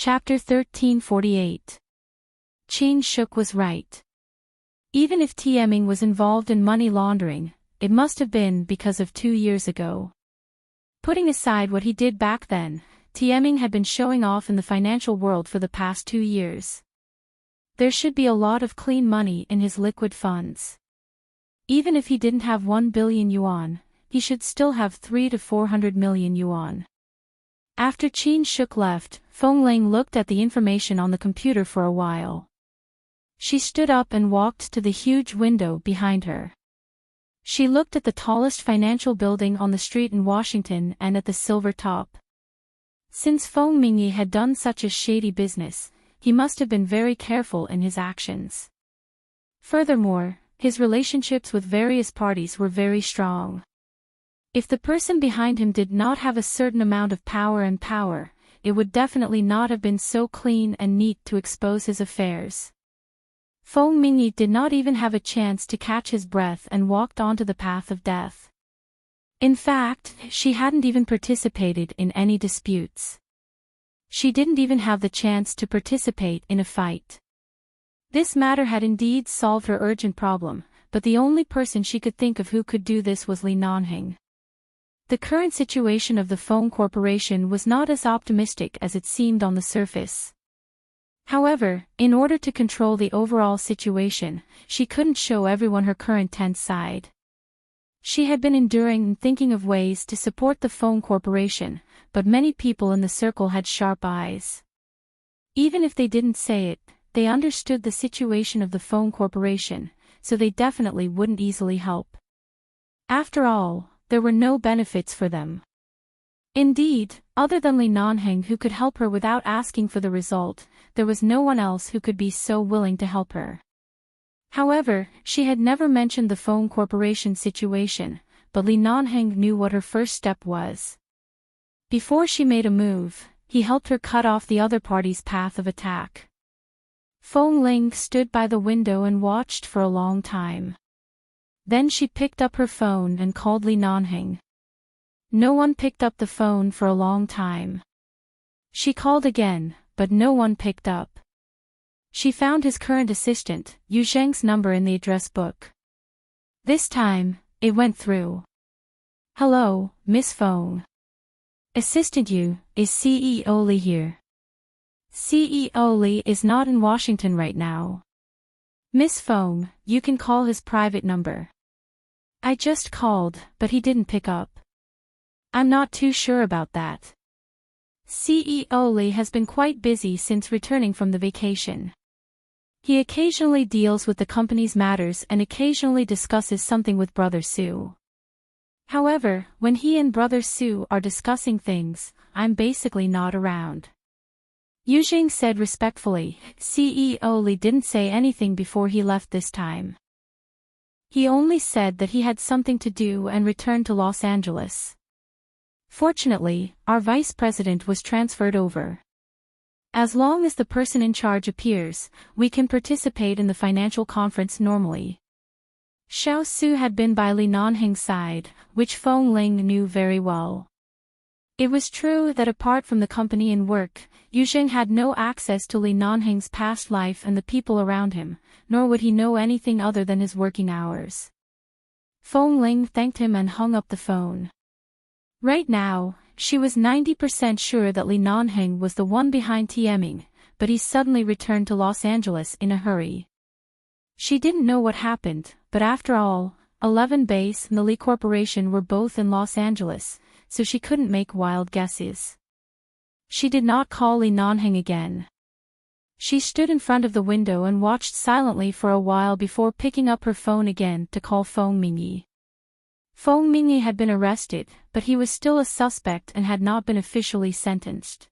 Chapter 1348. Qin Shuk was right. Even if Tieming was involved in money laundering, it must have been because of 2 years ago. Putting aside what he did back then, Tieming had been showing off in the financial world for the past 2 years. There should be a lot of clean money in his liquid funds. Even if he didn't have 1 billion yuan, he should still have 300 to 400 million yuan. After Qin Shuk left, Feng Ling looked at the information on the computer for a while. She stood up and walked to the huge window behind her. She looked at the tallest financial building on the street in Washington and at the silver top. Since Feng Mingyi had done such a shady business, he must have been very careful in his actions. Furthermore, his relationships with various parties were very strong. If the person behind him did not have a certain amount of power, it would definitely not have been so clean and neat to expose his affairs. Feng Mingyi did not even have a chance to catch his breath and walked onto the path of death. In fact, she hadn't even participated in any disputes. She didn't even have the chance to participate in a fight. This matter had indeed solved her urgent problem, but the only person she could think of who could do this was Li Nanheng. The current situation of the Feng Corporation was not as optimistic as it seemed on the surface. However, in order to control the overall situation, she couldn't show everyone her current tense side. She had been enduring and thinking of ways to support the Feng Corporation, but many people in the circle had sharp eyes. Even if they didn't say it, they understood the situation of the Feng Corporation, so they definitely wouldn't easily help. After all, there were no benefits for them. Indeed, other than Li Nanheng who could help her without asking for the result, there was no one else who could be so willing to help her. However, she had never mentioned the Feng Corporation situation, but Li Nanheng knew what her first step was. Before she made a move, he helped her cut off the other party's path of attack. Feng Ling stood by the window and watched for a long time. Then she picked up her phone and called Li Nanheng. No one picked up the phone for a long time. She called again, but no one picked up. She found his current assistant, Yu Zheng's number in the address book. This time, it went through. Hello, Miss Feng. Assistant Yu, is CEO Li here? CEO Li is not in Washington right now. Miss Feng, you can call his private number. I just called, but he didn't pick up. I'm not too sure about that. CEO Li has been quite busy since returning from the vacation. He occasionally deals with the company's matters and occasionally discusses something with Brother Su. However, when he and Brother Su are discussing things, I'm basically not around. Yu Zheng said respectfully. CEO Li didn't say anything before he left this time. He only said that he had something to do and returned to Los Angeles. Fortunately, our vice president was transferred over. As long as the person in charge appears, we can participate in the financial conference normally. Xiao Su had been by Li Nanheng's side, which Feng Ling knew very well. It was true that apart from the company and work, Yu Zheng had no access to Li Nanheng's past life and the people around him, nor would he know anything other than his working hours. Feng Ling thanked him and hung up the phone. Right now, she was 90% sure that Li Nanheng was the one behind Tieming, but he suddenly returned to Los Angeles in a hurry. She didn't know what happened, but after all, 11 Base and the Li Corporation were both in Los Angeles, so she couldn't make wild guesses. She did not call Li Nanheng again. She stood in front of the window and watched silently for a while before picking up her phone again to call Feng Mingyi. Feng Mingyi had been arrested, but he was still a suspect and had not been officially sentenced.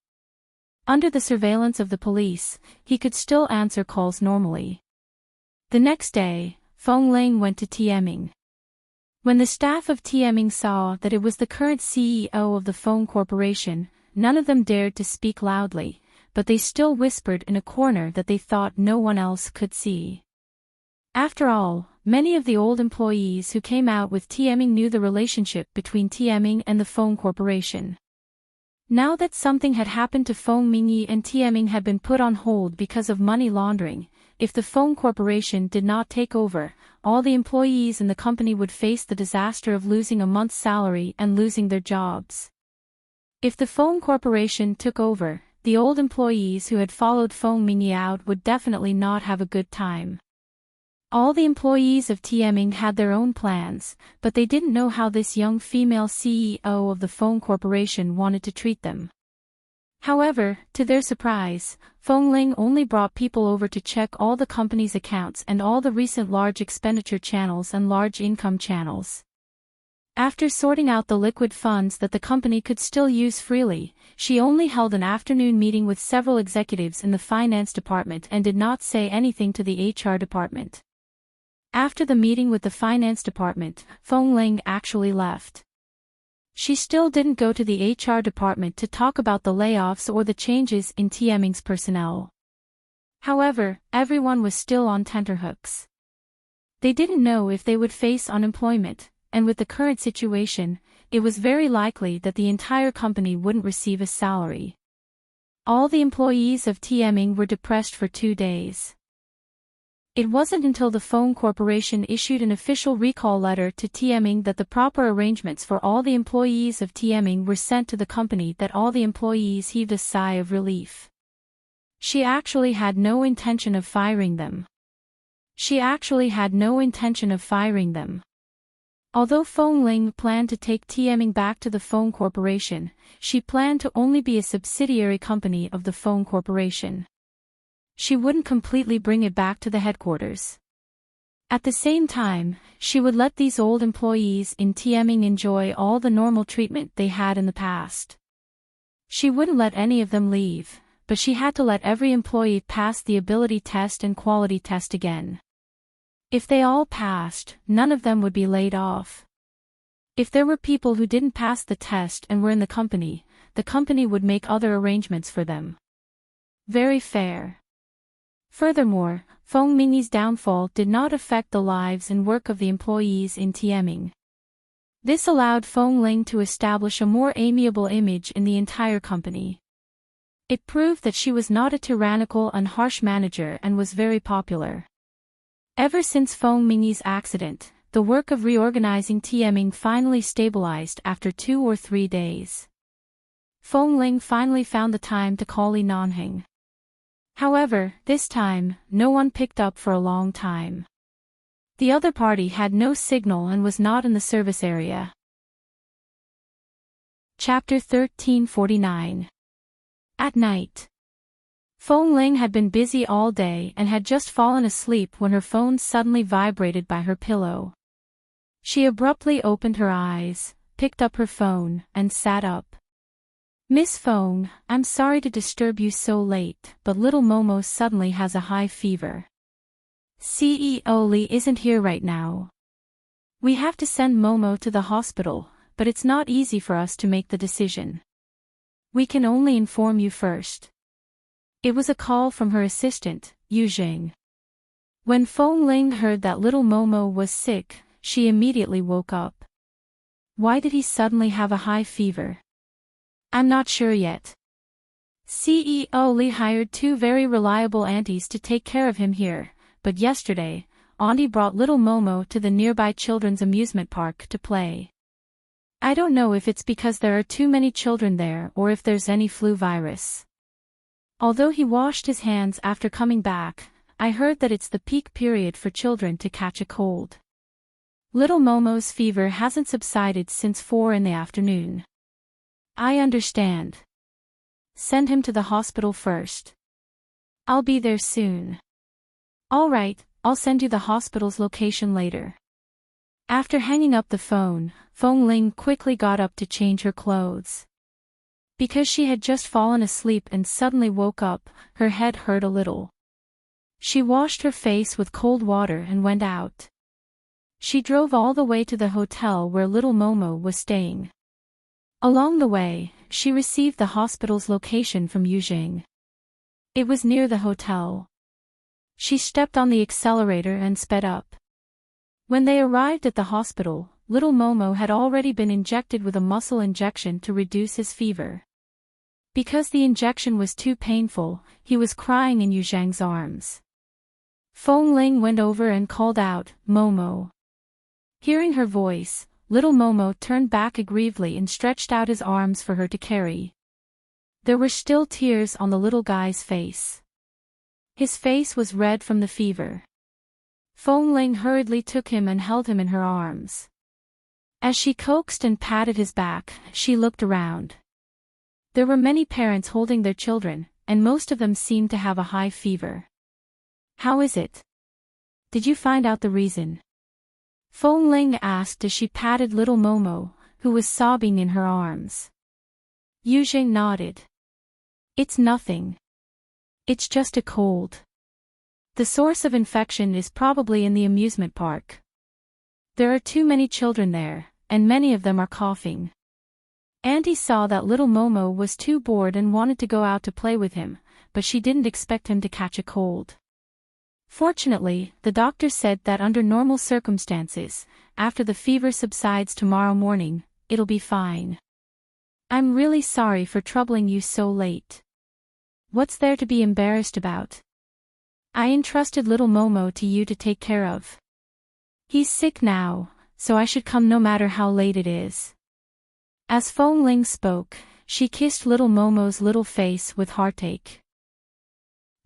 Under the surveillance of the police, he could still answer calls normally. The next day, Feng Ling went to Tieming. When the staff of Tieming saw that it was the current CEO of the Feng Corporation, none of them dared to speak loudly, but they still whispered in a corner that they thought no one else could see. After all, many of the old employees who came out with Tieming knew the relationship between Tieming and the Feng Corporation. Now that something had happened to Feng Mingyi and TMing had been put on hold because of money laundering, if the Feng Corporation did not take over, all the employees in the company would face the disaster of losing a month's salary and losing their jobs. If the Feng Corporation took over, the old employees who had followed Feng Mingyi out would definitely not have a good time. All the employees of TMing had their own plans, but they didn't know how this young female CEO of the Feng Corporation wanted to treat them. However, to their surprise, Feng Ling only brought people over to check all the company's accounts and all the recent large expenditure channels and large income channels. After sorting out the liquid funds that the company could still use freely, she only held an afternoon meeting with several executives in the finance department and did not say anything to the HR department. After the meeting with the finance department, Feng Ling actually left. She still didn't go to the HR department to talk about the layoffs or the changes in TMing's personnel. However, everyone was still on tenterhooks. They didn't know if they would face unemployment, and with the current situation, it was very likely that the entire company wouldn't receive a salary. All the employees of TMing were depressed for 2 days. It wasn't until the Feng Corporation issued an official recall letter to TMing that the proper arrangements for all the employees of TMing were sent to the company that all the employees heaved a sigh of relief. She actually had no intention of firing them. Although Feng Ling planned to take TMing back to the Feng Corporation, she planned to only be a subsidiary company of the Feng Corporation. She wouldn't completely bring it back to the headquarters. At the same time, she would let these old employees in TMing enjoy all the normal treatment they had in the past. She wouldn't let any of them leave, but she had to let every employee pass the ability test and quality test again. If they all passed, none of them would be laid off. If there were people who didn't pass the test and were in the company would make other arrangements for them. Very fair. Furthermore, Feng Mingyi's downfall did not affect the lives and work of the employees in TMing. This allowed Feng Ling to establish a more amiable image in the entire company. It proved that she was not a tyrannical and harsh manager and was very popular. Ever since Feng Mingyi's accident, the work of reorganizing TMing finally stabilized after 2 or 3 days. Feng Ling finally found the time to call Li Nanheng. However, this time, no one picked up for a long time. The other party had no signal and was not in the service area. Chapter 1349. At night. Feng Ling had been busy all day and had just fallen asleep when her phone suddenly vibrated by her pillow. She abruptly opened her eyes, picked up her phone, and sat up. "Miss Feng, I'm sorry to disturb you so late, but little Momo suddenly has a high fever. CEO Li isn't here right now. We have to send Momo to the hospital, but it's not easy for us to make the decision. We can only inform you first." It was a call from her assistant, Yu Jing. When Feng Ling heard that little Momo was sick, she immediately woke up. Why did he suddenly have a high fever? I'm not sure yet. CEO Li hired 2 very reliable aunties to take care of him here, but yesterday, Auntie brought little Momo to the nearby children's amusement park to play. I don't know if it's because there are too many children there or if there's any flu virus. Although he washed his hands after coming back, I heard that it's the peak period for children to catch a cold. Little Momo's fever hasn't subsided since 4 in the afternoon. I understand. Send him to the hospital first. I'll be there soon. All right, I'll send you the hospital's location later. After hanging up the phone, Feng Ling quickly got up to change her clothes. Because she had just fallen asleep and suddenly woke up, her head hurt a little. She washed her face with cold water and went out. She drove all the way to the hotel where little Momo was staying. Along the way, she received the hospital's location from Yu Jing. It was near the hotel. She stepped on the accelerator and sped up. When they arrived at the hospital, little Momo had already been injected with a muscle injection to reduce his fever. Because the injection was too painful, he was crying in Yu Zhang's arms. Feng Ling went over and called out, "Momo." Hearing her voice, little Momo turned back aggrievedly and stretched out his arms for her to carry. There were still tears on the little guy's face. His face was red from the fever. Feng Ling hurriedly took him and held him in her arms. As she coaxed and patted his back, she looked around. There were many parents holding their children, and most of them seemed to have a high fever. "How is it? Did you find out the reason?" Feng Ling asked as she patted little Momo, who was sobbing in her arms. Yu Zhang nodded. "It's nothing. It's just a cold. The source of infection is probably in the amusement park. There are too many children there, and many of them are coughing." Auntie saw that little Momo was too bored and wanted to go out to play with him, but she didn't expect him to catch a cold. Fortunately, the doctor said that under normal circumstances, after the fever subsides tomorrow morning, it'll be fine. "I'm really sorry for troubling you so late. What's there to be embarrassed about? I entrusted little Momo to you to take care of. He's sick now, so I should come no matter how late it is." As Feng Ling spoke, she kissed little Momo's little face with heartache.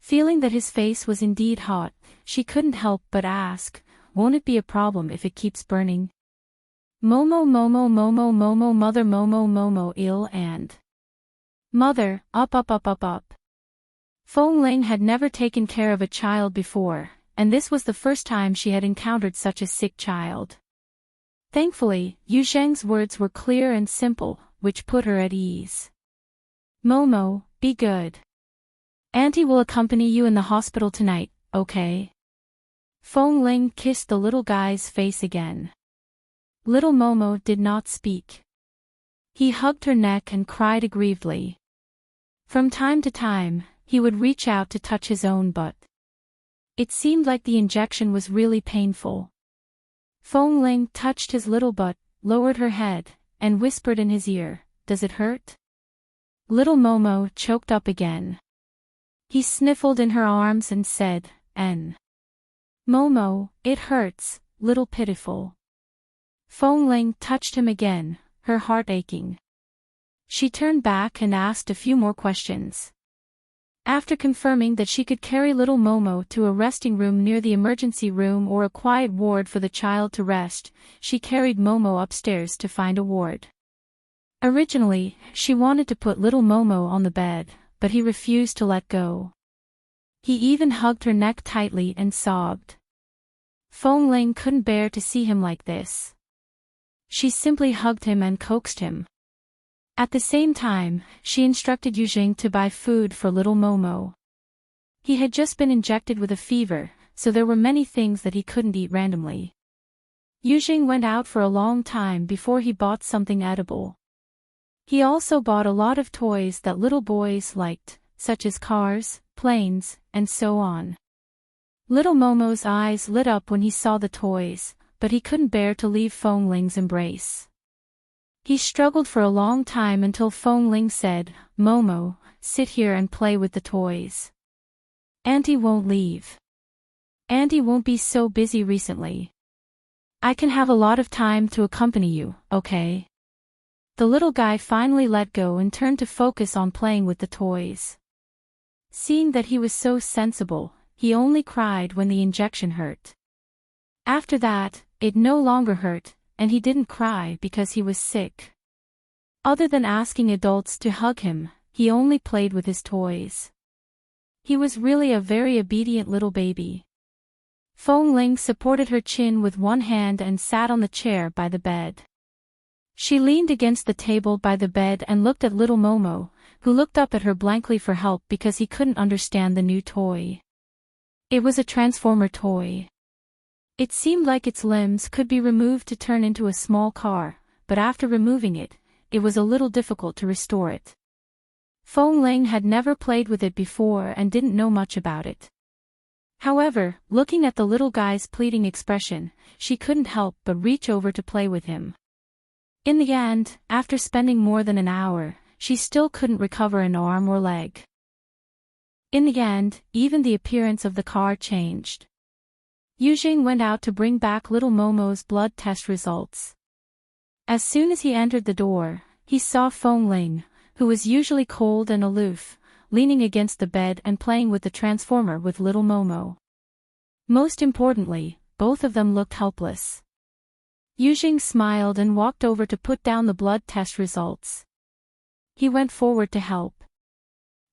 Feeling that his face was indeed hot, she couldn't help but ask, "Won't it be a problem if it keeps burning?" Momo Momo Momo Momo Mother Momo Momo ill and Mother, up. Feng Ling had never taken care of a child before, and this was the first time she had encountered such a sick child. Thankfully, Yu Zhang's words were clear and simple, which put her at ease. "Momo, be good. Auntie will accompany you in the hospital tonight, okay?" Feng Ling kissed the little guy's face again. Little Momo did not speak. He hugged her neck and cried aggrievedly. From time to time, he would reach out to touch his own butt. It seemed like the injection was really painful. Feng Ling touched his little butt, lowered her head, and whispered in his ear, "Does it hurt?" Little Momo choked up again. He sniffled in her arms and said, "Momo, it hurts, little pitiful." Feng Ling touched him again, her heart aching. She turned back and asked a few more questions. After confirming that she could carry little Momo to a resting room near the emergency room or a quiet ward for the child to rest, she carried Momo upstairs to find a ward. Originally, she wanted to put little Momo on the bed, but he refused to let go. He even hugged her neck tightly and sobbed. Feng Ling couldn't bear to see him like this. She simply hugged him and coaxed him. At the same time, she instructed Yu Zhang to buy food for little Momo. He had just been injected with a fever, so there were many things that he couldn't eat randomly. Yu Zhang went out for a long time before he bought something edible. He also bought a lot of toys that little boys liked, such as cars, planes, and so on. Little Momo's eyes lit up when he saw the toys, but he couldn't bear to leave Feng Ling's embrace. He struggled for a long time until Feng Ling said, "Momo, sit here and play with the toys. Auntie won't leave. Auntie won't be so busy recently. I can have a lot of time to accompany you, okay?" The little guy finally let go and turned to focus on playing with the toys. Seeing that he was so sensible, he only cried when the injection hurt. After that, it no longer hurt, and he didn't cry because he was sick. Other than asking adults to hug him, he only played with his toys. He was really a very obedient little baby. Feng Ling supported her chin with one hand and sat on the chair by the bed. She leaned against the table by the bed and looked at little Momo, who looked up at her blankly for help because he couldn't understand the new toy. It was a transformer toy. It seemed like its limbs could be removed to turn into a small car, but after removing it, it was a little difficult to restore it. Feng Ling had never played with it before and didn't know much about it. However, looking at the little guy's pleading expression, she couldn't help but reach over to play with him. In the end, after spending more than an hour, she still couldn't recover an arm or leg. In the end, even the appearance of the car changed. Yujing went out to bring back little Momo's blood test results. As soon as he entered the door, he saw Fengling, who was usually cold and aloof, leaning against the bed and playing with the transformer with little Momo. Most importantly, both of them looked helpless. Yujing smiled and walked over to put down the blood test results. He went forward to help.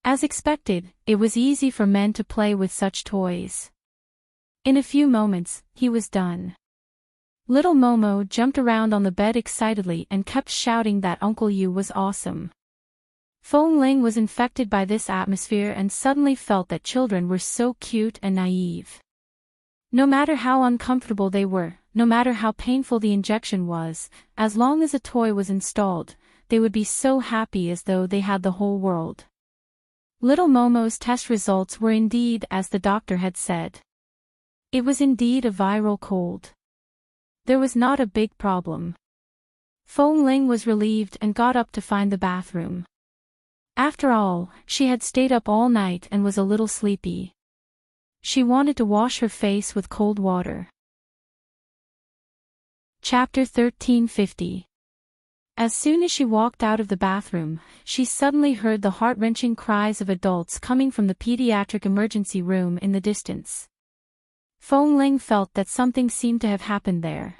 As expected, it was easy for men to play with such toys. In a few moments, he was done. Little Momo jumped around on the bed excitedly and kept shouting that Uncle Yu was awesome. Fengling was infected by this atmosphere and suddenly felt that children were so cute and naive. No matter how uncomfortable they were, no matter how painful the injection was, as long as a toy was installed, they would be so happy as though they had the whole world. Little Momo's test results were indeed as the doctor had said. It was indeed a viral cold. There was not a big problem. Fengling was relieved and got up to find the bathroom. After all, she had stayed up all night and was a little sleepy. She wanted to wash her face with cold water. Chapter 1350. As soon as she walked out of the bathroom, she suddenly heard the heart-wrenching cries of adults coming from the pediatric emergency room in the distance. Fengling felt that something seemed to have happened there.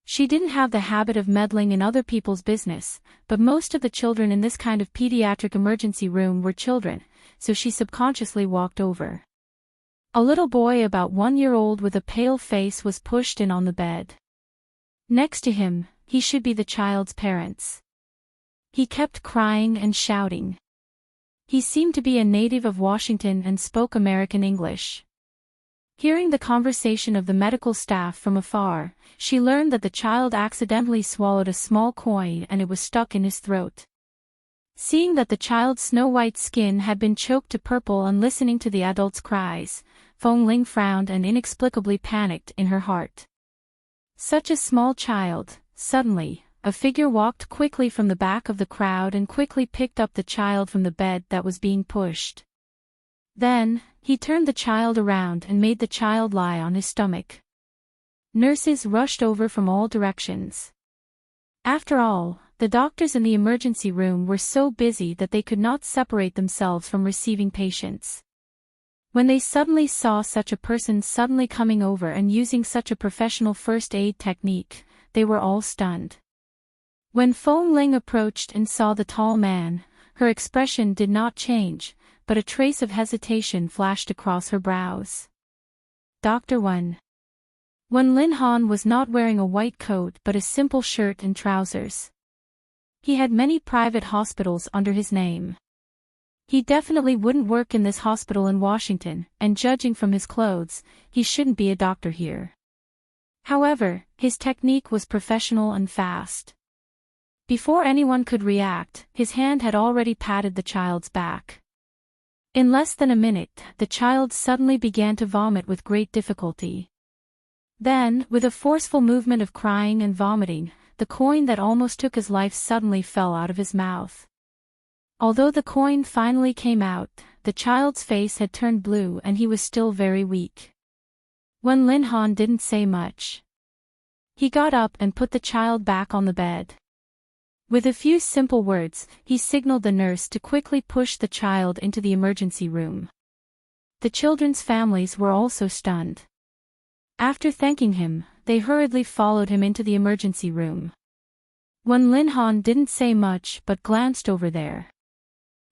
She didn't have the habit of meddling in other people's business, but most of the children in this kind of pediatric emergency room were children, so she subconsciously walked over. A little boy about 1 year old with a pale face was pushed in on the bed. Next to him, he should be the child's parents. He kept crying and shouting. He seemed to be a native of Washington and spoke American English. Hearing the conversation of the medical staff from afar, she learned that the child accidentally swallowed a small coin and it was stuck in his throat. Seeing that the child's snow-white skin had been choked to purple and listening to the adult's cries, Fengling frowned and inexplicably panicked in her heart. Such a small child. Suddenly, a figure walked quickly from the back of the crowd and quickly picked up the child from the bed that was being pushed. Then, he turned the child around and made the child lie on his stomach. Nurses rushed over from all directions. After all, the doctors in the emergency room were so busy that they could not separate themselves from receiving patients. When they suddenly saw such a person suddenly coming over and using such a professional first aid technique, they were all stunned. When Fengling approached and saw the tall man, her expression did not change, but a trace of hesitation flashed across her brows. Dr. Wen. Lin Han was not wearing a white coat but a simple shirt and trousers. He had many private hospitals under his name. He definitely wouldn't work in this hospital in Washington, and judging from his clothes, he shouldn't be a doctor here. However, his technique was professional and fast. Before anyone could react, his hand had already patted the child's back. In less than a minute, the child suddenly began to vomit with great difficulty. Then, with a forceful movement of crying and vomiting, the coin that almost took his life suddenly fell out of his mouth. Although the coin finally came out, the child's face had turned blue and he was still very weak. Lin Han didn't say much. He got up and put the child back on the bed. With a few simple words, he signaled the nurse to quickly push the child into the emergency room. The children's families were also stunned. After thanking him, they hurriedly followed him into the emergency room. Lin Han didn't say much but glanced over there.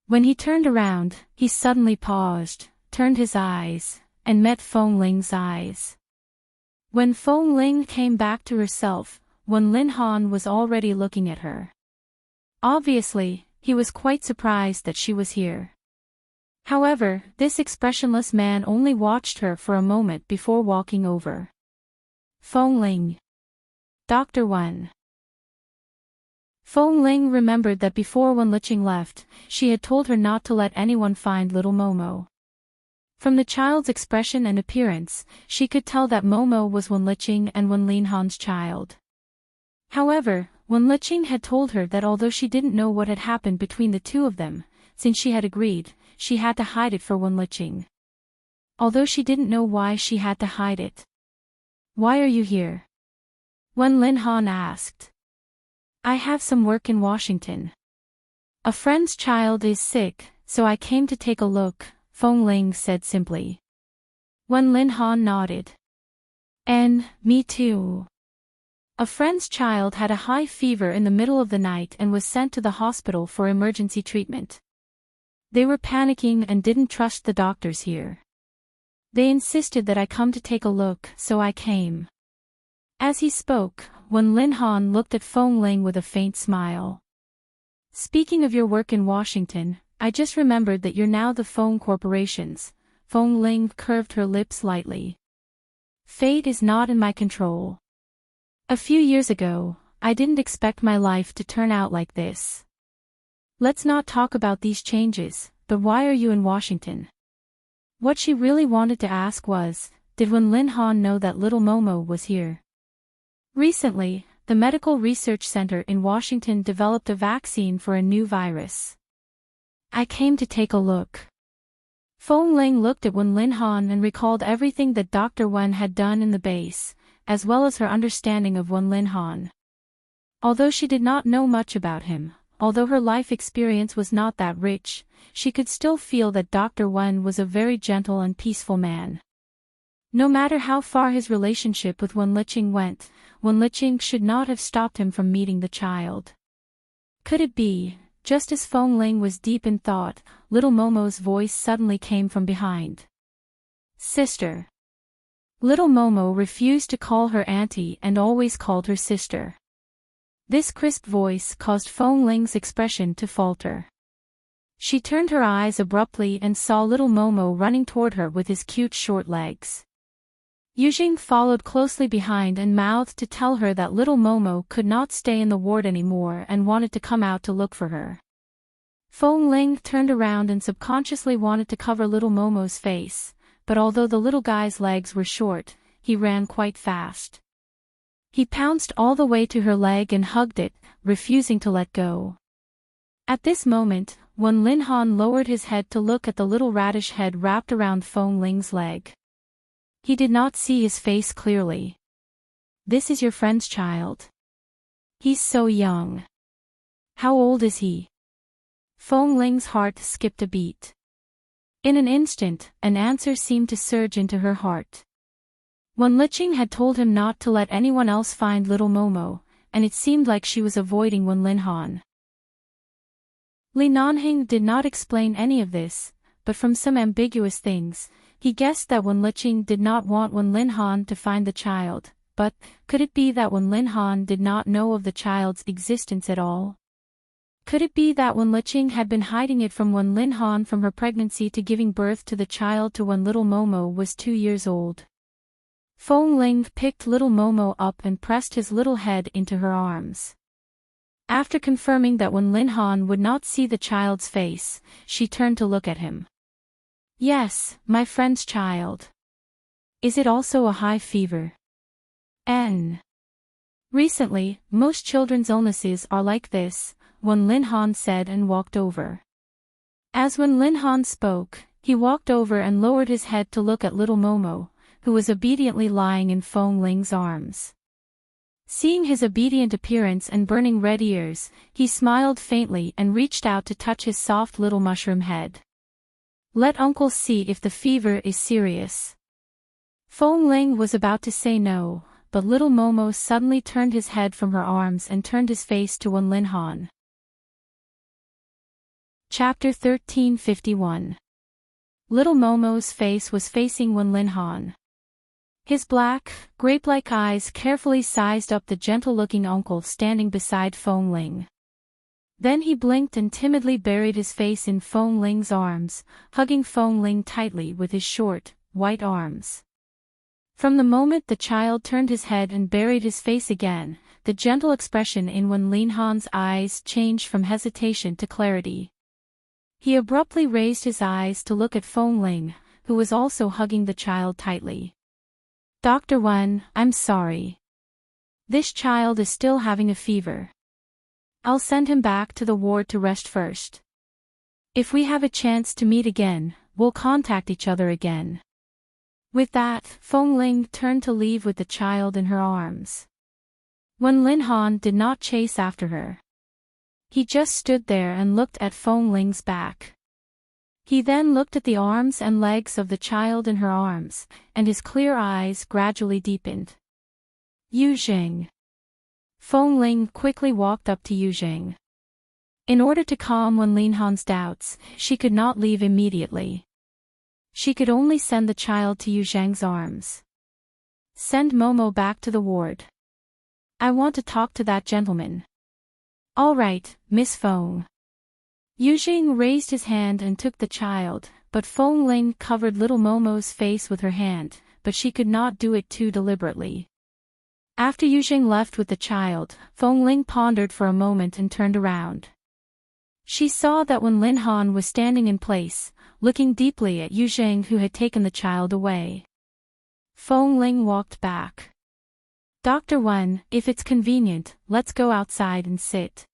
When he turned around, he suddenly paused, turned his eyes, and met Fengling's eyes. When Fengling came back to herself, Lin Han was already looking at her. Obviously, he was quite surprised that she was here. However, this expressionless man only watched her for a moment before walking over. Fengling. Dr. Wen. Fengling remembered that before Wen Liqing left, she had told her not to let anyone find little Momo. From the child's expression and appearance, she could tell that Momo was Wen Liqing and Lin Han's child. However, Wen Liqing had told her that although she didn't know what had happened between the two of them, since she had agreed, she had to hide it for Wen Liqing. Although she didn't know why she had to hide it. "Why are you here?" Wen Linhan asked. "I have some work in Washington. A friend's child is sick, so I came to take a look," Feng Ling said simply. Wen Linhan nodded. "And, me too." A friend's child had a high fever in the middle of the night and was sent to the hospital for emergency treatment. They were panicking and didn't trust the doctors here. They insisted that I come to take a look, so I came. As he spoke, Wen Linhan looked at Feng Ling with a faint smile. "Speaking of your work in Washington, I just remembered that you're now the Feng Corporation's." Feng Ling curved her lips lightly. "Fate is not in my control. A few years ago, I didn't expect my life to turn out like this. Let's not talk about these changes, but why are you in Washington?" What she really wanted to ask was, did Wen Linhan know that little Momo was here? Recently, the Medical Research Center in Washington developed a vaccine for a new virus. "I came to take a look." Feng Ling looked at Wen Linhan and recalled everything that Dr. Wen had done in the base, as well as her understanding of Wen Linhan. Although she did not know much about him, although her life experience was not that rich, she could still feel that Dr. Wen was a very gentle and peaceful man. No matter how far his relationship with Wen Liqing went, Wen Liqing should not have stopped him from meeting the child. Could it be, just as Feng Ling was deep in thought, little Momo's voice suddenly came from behind. "Sister." Little Momo refused to call her auntie and always called her sister. This crisp voice caused Feng Ling's expression to falter. She turned her eyes abruptly and saw little Momo running toward her with his cute short legs. Yujing followed closely behind and mouthed to tell her that little Momo could not stay in the ward anymore and wanted to come out to look for her. Feng Ling turned around and subconsciously wanted to cover little Momo's face, but although the little guy's legs were short, he ran quite fast. He pounced all the way to her leg and hugged it, refusing to let go. At this moment, Wen Linhan lowered his head to look at the little radish head wrapped around Feng Ling's leg. He did not see his face clearly. "This is your friend's child. He's so young. How old is he?" Feng Ling's heart skipped a beat. In an instant, an answer seemed to surge into her heart. Wen Liqing had told him not to let anyone else find little Momo, and it seemed like she was avoiding Wen Linhan. Li Nanhing did not explain any of this, but from some ambiguous things, he guessed that Wen Liqing did not want Wen Linhan to find the child, but, could it be that Wen Linhan did not know of the child's existence at all? Could it be that Wen Liqing had been hiding it from Wen Linhan from her pregnancy to giving birth to the child to when little Momo was 2 years old? Feng Ling picked little Momo up and pressed his little head into her arms. After confirming that Wen Linhan would not see the child's face, she turned to look at him. "Yes, my friend's child. Is it also a high fever?" Recently, most children's illnesses are like this," Wen Linhan said and walked over. As Wen Linhan spoke, he walked over and lowered his head to look at little Momo, who was obediently lying in Feng Ling's arms. Seeing his obedient appearance and burning red ears, he smiled faintly and reached out to touch his soft little mushroom head. "Let uncle see if the fever is serious." Feng Ling was about to say no, but little Momo suddenly turned his head from her arms and turned his face to Wen Linhan. Chapter 1351. Little Momo's face was facing Wen Linhan. His black, grape-like eyes carefully sized up the gentle-looking uncle standing beside Feng Ling. Then he blinked and timidly buried his face in Feng Ling's arms, hugging Feng Ling tightly with his short, white arms. From the moment the child turned his head and buried his face again, the gentle expression in Wen Linhan's eyes changed from hesitation to clarity. He abruptly raised his eyes to look at Feng Ling, who was also hugging the child tightly. "Dr. Wen, I'm sorry. This child is still having a fever." I'll send him back to the ward to rest first. If we have a chance to meet again, we'll contact each other again." With that, Fengling turned to leave with the child in her arms. Wen Linhan did not chase after her. He just stood there and looked at Fengling's back. He then looked at the arms and legs of the child in her arms, and his clear eyes gradually deepened. Yuzheng. Fengling quickly walked up to Yuzheng. In order to calm Wen Linhan's doubts, she could not leave immediately. She could only send the child to Yuzheng's arms. "Send Momo back to the ward. I want to talk to that gentleman." "All right, Miss Feng." Yuzheng raised his hand and took the child, but Fengling covered little Momo's face with her hand, but she could not do it too deliberately. After Yuzheng left with the child, Fengling pondered for a moment and turned around. She saw that Wen Linhan was standing in place, looking deeply at Yuzheng who had taken the child away. Fengling walked back. "Dr. Wen, if it's convenient, let's go outside and sit."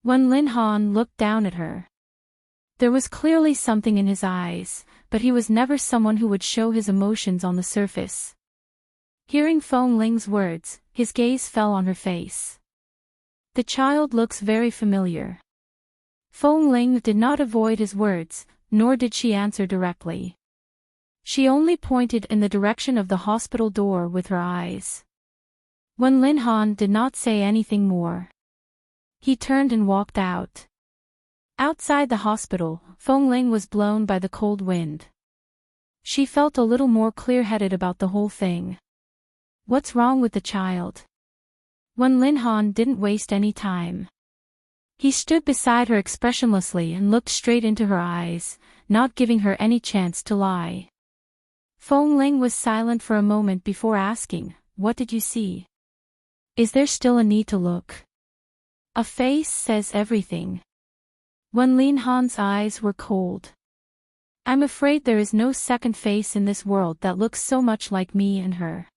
Wen Linhan looked down at her. There was clearly something in his eyes, but he was never someone who would show his emotions on the surface. Hearing Fengling's words, his gaze fell on her face. "The child looks very familiar." Fengling did not avoid his words, nor did she answer directly. She only pointed in the direction of the hospital door with her eyes. Wen Linhan did not say anything more. He turned and walked out. Outside the hospital, Fengling was blown by the cold wind. She felt a little more clear-headed about the whole thing. What's wrong with the child? Wen Linhan didn't waste any time. He stood beside her expressionlessly and looked straight into her eyes, not giving her any chance to lie. Fengling was silent for a moment before asking, "What did you see? Is there still a need to look?" "A face says everything." Wen Linhan's eyes were cold. "I'm afraid there is no second face in this world that looks so much like me and her.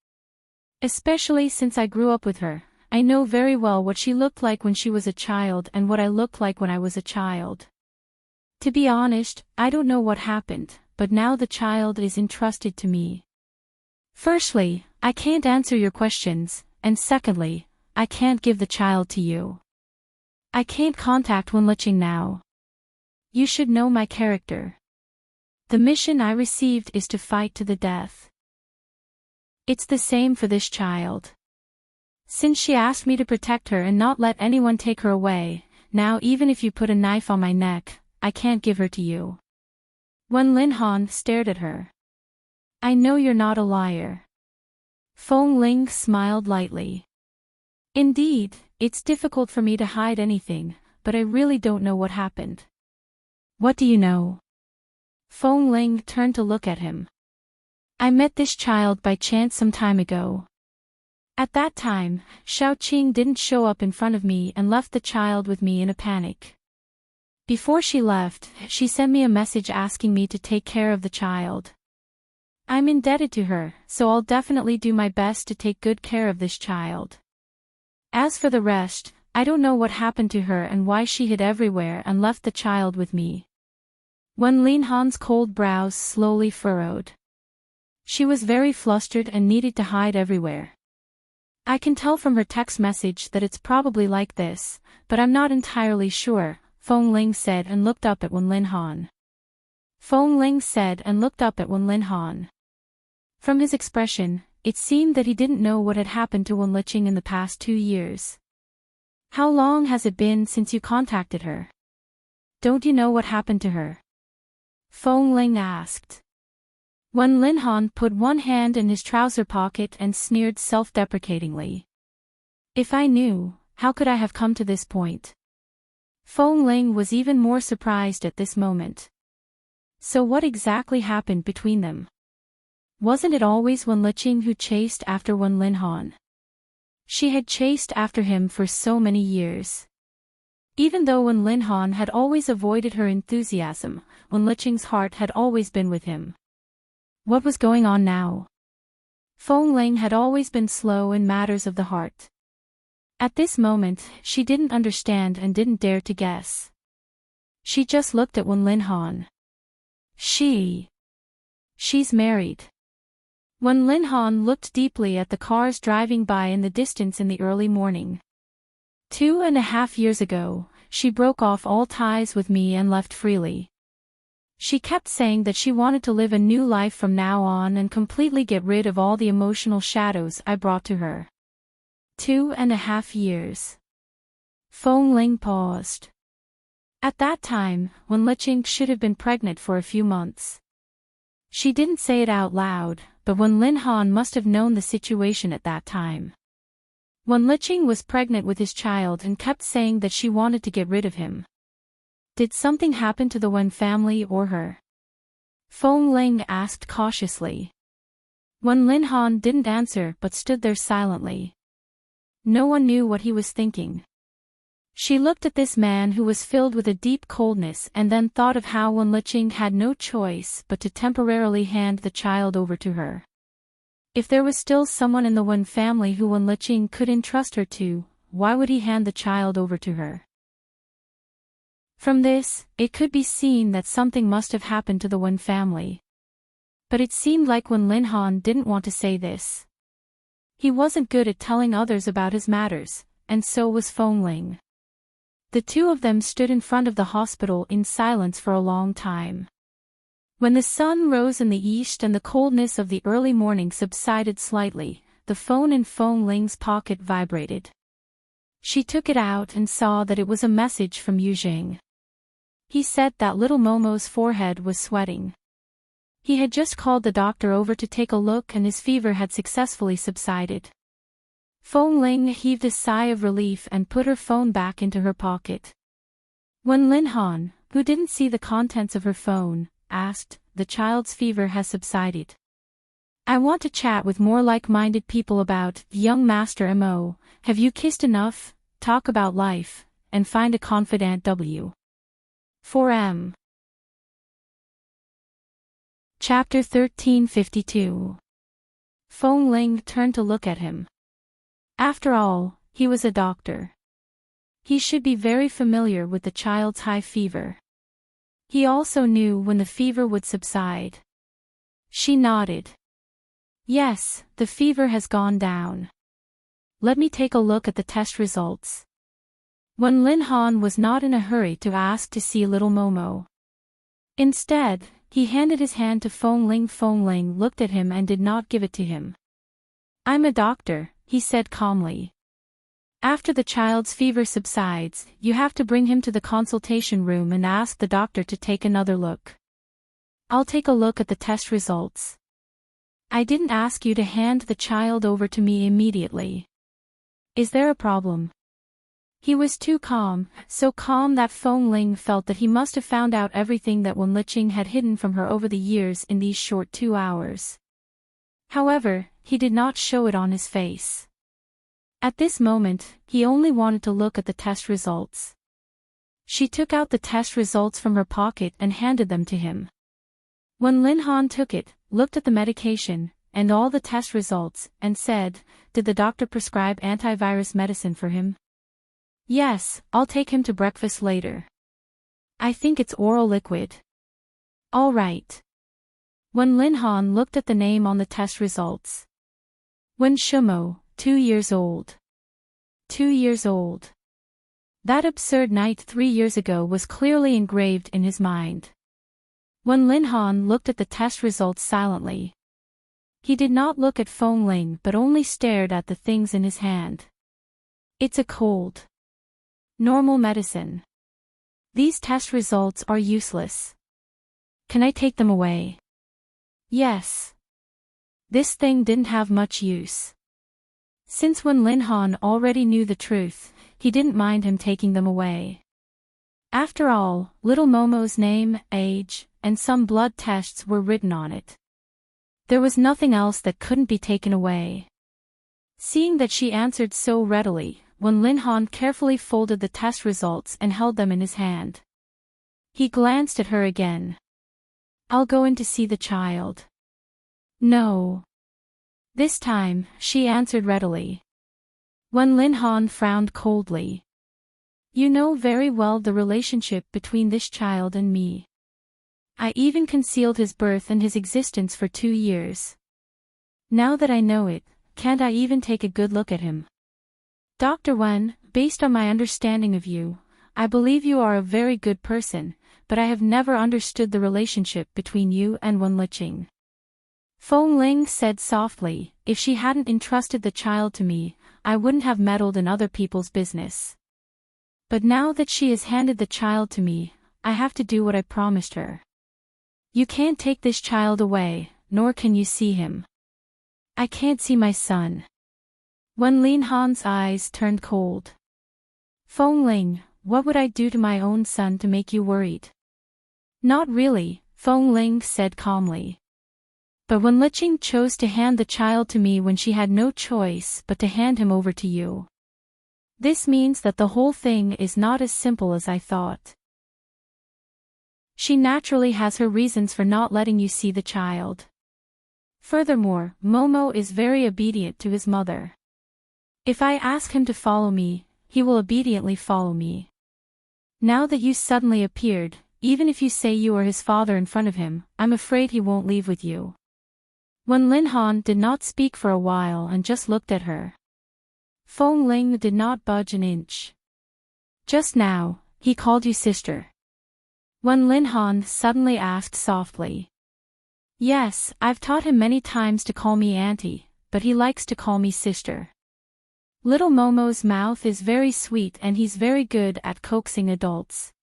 Especially since I grew up with her. I know very well what she looked like when she was a child and what I looked like when I was a child. To be honest, I don't know what happened, but now the child is entrusted to me. Firstly, I can't answer your questions, and secondly, I can't give the child to you. I can't contact Wenliching now. You should know my character. The mission I received is to fight to the death. It's the same for this child. Since she asked me to protect her and not let anyone take her away, now even if you put a knife on my neck, I can't give her to you." Wen Linhan stared at her. "I know you're not a liar." Fengling smiled lightly. "Indeed, it's difficult for me to hide anything, but I really don't know what happened." "What do you know?" Fengling turned to look at him. "I met this child by chance some time ago. At that time, Xiaoqing didn't show up in front of me and left the child with me in a panic. Before she left, she sent me a message asking me to take care of the child. I'm indebted to her, so I'll definitely do my best to take good care of this child. As for the rest, I don't know what happened to her and why she hid everywhere and left the child with me." Wen Linhan's cold brows slowly furrowed. She was very flustered and needed to hide everywhere. "I can tell from her text message that it's probably like this, but I'm not entirely sure," Fengling said and looked up at Wen Linhan. From his expression, it seemed that he didn't know what had happened to Wenliching in the past 2 years. "How long has it been since you contacted her? Don't you know what happened to her?" Fengling asked. Wen Linhan put one hand in his trouser pocket and sneered self-deprecatingly. "If I knew, how could I have come to this point?" Fengling was even more surprised at this moment. So what exactly happened between them? Wasn't it always Wenliching who chased after Wen Linhan? She had chased after him for so many years. Even though Wen Linhan had always avoided her enthusiasm, Wenliching's heart had always been with him. What was going on now? Fengling had always been slow in matters of the heart. At this moment, she didn't understand and didn't dare to guess. She just looked at Wen Linhan. She's married. Wen Linhan looked deeply at the cars driving by in the distance in the early morning. 2.5 years ago, she broke off all ties with me and left freely. She kept saying that she wanted to live a new life from now on and completely get rid of all the emotional shadows I brought to her. 2.5 years. Feng Ling paused. At that time, Wen Liqing should have been pregnant for a few months. She didn't say it out loud, but Wen Linhan must have known the situation at that time. Wen Liqing was pregnant with his child and kept saying that she wanted to get rid of him. Did something happen to the Wen family or her? Feng Ling asked cautiously. Wen Linhan didn't answer but stood there silently. No one knew what he was thinking. She looked at this man who was filled with a deep coldness and then thought of how Wen Liqing had no choice but to temporarily hand the child over to her. If there was still someone in the Wen family who Wen Liqing could entrust her to, why would he hand the child over to her? From this, it could be seen that something must have happened to the Wen family. But it seemed like Wen Linhan didn't want to say this. He wasn't good at telling others about his matters, and so was Feng Ling. The two of them stood in front of the hospital in silence for a long time. When the sun rose in the east and the coldness of the early morning subsided slightly, the phone in Feng Ling's pocket vibrated. She took it out and saw that it was a message from Yuzheng. He said that little Momo's forehead was sweating. He had just called the doctor over to take a look and his fever had successfully subsided. Feng Ling heaved a sigh of relief and put her phone back into her pocket. Wen Linhan, who didn't see the contents of her phone, asked, "The child's fever has subsided. I want to chat with more like-minded people about young Master Mo. Have you kissed enough? Talk about life, and find a confidant W. 4M." Chapter 1352. Feng Ling turned to look at him. After all, he was a doctor. He should be very familiar with the child's high fever. He also knew when the fever would subside. She nodded. "Yes, the fever has gone down. Let me take a look at the test results." Wen Linhan was not in a hurry to ask to see little Momo. Instead, he handed his hand to Feng Ling. Feng Ling looked at him and did not give it to him. "I'm a doctor," he said calmly. "After the child's fever subsides, you have to bring him to the consultation room and ask the doctor to take another look. I'll take a look at the test results. I didn't ask you to hand the child over to me immediately. Is there a problem?" He was too calm, so calm that Feng Ling felt that he must have found out everything that Wen Liqing had hidden from her over the years in these short 2 hours. However, he did not show it on his face. At this moment, he only wanted to look at the test results. She took out the test results from her pocket and handed them to him. Wen Linhan took it, looked at the medication, and all the test results, and said, "Did the doctor prescribe antivirus medicine for him?" "Yes, I'll take him to breakfast later. I think it's oral liquid." "All right." Wen Linhan looked at the name on the test results. Wen Shumo, 2 years old. 2 years old. That absurd night 3 years ago was clearly engraved in his mind. Wen Linhan looked at the test results silently. He did not look at Feng Ling but only stared at the things in his hand. "It's a cold. Normal medicine. These test results are useless. Can I take them away?" "Yes." This thing didn't have much use. Since Wen Linhan already knew the truth, he didn't mind him taking them away. After all, little Momo's name, age, and some blood tests were written on it. There was nothing else that couldn't be taken away. Seeing that she answered so readily, Wen Linhan carefully folded the test results and held them in his hand. He glanced at her again. "I'll go in to see the child." "No." This time, she answered readily. Wen Linhan frowned coldly. You know very well the relationship between this child and me. I even concealed his birth and his existence for 2 years. Now that I know it, can't I even take a good look at him? Dr. Wen, based on my understanding of you, I believe you are a very good person, but I have never understood the relationship between you and Wen Liqing. Feng Ling said softly, if she hadn't entrusted the child to me, I wouldn't have meddled in other people's business. But now that she has handed the child to me, I have to do what I promised her. You can't take this child away, nor can you see him. I can't see my son. Wen Linhan's eyes turned cold. Feng Ling, what would I do to my own son to make you worried? Not really, Feng Ling said calmly. But Wen Liqing chose to hand the child to me when she had no choice but to hand him over to you. This means that the whole thing is not as simple as I thought. She naturally has her reasons for not letting you see the child. Furthermore, Momo is very obedient to his mother. If I ask him to follow me, he will obediently follow me. Now that you suddenly appeared, even if you say you are his father in front of him, I'm afraid he won't leave with you. Wen Linhan did not speak for a while and just looked at her. Feng Ling did not budge an inch. Just now, he called you sister. Wen Linhan suddenly asked softly. Yes, I've taught him many times to call me auntie, but he likes to call me sister. Little Momo's mouth is very sweet and he's very good at coaxing adults.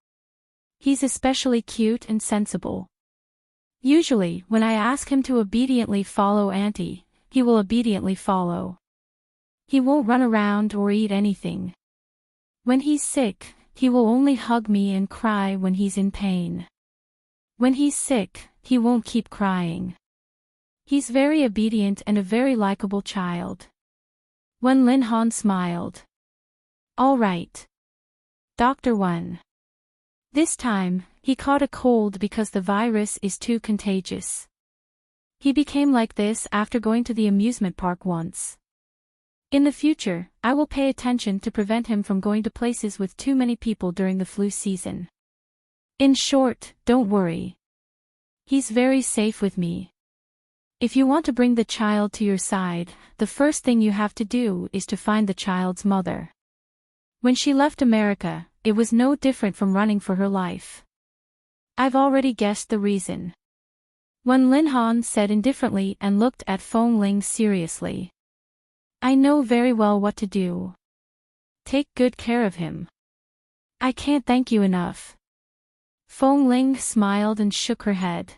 He's especially cute and sensible. Usually, when I ask him to obediently follow auntie, he will obediently follow. He won't run around or eat anything. When he's sick, he will only hug me and cry when he's in pain. When he's sick, he won't keep crying. He's very obedient and a very likable child. Wen Linhan smiled. All right. Dr. Wen. This time, he caught a cold because the virus is too contagious. He became like this after going to the amusement park once. In the future, I will pay attention to prevent him from going to places with too many people during the flu season. In short, don't worry. He's very safe with me. If you want to bring the child to your side, the first thing you have to do is to find the child's mother. When she left America, it was no different from running for her life. I've already guessed the reason. Wen Linhan said indifferently and looked at Feng Ling seriously. I know very well what to do. Take good care of him. I can't thank you enough. Feng Ling smiled and shook her head.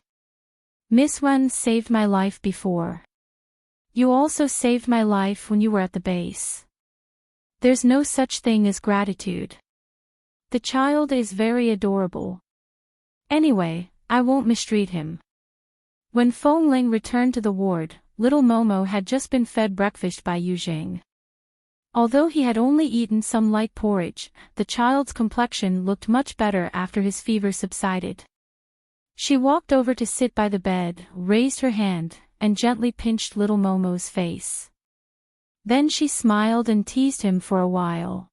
Miss Wen saved my life before. You also saved my life when you were at the base. There's no such thing as gratitude. The child is very adorable. Anyway, I won't mistreat him. When Feng Ling returned to the ward, little Momo had just been fed breakfast by Yu Zheng. Although he had only eaten some light porridge, the child's complexion looked much better after his fever subsided. She walked over to sit by the bed, raised her hand, and gently pinched little Momo's face. Then she smiled and teased him for a while.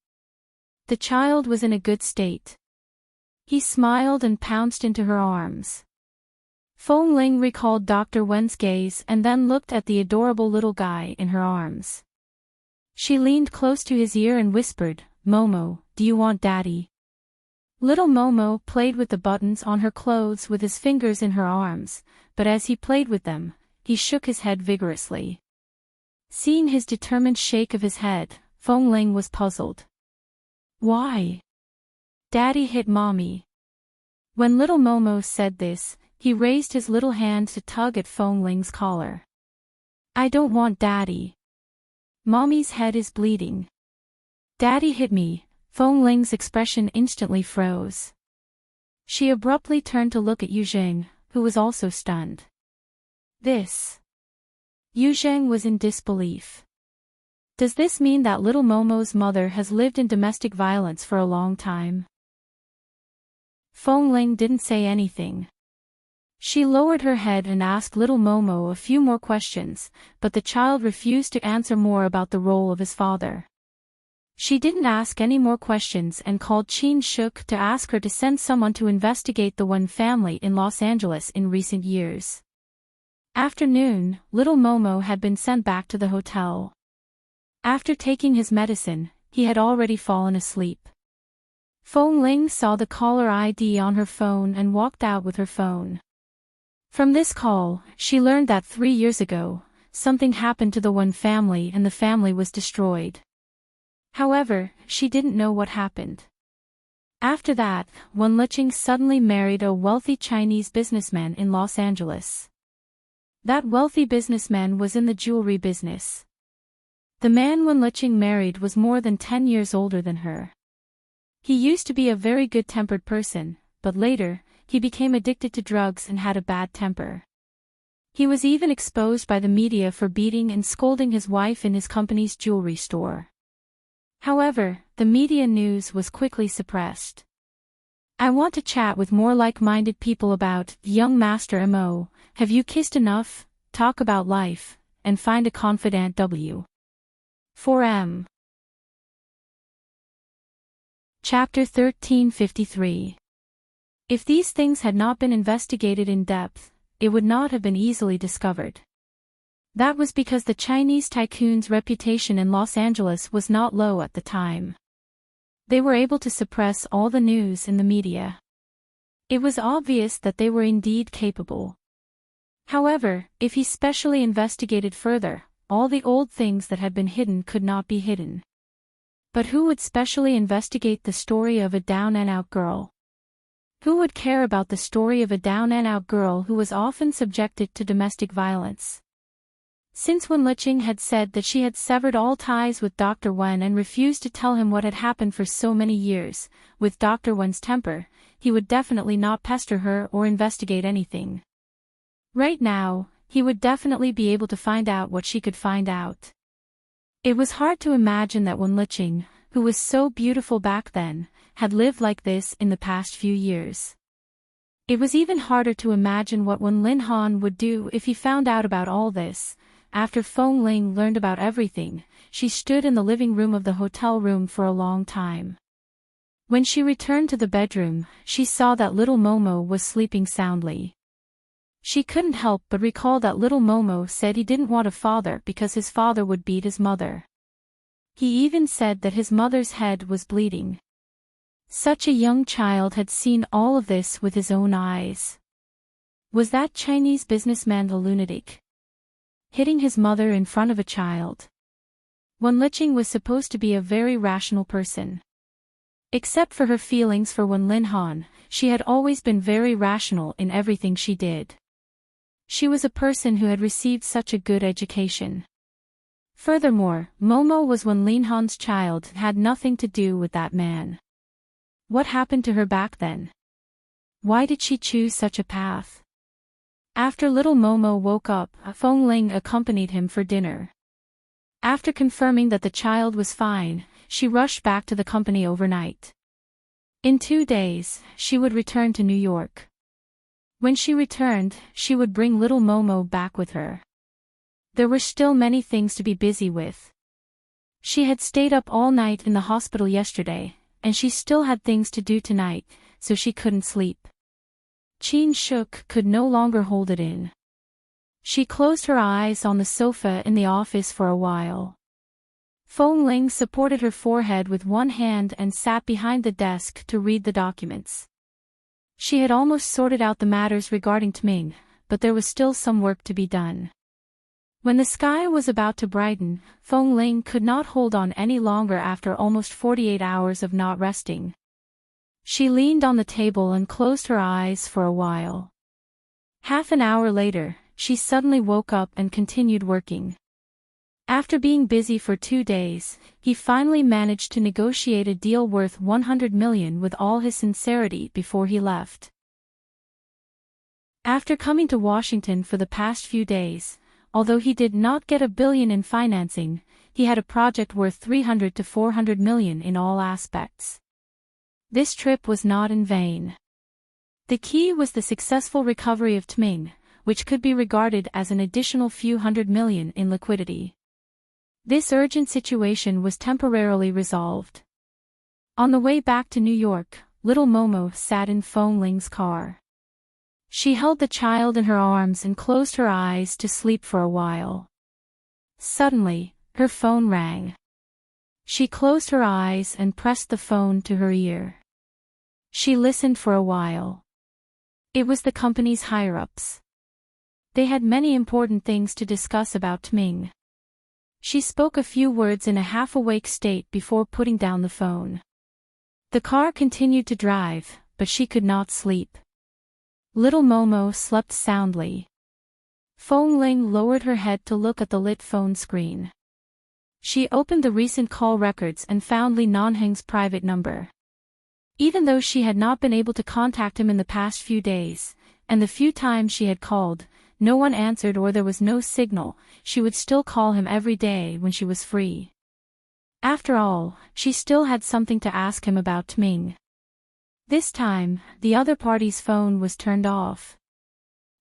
The child was in a good state. He smiled and pounced into her arms. Feng Ling recalled Dr. Wen's gaze and then looked at the adorable little guy in her arms. She leaned close to his ear and whispered, Momo, do you want daddy? Little Momo played with the buttons on her clothes with his fingers in her arms, but as he played with them, he shook his head vigorously. Seeing his determined shake of his head, Feng Ling was puzzled. Why? Daddy hit mommy. When little Momo said this, he raised his little hand to tug at Feng Ling's collar. I don't want daddy. Mommy's head is bleeding. Daddy hit me. Feng Ling's expression instantly froze. She abruptly turned to look at Yu Zheng, who was also stunned. This. Yu Zheng was in disbelief. Does this mean that little Momo's mother has lived in domestic violence for a long time? Feng Ling didn't say anything. She lowered her head and asked little Momo a few more questions, but the child refused to answer more about the role of his father. She didn't ask any more questions and called Qin Shuk to ask her to send someone to investigate the Wen family in Los Angeles in recent years. After noon, little Momo had been sent back to the hotel. After taking his medicine, he had already fallen asleep. Feng Ling saw the caller ID on her phone and walked out with her phone. From this call, she learned that 3 years ago, something happened to the Wen family and the family was destroyed. However, she didn't know what happened. After that, Wen Liqing suddenly married a wealthy Chinese businessman in Los Angeles. That wealthy businessman was in the jewelry business. The man Wen Liqing married was more than 10 years older than her. He used to be a very good-tempered person, but later, he became addicted to drugs and had a bad temper. He was even exposed by the media for beating and scolding his wife in his company's jewelry store. However, the media news was quickly suppressed. I want to chat with more like-minded people about young Master Mo. Have you kissed enough? Talk about life, and find a confidant W. 4M. Chapter 1353. If these things had not been investigated in depth, it would not have been easily discovered. That was because the Chinese tycoon's reputation in Los Angeles was not low at the time. They were able to suppress all the news in the media. It was obvious that they were indeed capable. However, if he specially investigated further, all the old things that had been hidden could not be hidden. But who would specially investigate the story of a down-and-out girl? Who would care about the story of a down-and-out girl who was often subjected to domestic violence? Since Wen Liqing had said that she had severed all ties with Dr. Wen and refused to tell him what had happened for so many years, with Dr. Wen's temper, he would definitely not pester her or investigate anything. Right now, he would definitely be able to find out what she could find out. It was hard to imagine that Wen Liqing, who was so beautiful back then, had lived like this in the past few years. It was even harder to imagine what Wen Linhan would do if he found out about all this. After Feng Ling learned about everything, she stood in the living room of the hotel room for a long time. When she returned to the bedroom, she saw that little Momo was sleeping soundly. She couldn't help but recall that little Momo said he didn't want a father because his father would beat his mother. He even said that his mother's head was bleeding. Such a young child had seen all of this with his own eyes. Was that Chinese businessman a lunatic? Hitting his mother in front of a child. Wen Liqing was supposed to be a very rational person. Except for her feelings for Wen Linhan, she had always been very rational in everything she did. She was a person who had received such a good education. Furthermore, Momo was Wen Linhan's child and had nothing to do with that man. What happened to her back then? Why did she choose such a path? After little Momo woke up, Feng Ling accompanied him for dinner. After confirming that the child was fine, she rushed back to the company overnight. In 2 days, she would return to New York. When she returned, she would bring little Momo back with her. There were still many things to be busy with. She had stayed up all night in the hospital yesterday, and she still had things to do tonight, so she couldn't sleep. Qin Shuk could no longer hold it in. She closed her eyes on the sofa in the office for a while. Feng Ling supported her forehead with one hand and sat behind the desk to read the documents. She had almost sorted out the matters regarding Tming, but there was still some work to be done. When the sky was about to brighten, Feng Ling could not hold on any longer after almost 48 hours of not resting. She leaned on the table and closed her eyes for a while. Half an hour later, she suddenly woke up and continued working. After being busy for 2 days, he finally managed to negotiate a deal worth 100 million with all his sincerity before he left. After coming to Washington for the past few days, although he did not get $1 billion in financing, he had a project worth 300 to 400 million in all aspects. This trip was not in vain. The key was the successful recovery of Tming, which could be regarded as an additional few hundred million in liquidity. This urgent situation was temporarily resolved. On the way back to New York, little Momo sat in Fong Ling's car. She held the child in her arms and closed her eyes to sleep for a while. Suddenly, her phone rang. She closed her eyes and pressed the phone to her ear. She listened for a while. It was the company's higher-ups. They had many important things to discuss about Tming. She spoke a few words in a half-awake state before putting down the phone. The car continued to drive, but she could not sleep. Little Momo slept soundly. Fong Ling lowered her head to look at the lit phone screen. She opened the recent call records and found Li Nanheng's private number. Even though she had not been able to contact him in the past few days, and the few times she had called, no one answered or there was no signal, she would still call him every day when she was free. After all, she still had something to ask him about Tming. This time, the other party's phone was turned off.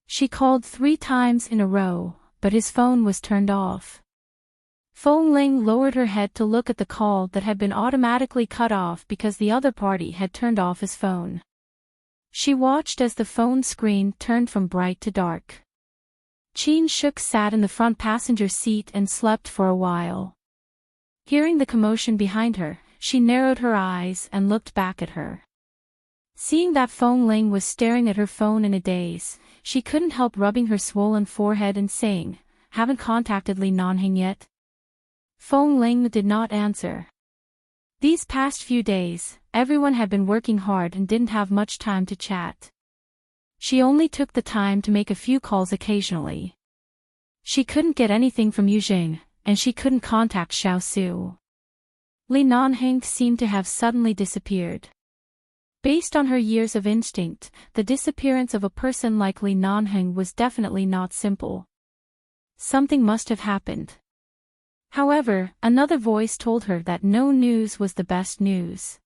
She called 3 times in a row, but his phone was turned off. Fong Ling lowered her head to look at the call that had been automatically cut off because the other party had turned off his phone. She watched as the phone screen turned from bright to dark. Qin Shuk sat in the front passenger seat and slept for a while. Hearing the commotion behind her, she narrowed her eyes and looked back at her. Seeing that Fong Ling was staring at her phone in a daze, she couldn't help rubbing her swollen forehead and saying, "Haven't contacted Li Nanheng yet?" Fong Ling did not answer. These past few days, everyone had been working hard and didn't have much time to chat. She only took the time to make a few calls occasionally. She couldn't get anything from Yuzheng, and she couldn't contact Xiao Su. Li Nanheng seemed to have suddenly disappeared. Based on her years of instinct, the disappearance of a person like Li Nanheng was definitely not simple. Something must have happened. However, another voice told her that no news was the best news.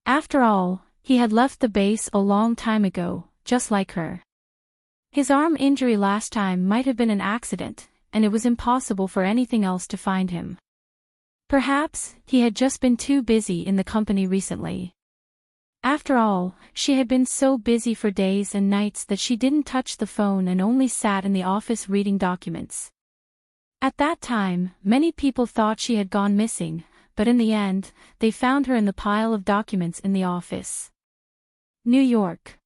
After all, he had left the base a long time ago, just like her. His arm injury last time might have been an accident, and it was impossible for anything else to find him. Perhaps, he had just been too busy in the company recently. After all, she had been so busy for days and nights that she didn't touch the phone and only sat in the office reading documents. At that time, many people thought she had gone missing, but in the end, they found her in the pile of documents in the office. New York.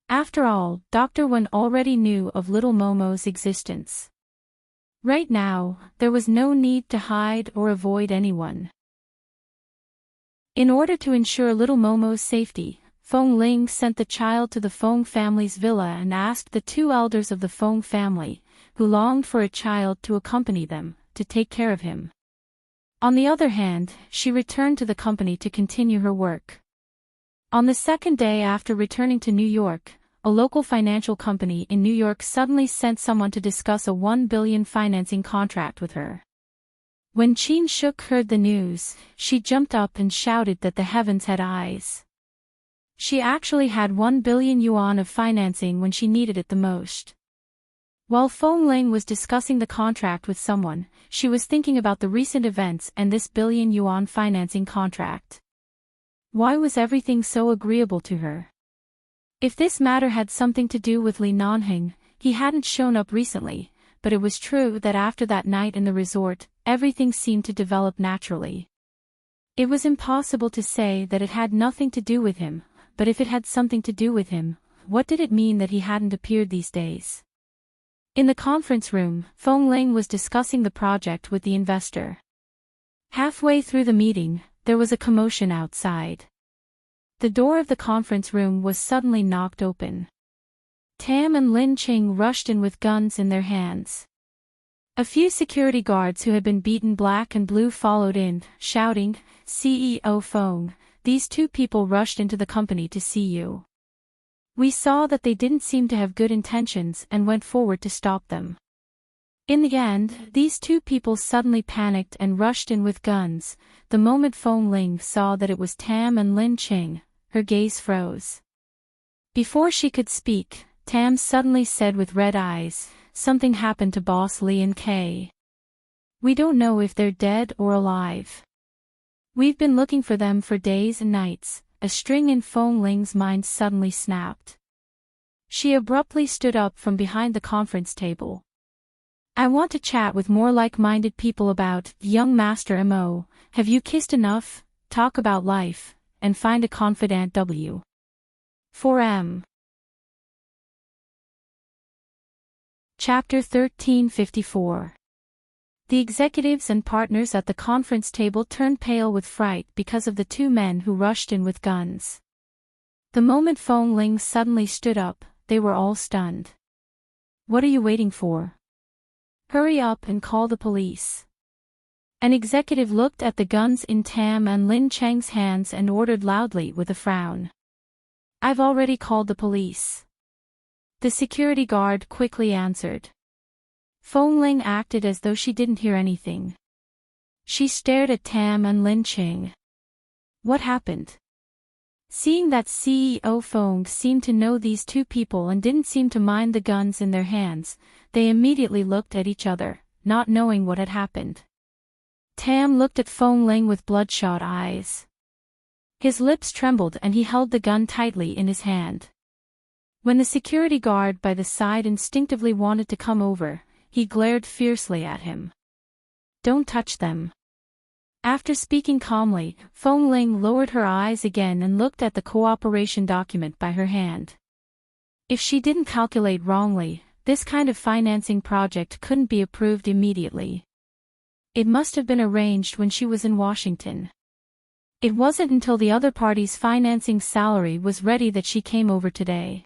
After all, Dr. Wen already knew of little Momo's existence. Right now, there was no need to hide or avoid anyone. In order to ensure little Momo's safety, Fong Ling sent the child to the Fong family's villa and asked the 2 elders of the Fong family, who longed for a child to accompany them, to take care of him. On the other hand, she returned to the company to continue her work. On the second day after returning to New York, a local financial company in New York suddenly sent someone to discuss a 1 billion financing contract with her. When Qin Shuk heard the news, she jumped up and shouted that the heavens had eyes. She actually had 1 billion yuan of financing when she needed it the most. While Fong Ling was discussing the contract with someone, she was thinking about the recent events and this billion yuan financing contract. Why was everything so agreeable to her? If this matter had something to do with Li Nanheng, he hadn't shown up recently, but it was true that after that night in the resort, everything seemed to develop naturally. It was impossible to say that it had nothing to do with him, but if it had something to do with him, what did it mean that he hadn't appeared these days? In the conference room, Fong Ling was discussing the project with the investor. Halfway through the meeting, there was a commotion outside. The door of the conference room was suddenly knocked open. Tam and Lin Qing rushed in with guns in their hands. A few security guards who had been beaten black and blue followed in, shouting, "CEO Fong, these 2 people rushed into the company to see you." We saw that they didn't seem to have good intentions and went forward to stop them. In the end, these 2 people suddenly panicked and rushed in with guns. The moment Fong Ling saw that it was Tam and Lin Qing, her gaze froze. Before she could speak, Tam suddenly said with red eyes, "Something happened to Boss Li and Kay." We don't know if they're dead or alive. We've been looking for them for days and nights. A string in Fong Ling's mind suddenly snapped. She abruptly stood up from behind the conference table. I want to chat with more like-minded people about, young Master Mo, have you kissed enough, talk about life, and find a confidant W. 4M. Chapter 1354. The executives and partners at the conference table turned pale with fright because of the two men who rushed in with guns. The moment Fong Ling suddenly stood up, they were all stunned. What are you waiting for? Hurry up and call the police. An executive looked at the guns in Tam and Lin Cheng's hands and ordered loudly with a frown. I've already called the police. The security guard quickly answered. Fong Ling acted as though she didn't hear anything. She stared at Tam and Lin Cheng. What happened? Seeing that CEO Fong seemed to know these two people and didn't seem to mind the guns in their hands, they immediately looked at each other, not knowing what had happened. Tam looked at Fong Ling with bloodshot eyes. His lips trembled and he held the gun tightly in his hand. When the security guard by the side instinctively wanted to come over, he glared fiercely at him. Don't touch them. After speaking calmly, Fong Ling lowered her eyes again and looked at the cooperation document by her hand. If she didn't calculate wrongly, this kind of financing project couldn't be approved immediately. It must have been arranged when she was in Washington. It wasn't until the other party's financing salary was ready that she came over today.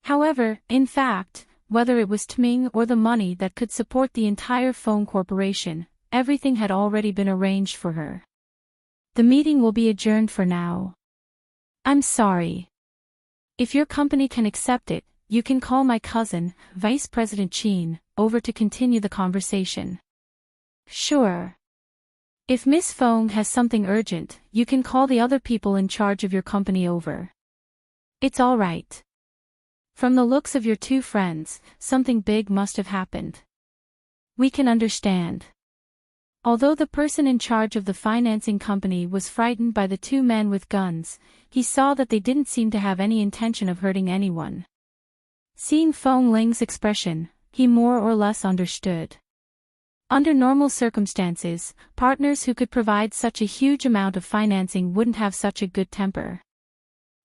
However, in fact, whether it was timing or the money that could support the entire phone corporation, everything had already been arranged for her. The meeting will be adjourned for now. I'm sorry. If your company can accept it, you can call my cousin, Vice President Chin, over to continue the conversation. Sure. If Miss Fong has something urgent, you can call the other people in charge of your company over. It's all right. From the looks of your two friends, something big must have happened. We can understand. Although the person in charge of the financing company was frightened by the two men with guns, he saw that they didn't seem to have any intention of hurting anyone. Seeing Fong Ling's expression, he more or less understood. Under normal circumstances, partners who could provide such a huge amount of financing wouldn't have such a good temper.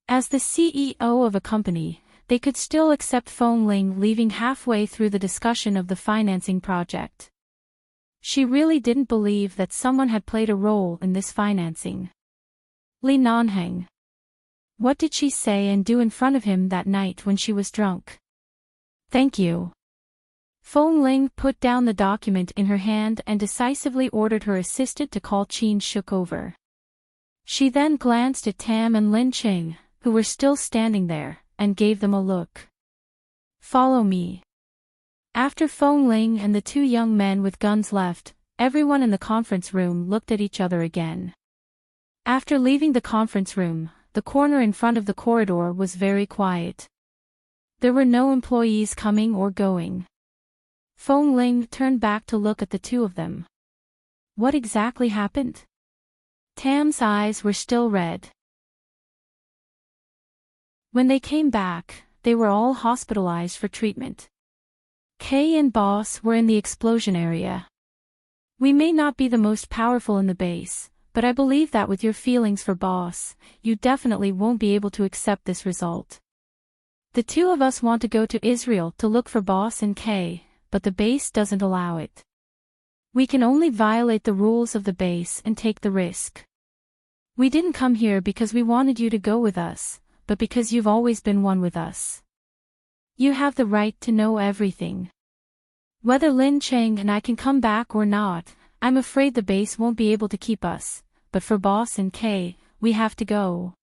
As the CEO of a company, they could still accept Fong Ling leaving halfway through the discussion of the financing project. She really didn't believe that someone had played a role in this financing. Li Nanheng. What did she say and do in front of him that night when she was drunk? Thank you. Fong Ling put down the document in her hand and decisively ordered her assistant to call Qin Shuk over. She then glanced at Tam and Lin Cheng, who were still standing there, and gave them a look. Follow me. After Fong Ling and the two young men with guns left, everyone in the conference room looked at each other again. After leaving the conference room, the corner in front of the corridor was very quiet. There were no employees coming or going. Fong Ling turned back to look at the two of them. What exactly happened? Tam's eyes were still red. When they came back, they were all hospitalized for treatment. Kay and Boss were in the explosion area. We may not be the most powerful in the base, but I believe that with your feelings for Boss, you definitely won't be able to accept this result. The two of us want to go to Israel to look for Boss and Kay, but the base doesn't allow it. We can only violate the rules of the base and take the risk. We didn't come here because we wanted you to go with us, but because you've always been one with us. You have the right to know everything. Whether Lin Cheng and I can come back or not, I'm afraid the base won't be able to keep us, but for Boss and Kay, we have to go.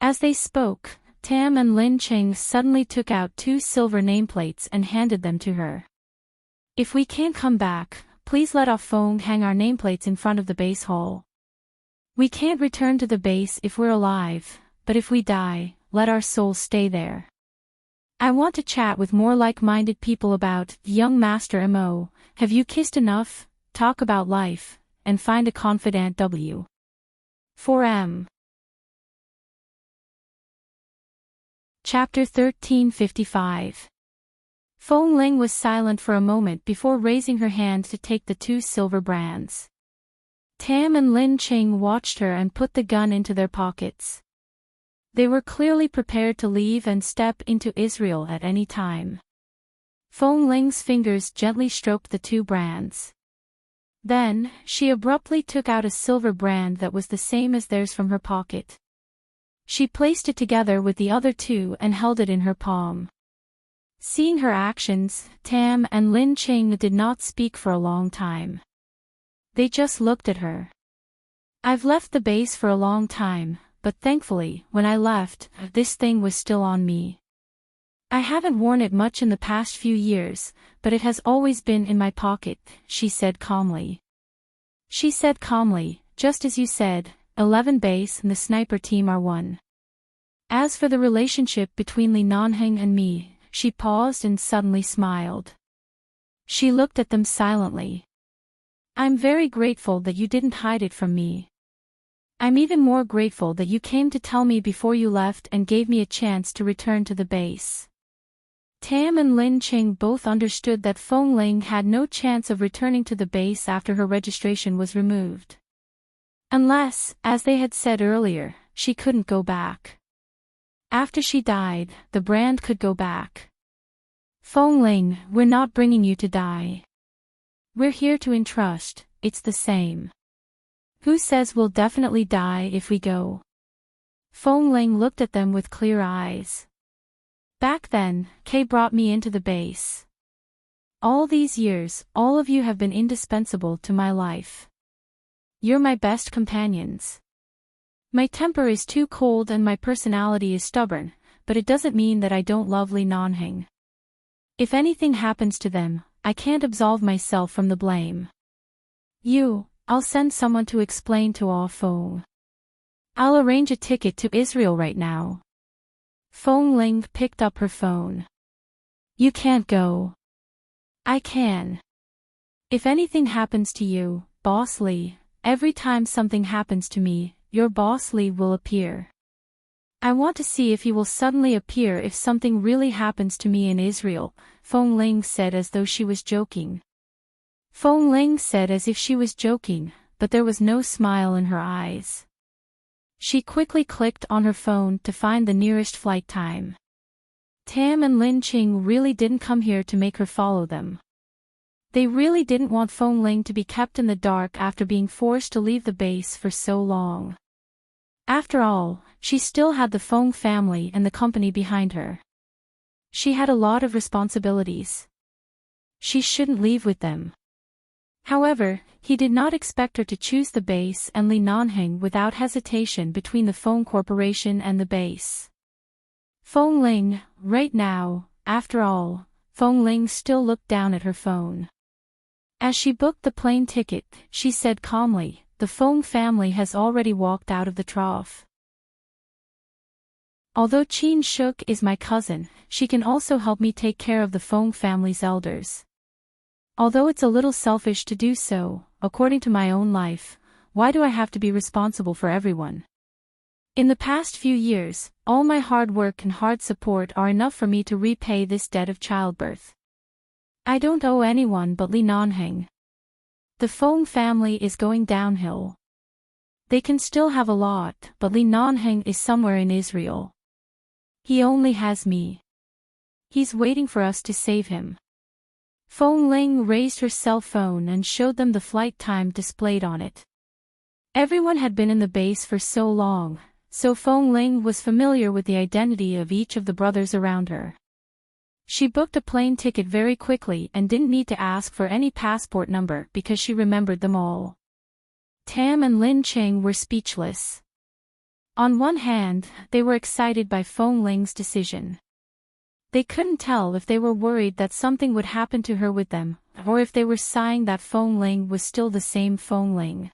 As they spoke, Tam and Lin Cheng suddenly took out 2 silver nameplates and handed them to her. If we can't come back, please let off Fong hang our nameplates in front of the base hall. We can't return to the base if we're alive, but if we die, let our souls stay there. I want to chat with more like-minded people about, young Master Mo, have you kissed enough, talk about life, and find a confidant W. 4M. Chapter 1355. Feng Ling was silent for a moment before raising her hand to take the 2 silver brands. Tam and Lin Ching watched her and put the gun into their pockets. They were clearly prepared to leave and step into Israel at any time. Feng Ling's fingers gently stroked the 2 brands. Then, she abruptly took out a silver brand that was the same as theirs from her pocket. She placed it together with the other 2 and held it in her palm. Seeing her actions, Tam and Lin Ching did not speak for a long time. They just looked at her. I've left the base for a long time, but thankfully, when I left, this thing was still on me. I haven't worn it much in the past few years, but it has always been in my pocket, she said calmly. She said calmly, just as you said, 11 base and the sniper team are 1. As for the relationship between Li Nanheng and me, she paused and suddenly smiled. She looked at them silently. I'm very grateful that you didn't hide it from me. I'm even more grateful that you came to tell me before you left and gave me a chance to return to the base. Tam and Lin Ching both understood that Feng Ling had no chance of returning to the base after her registration was removed. Unless, as they had said earlier, she couldn't go back. After she died, the brand could go back. Feng Ling, we're not bringing you to die. We're here to entrust, it's the same. Who says we'll definitely die if we go? Feng Ling looked at them with clear eyes. Back then, Kay brought me into the base. All these years, all of you have been indispensable to my life. You're my best companions. My temper is too cold and my personality is stubborn, but it doesn't mean that I don't love Li Nanheng. If anything happens to them, I can't absolve myself from the blame. I'll send someone to explain to Ah Feng. I'll arrange a ticket to Israel right now. Feng Ling picked up her phone. You can't go. I can. If anything happens to you, Boss Li, every time something happens to me, your Boss Li will appear. I want to see if he will suddenly appear if something really happens to me in Israel, Feng Ling said as though she was joking. Feng Ling said as if she was joking, but there was no smile in her eyes. She quickly clicked on her phone to find the nearest flight time. Tam and Lin Ching really didn't come here to make her follow them. They really didn't want Feng Ling to be kept in the dark after being forced to leave the base for so long. After all, she still had the Feng family and the company behind her. She had a lot of responsibilities. She shouldn't leave with them. However, he did not expect her to choose the base and Li Nanheng without hesitation between the Feng Corporation and the base. Feng Ling, right now, after all, Feng Ling still looked down at her phone. As she booked the plane ticket, she said calmly, the Feng family has already walked out of the trough. Although Qin Shuk is my cousin, she can also help me take care of the Feng family's elders. Although it's a little selfish to do so, according to my own life, why do I have to be responsible for everyone? In the past few years, all my hard work and hard support are enough for me to repay this debt of childbirth. I don't owe anyone but Li Nanheng. The Feng family is going downhill. They can still have a lot, but Li Nanheng is somewhere in Israel. He only has me. He's waiting for us to save him. Feng Ling raised her cell phone and showed them the flight time displayed on it. Everyone had been in the base for so long, so Feng Ling was familiar with the identity of each of the brothers around her. She booked a plane ticket very quickly and didn't need to ask for any passport number because she remembered them all. Tam and Lin Ching were speechless. On one hand, they were excited by Feng Ling's decision. They couldn't tell if they were worried that something would happen to her with them, or if they were sighing that Feng Ling was still the same Feng Ling.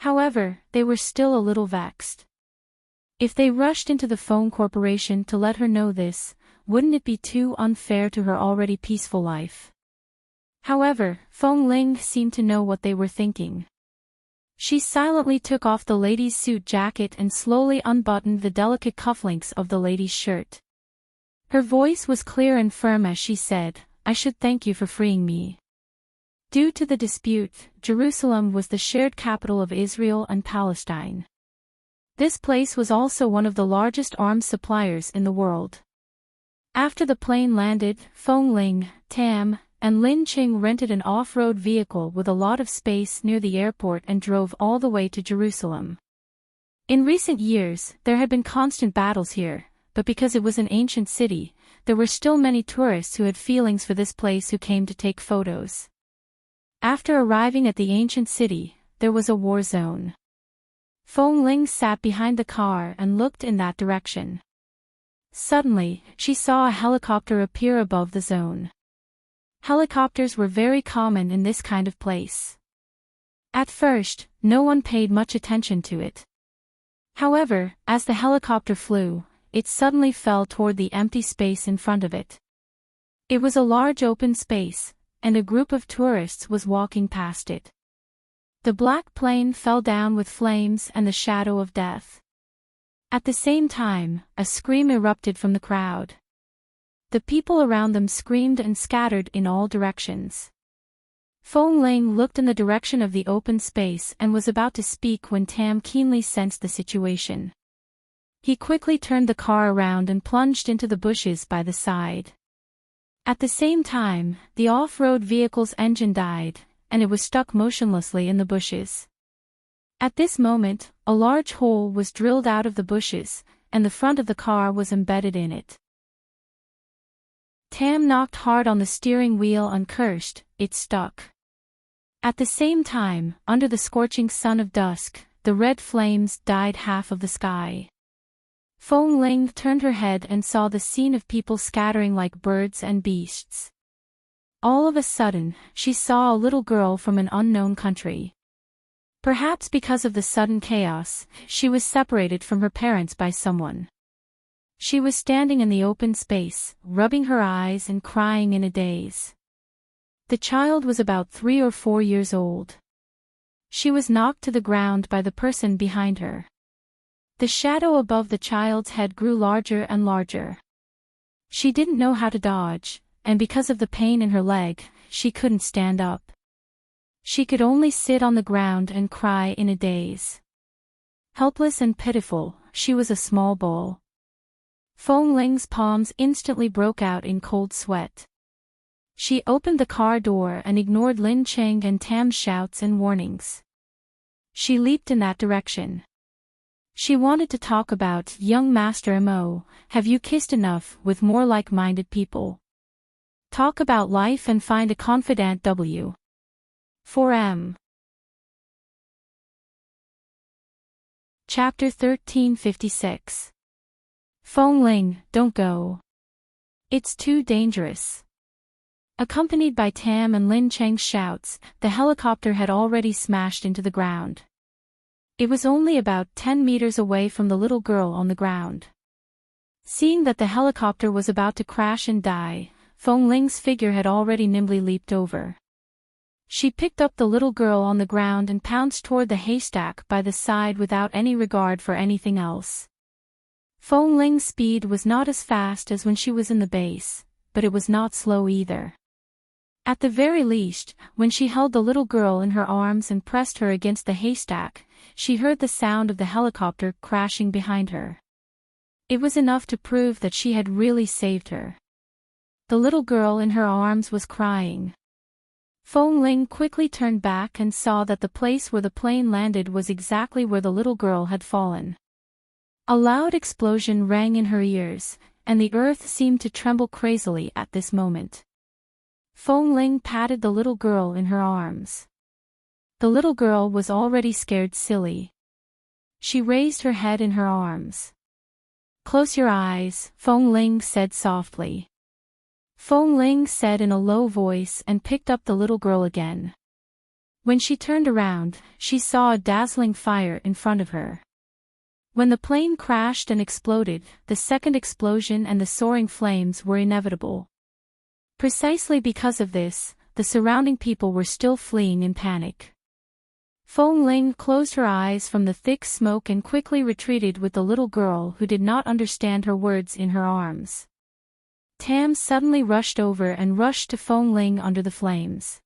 However, they were still a little vexed. If they rushed into the Feng Corporation to let her know this, wouldn't it be too unfair to her already peaceful life? However, Feng Ling seemed to know what they were thinking. She silently took off the lady's suit jacket and slowly unbuttoned the delicate cufflinks of the lady's shirt. Her voice was clear and firm as she said, "I should thank you for freeing me." Due to the dispute, Jerusalem was the shared capital of Israel and Palestine. This place was also one of the largest arms suppliers in the world. After the plane landed, Feng Ling, Tam, and Lin Qing rented an off-road vehicle with a lot of space near the airport and drove all the way to Jerusalem. In recent years, there had been constant battles here, but because it was an ancient city, there were still many tourists who had feelings for this place who came to take photos. After arriving at the ancient city, there was a war zone. Feng Ling sat behind the car and looked in that direction. Suddenly, she saw a helicopter appear above the zone. Helicopters were very common in this kind of place. At first, no one paid much attention to it. However, as the helicopter flew, it suddenly fell toward the empty space in front of it. It was a large open space, and a group of tourists was walking past it. The black plane fell down with flames and the shadow of death. At the same time, a scream erupted from the crowd. The people around them screamed and scattered in all directions. Feng Ling looked in the direction of the open space and was about to speak when Tam keenly sensed the situation. He quickly turned the car around and plunged into the bushes by the side. At the same time, the off-road vehicle's engine died, and it was stuck motionlessly in the bushes. At this moment, a large hole was drilled out of the bushes, and the front of the car was embedded in it. Tam knocked hard on the steering wheel and cursed, "It stuck." At the same time, under the scorching sun of dusk, the red flames dyed half of the sky. Feng Ling turned her head and saw the scene of people scattering like birds and beasts. All of a sudden, she saw a little girl from an unknown country. Perhaps because of the sudden chaos, she was separated from her parents by someone. She was standing in the open space, rubbing her eyes and crying in a daze. The child was about 3 or 4 years old. She was knocked to the ground by the person behind her. The shadow above the child's head grew larger and larger. She didn't know how to dodge, and because of the pain in her leg, she couldn't stand up. She could only sit on the ground and cry in a daze. Helpless and pitiful, she was a small ball. Feng Ling's palms instantly broke out in cold sweat. She opened the car door and ignored Lin Qing and Tam's shouts and warnings. She leaped in that direction. She wanted to talk about, "Young Master Mo, have you kissed enough with more like-minded people? Talk about life and find a confidant W. 4M." Chapter 1356. Feng Ling, don't go. It's too dangerous. Accompanied by Tam and Lin Cheng's shouts, the helicopter had already smashed into the ground. It was only about 10 meters away from the little girl on the ground. Seeing that the helicopter was about to crash and die, Feng Ling's figure had already nimbly leaped over. She picked up the little girl on the ground and pounced toward the haystack by the side without any regard for anything else. Feng Ling's speed was not as fast as when she was in the base, but it was not slow either. At the very least, when she held the little girl in her arms and pressed her against the haystack, she heard the sound of the helicopter crashing behind her. It was enough to prove that she had really saved her. The little girl in her arms was crying. Feng Ling quickly turned back and saw that the place where the plane landed was exactly where the little girl had fallen. A loud explosion rang in her ears, and the earth seemed to tremble crazily at this moment. Feng Ling patted the little girl in her arms. The little girl was already scared silly. She raised her head in her arms. "Close your eyes," Feng Ling said softly. Feng Ling said in a low voice and picked up the little girl again. When she turned around, she saw a dazzling fire in front of her. When the plane crashed and exploded, the second explosion and the soaring flames were inevitable. Precisely because of this, the surrounding people were still fleeing in panic. Feng Ling closed her eyes from the thick smoke and quickly retreated with the little girl who did not understand her words in her arms. Tam suddenly rushed over and rushed to Feng Ling under the flames.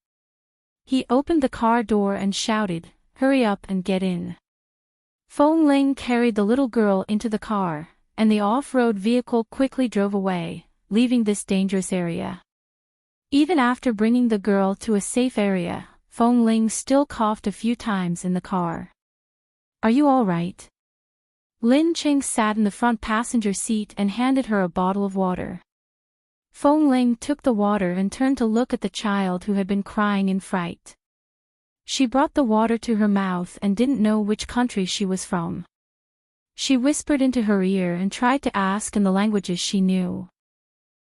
He opened the car door and shouted, "Hurry up and get in." Feng Ling carried the little girl into the car, and the off-road vehicle quickly drove away, leaving this dangerous area. Even after bringing the girl to a safe area, Feng Ling still coughed a few times in the car. "Are you all right?" Lin Cheng sat in the front passenger seat and handed her a bottle of water. Feng Ling took the water and turned to look at the child who had been crying in fright. She brought the water to her mouth and didn't know which country she was from. She whispered into her ear and tried to ask in the languages she knew.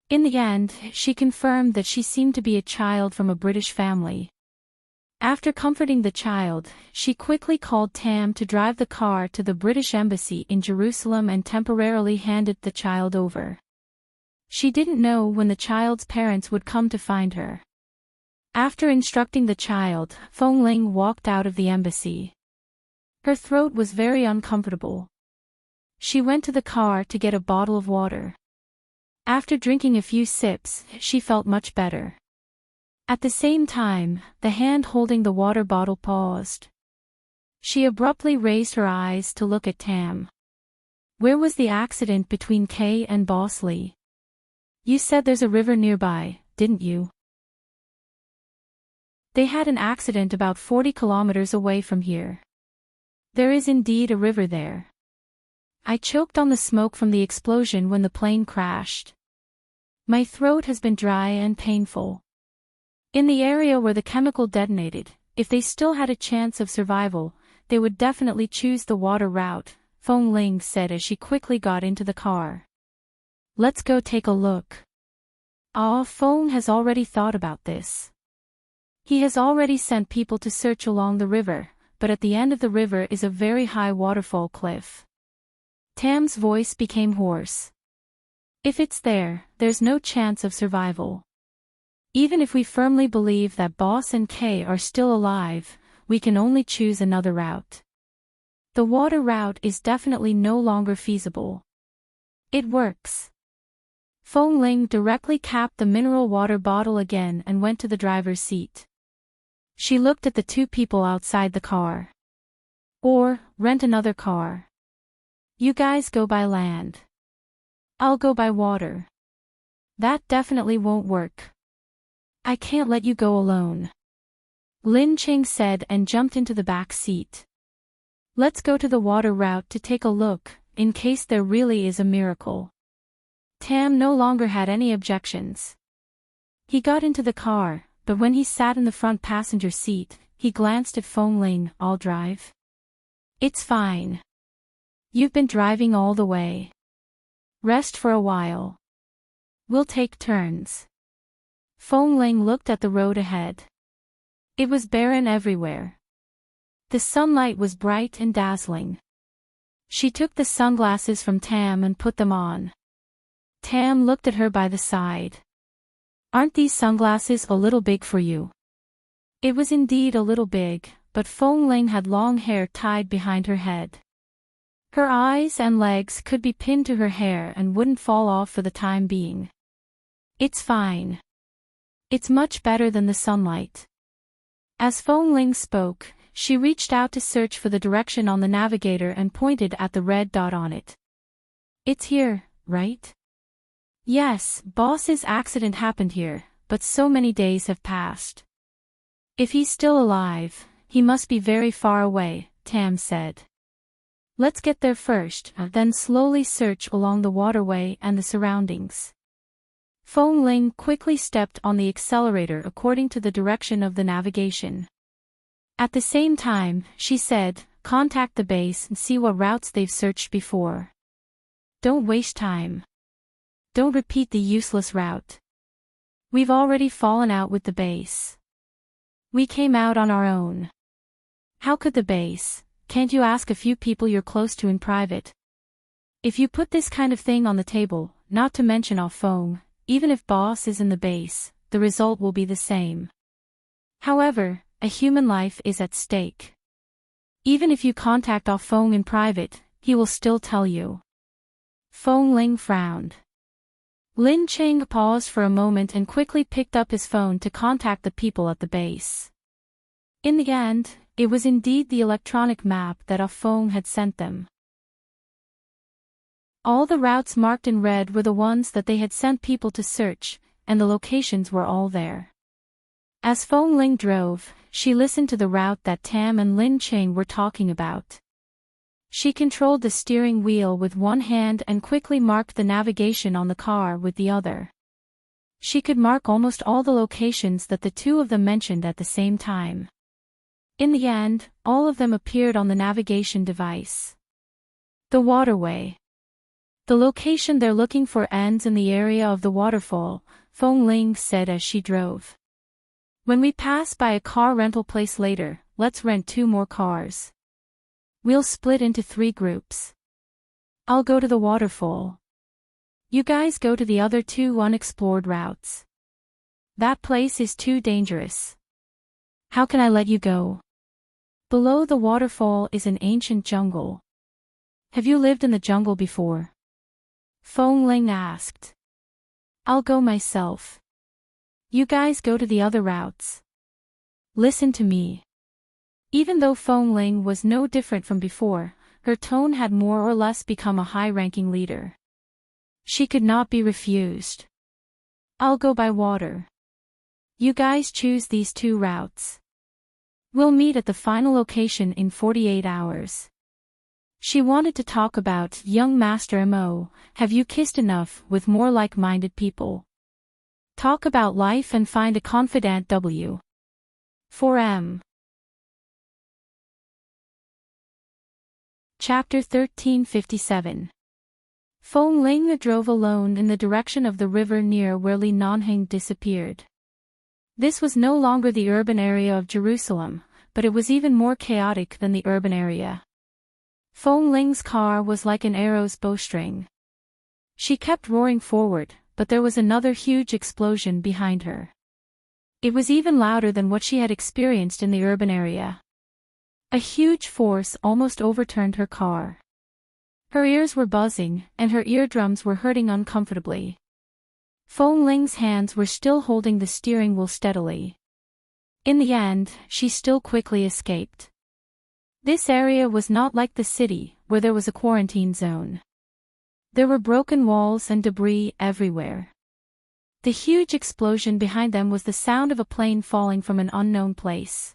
In the end, she confirmed that she seemed to be a child from a British family. After comforting the child, she quickly called Tam to drive the car to the British Embassy in Jerusalem and temporarily handed the child over. She didn't know when the child's parents would come to find her. After instructing the child, Feng Ling walked out of the embassy. Her throat was very uncomfortable. She went to the car to get a bottle of water. After drinking a few sips, she felt much better. At the same time, the hand holding the water bottle paused. She abruptly raised her eyes to look at Tam. "Where was the accident between Kay and Boss Lee? You said there's a river nearby, didn't you?" "They had an accident about 40 kilometers away from here. There is indeed a river there. I choked on the smoke from the explosion when the plane crashed. My throat has been dry and painful. In the area where the chemical detonated, if they still had a chance of survival, they would definitely choose the water route," Feng Ling said as she quickly got into the car. "Let's go take a look." Feng has already thought about this. He has already sent people to search along the river, but at the end of the river is a very high waterfall cliff. Tam's voice became hoarse. "If it's there, there's no chance of survival. Even if we firmly believe that Boss and Kay are still alive, we can only choose another route. The water route is definitely no longer feasible." "It works." Feng Ling directly capped the mineral water bottle again and went to the driver's seat. She looked at the two people outside the car. "Or, rent another car. You guys go by land. I'll go by water." "That definitely won't work. I can't let you go alone," Lin Cheng said and jumped into the back seat. "Let's go to the water route to take a look, in case there really is a miracle." Tam no longer had any objections. He got into the car, but when he sat in the front passenger seat, he glanced at Feng Ling. "I'll drive." "It's fine. You've been driving all the way. Rest for a while. We'll take turns." Feng Ling looked at the road ahead. It was barren everywhere. The sunlight was bright and dazzling. She took the sunglasses from Tam and put them on. Tam looked at her by the side. "Aren't these sunglasses a little big for you?" It was indeed a little big, but Feng Ling had long hair tied behind her head. Her eyes and legs could be pinned to her hair and wouldn't fall off for the time being. "It's fine. It's much better than the sunlight." As Feng Ling spoke, she reached out to search for the direction on the navigator and pointed at the red dot on it. "It's here, right?" "Yes, Boss's accident happened here, but so many days have passed. If he's still alive, he must be very far away," Tam said. "Let's get there first, then slowly search along the waterway and the surroundings." Feng Ling quickly stepped on the accelerator according to the direction of the navigation. At the same time, she said, "Contact the base and see what routes they've searched before. Don't waste time. Don't repeat the useless route. We've already fallen out with the base. We came out on our own." "How could the base? Can't you ask a few people you're close to in private?" "If you put this kind of thing on the table, not to mention off phone, even if Boss is in the base, the result will be the same. However, a human life is at stake. Even if you contact Ah Feng in private, he will still tell you. Feng Ling frowned. Lin Cheng paused for a moment and quickly picked up his phone to contact the people at the base. In the end, it was indeed the electronic map that Ah Feng had sent them. All the routes marked in red were the ones that they had sent people to search, and the locations were all there. As Feng Ling drove, she listened to the route that Tam and Lin Cheng were talking about. She controlled the steering wheel with one hand and quickly marked the navigation on the car with the other. She could mark almost all the locations that the two of them mentioned at the same time. In the end, all of them appeared on the navigation device. The waterway. The location they're looking for ends in the area of the waterfall, Feng Ling said as she drove. When we pass by a car rental place later, let's rent 2 more cars. We'll split into 3 groups. I'll go to the waterfall. You guys go to the other 2 unexplored routes. That place is too dangerous. How can I let you go? Below the waterfall is an ancient jungle. Have you lived in the jungle before? Feng Ling asked. I'll go myself. You guys go to the other routes. Listen to me. Even though Feng Ling was no different from before, her tone had more or less become a high-ranking leader. She could not be refused. I'll go by water. You guys choose these 2 routes. We'll meet at the final location in 48 hours. She wanted to talk about young Master Mo, have you kissed enough with more like-minded people? Talk about life and find a confidant W. 4M. Chapter 1357. Feng Ling drove alone in the direction of the river near where Li Nanheng disappeared. This was no longer the urban area of Jerusalem, but it was even more chaotic than the urban area. Feng Ling's car was like an arrow's bowstring. She kept roaring forward, but there was another huge explosion behind her. It was even louder than what she had experienced in the urban area. A huge force almost overturned her car. Her ears were buzzing, and her eardrums were hurting uncomfortably. Feng Ling's hands were still holding the steering wheel steadily. In the end, she still quickly escaped. This area was not like the city, where there was a quarantine zone. There were broken walls and debris everywhere. The huge explosion behind them was the sound of a plane falling from an unknown place.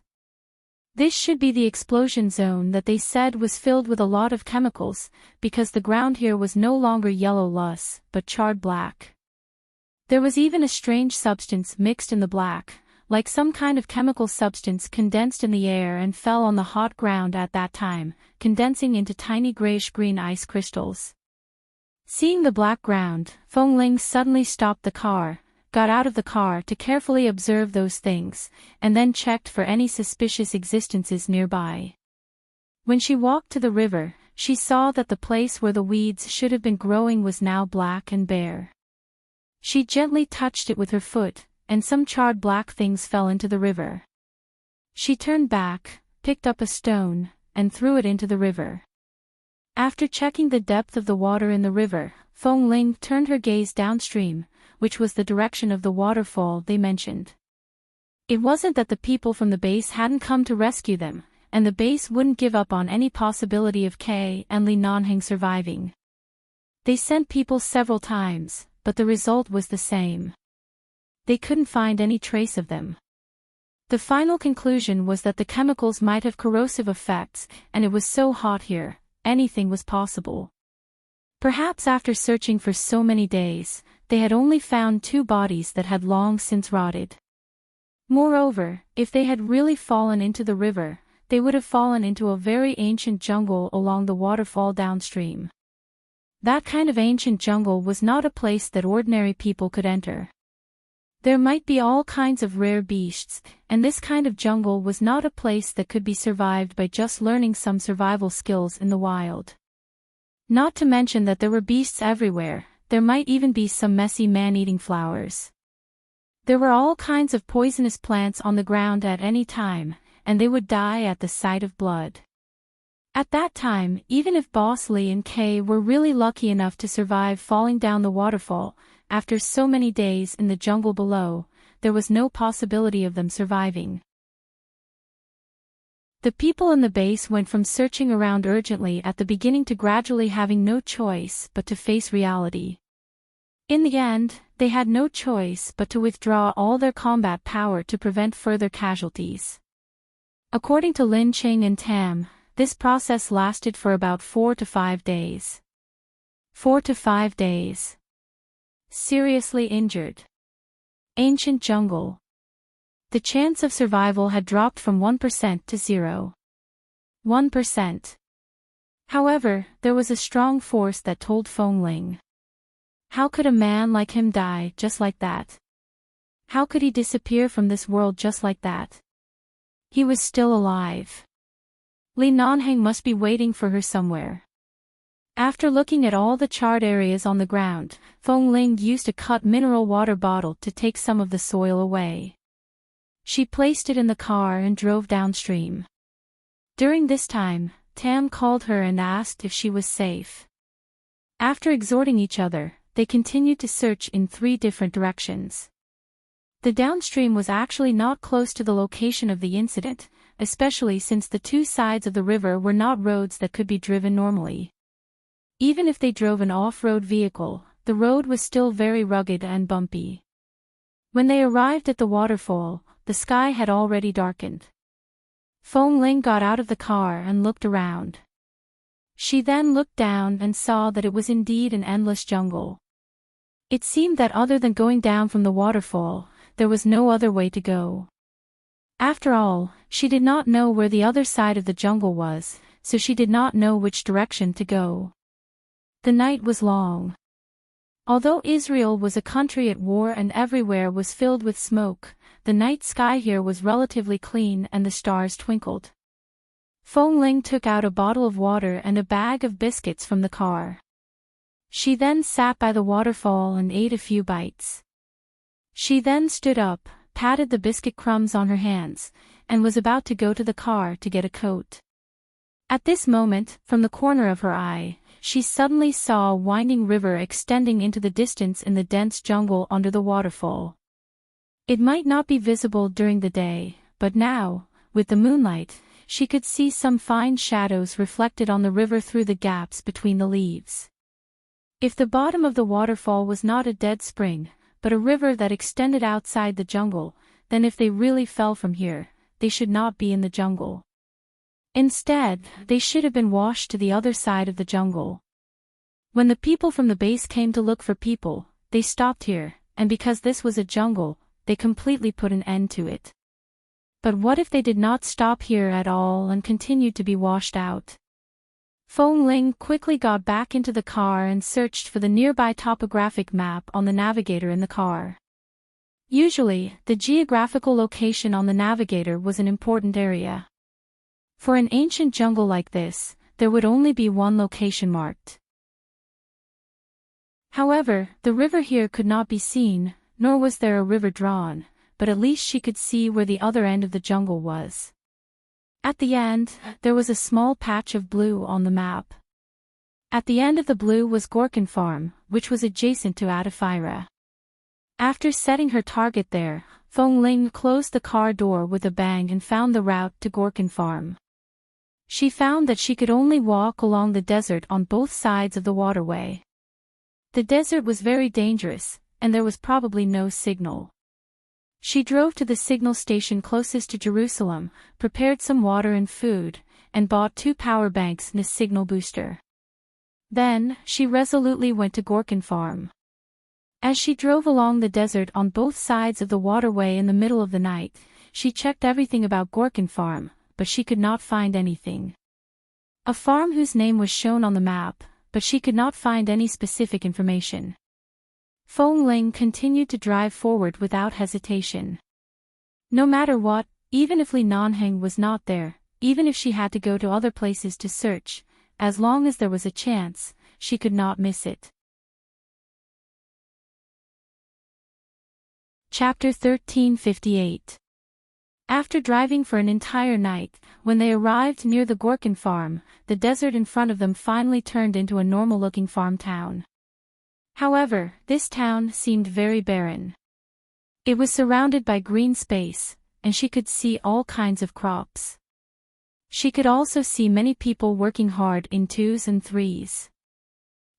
This should be the explosion zone that they said was filled with a lot of chemicals, because the ground here was no longer yellow loess, but charred black. There was even a strange substance mixed in the black, like some kind of chemical substance condensed in the air and fell on the hot ground at that time, condensing into tiny grayish-green ice crystals. Seeing the black ground, Feng Ling suddenly stopped the car, got out of the car to carefully observe those things, and then checked for any suspicious existences nearby. When she walked to the river, she saw that the place where the weeds should have been growing was now black and bare. She gently touched it with her foot, and some charred black things fell into the river. She turned back, picked up a stone, and threw it into the river. After checking the depth of the water in the river, Feng Ling turned her gaze downstream, which was the direction of the waterfall they mentioned. It wasn't that the people from the base hadn't come to rescue them, and the base wouldn't give up on any possibility of Kay and Li Nanheng surviving. They sent people several times, but the result was the same. They couldn't find any trace of them. The final conclusion was that the chemicals might have corrosive effects, and it was so hot here, anything was possible. Perhaps after searching for so many days, they had only found 2 bodies that had long since rotted. Moreover, if they had really fallen into the river, they would have fallen into a very ancient jungle along the waterfall downstream. That kind of ancient jungle was not a place that ordinary people could enter. There might be all kinds of rare beasts, and this kind of jungle was not a place that could be survived by just learning some survival skills in the wild. Not to mention that there were beasts everywhere, there might even be some messy man-eating flowers. There were all kinds of poisonous plants on the ground at any time, and they would die at the sight of blood. At that time, even if Boss Lee and Kay were really lucky enough to survive falling down the waterfall, after so many days in the jungle below, there was no possibility of them surviving. The people in the base went from searching around urgently at the beginning to gradually having no choice but to face reality. In the end, they had no choice but to withdraw all their combat power to prevent further casualties. According to Lin Ching and Tam, this process lasted for about 4 to 5 days. 4 to 5 days. Seriously injured. Ancient jungle. The chance of survival had dropped from 1% to 0. 1%. However, there was a strong force that told Feng Ling. How could a man like him die just like that? How could he disappear from this world just like that? He was still alive. Li Nanheng must be waiting for her somewhere. After looking at all the charred areas on the ground, Feng Ling used a cut mineral water bottle to take some of the soil away. She placed it in the car and drove downstream. During this time, Tam called her and asked if she was safe. After exhorting each other, they continued to search in 3 different directions. The downstream was actually not close to the location of the incident, especially since the 2 sides of the river were not roads that could be driven normally. Even if they drove an off-road vehicle, the road was still very rugged and bumpy. When they arrived at the waterfall, the sky had already darkened. Feng Ling got out of the car and looked around. She then looked down and saw that it was indeed an endless jungle. It seemed that other than going down from the waterfall, there was no other way to go. After all, she did not know where the other side of the jungle was, so she did not know which direction to go. The night was long. Although Israel was a country at war and everywhere was filled with smoke, the night sky here was relatively clean and the stars twinkled. Feng Ling took out a bottle of water and a bag of biscuits from the car. She then sat by the waterfall and ate a few bites. She then stood up, patted the biscuit crumbs on her hands, and was about to go to the car to get a coat. At this moment, from the corner of her eye, she suddenly saw a winding river extending into the distance in the dense jungle under the waterfall. It might not be visible during the day, but now, with the moonlight, she could see some fine shadows reflected on the river through the gaps between the leaves. If the bottom of the waterfall was not a dead spring, but a river that extended outside the jungle, then if they really fell from here, they should not be in the jungle. Instead, they should have been washed to the other side of the jungle. When the people from the base came to look for people, they stopped here, and because this was a jungle, they completely put an end to it. But what if they did not stop here at all and continued to be washed out? Feng Ling quickly got back into the car and searched for the nearby topographic map on the navigator in the car. Usually, the geographical location on the navigator was an important area. For an ancient jungle like this, there would only be one location marked. However, the river here could not be seen, nor was there a river drawn, but at least she could see where the other end of the jungle was. At the end, there was a small patch of blue on the map. At the end of the blue was Gorkin Farm, which was adjacent to Atafira. After setting her target there, Feng Ling closed the car door with a bang and found the route to Gorkin Farm. She found that she could only walk along the desert on both sides of the waterway. The desert was very dangerous, and there was probably no signal. She drove to the signal station closest to Jerusalem, prepared some water and food, and bought 2 power banks and a signal booster. Then, she resolutely went to Gorkin Farm. As she drove along the desert on both sides of the waterway in the middle of the night, she checked everything about Gorkin Farm, but she could not find anything. A farm whose name was shown on the map, but she could not find any specific information. Feng Ling continued to drive forward without hesitation. No matter what, even if Li Nanheng was not there, even if she had to go to other places to search, as long as there was a chance, she could not miss it. Chapter 1358. After driving for an entire night, when they arrived near the Gorkin farm, the desert in front of them finally turned into a normal-looking farm town. However, this town seemed very barren. It was surrounded by green space, and she could see all kinds of crops. She could also see many people working hard in twos and threes.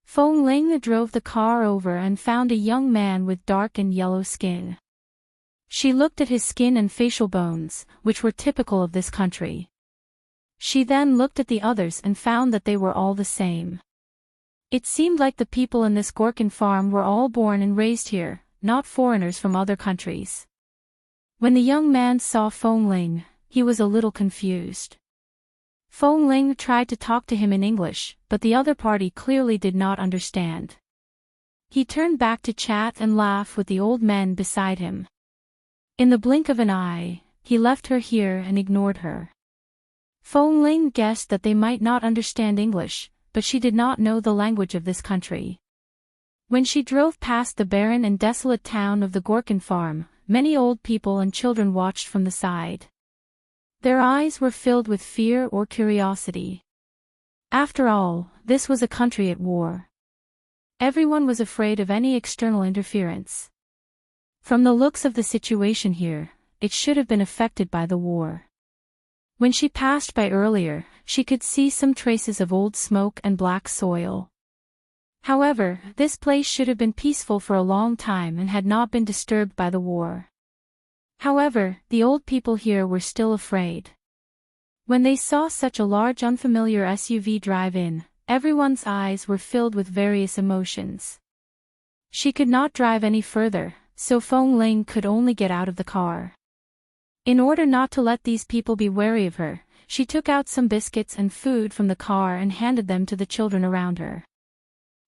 Feng Ling drove the car over and found a young man with dark and yellow skin. She looked at his skin and facial bones, which were typical of this country. She then looked at the others and found that they were all the same. It seemed like the people in this Gorkin farm were all born and raised here, not foreigners from other countries. When the young man saw Feng Ling, he was a little confused. Feng Ling tried to talk to him in English, but the other party clearly did not understand. He turned back to chat and laugh with the old men beside him. In the blink of an eye, he left her here and ignored her. Feng Ling guessed that they might not understand English, but she did not know the language of this country. When she drove past the barren and desolate town of the Gorkin farm, many old people and children watched from the side. Their eyes were filled with fear or curiosity. After all, this was a country at war. Everyone was afraid of any external interference. From the looks of the situation here, it should have been affected by the war. When she passed by earlier, she could see some traces of old smoke and black soil. However, this place should have been peaceful for a long time and had not been disturbed by the war. However, the old people here were still afraid. When they saw such a large unfamiliar SUV drive in, everyone's eyes were filled with various emotions. She could not drive any further, so Feng Ling could only get out of the car. In order not to let these people be wary of her, she took out some biscuits and food from the car and handed them to the children around her.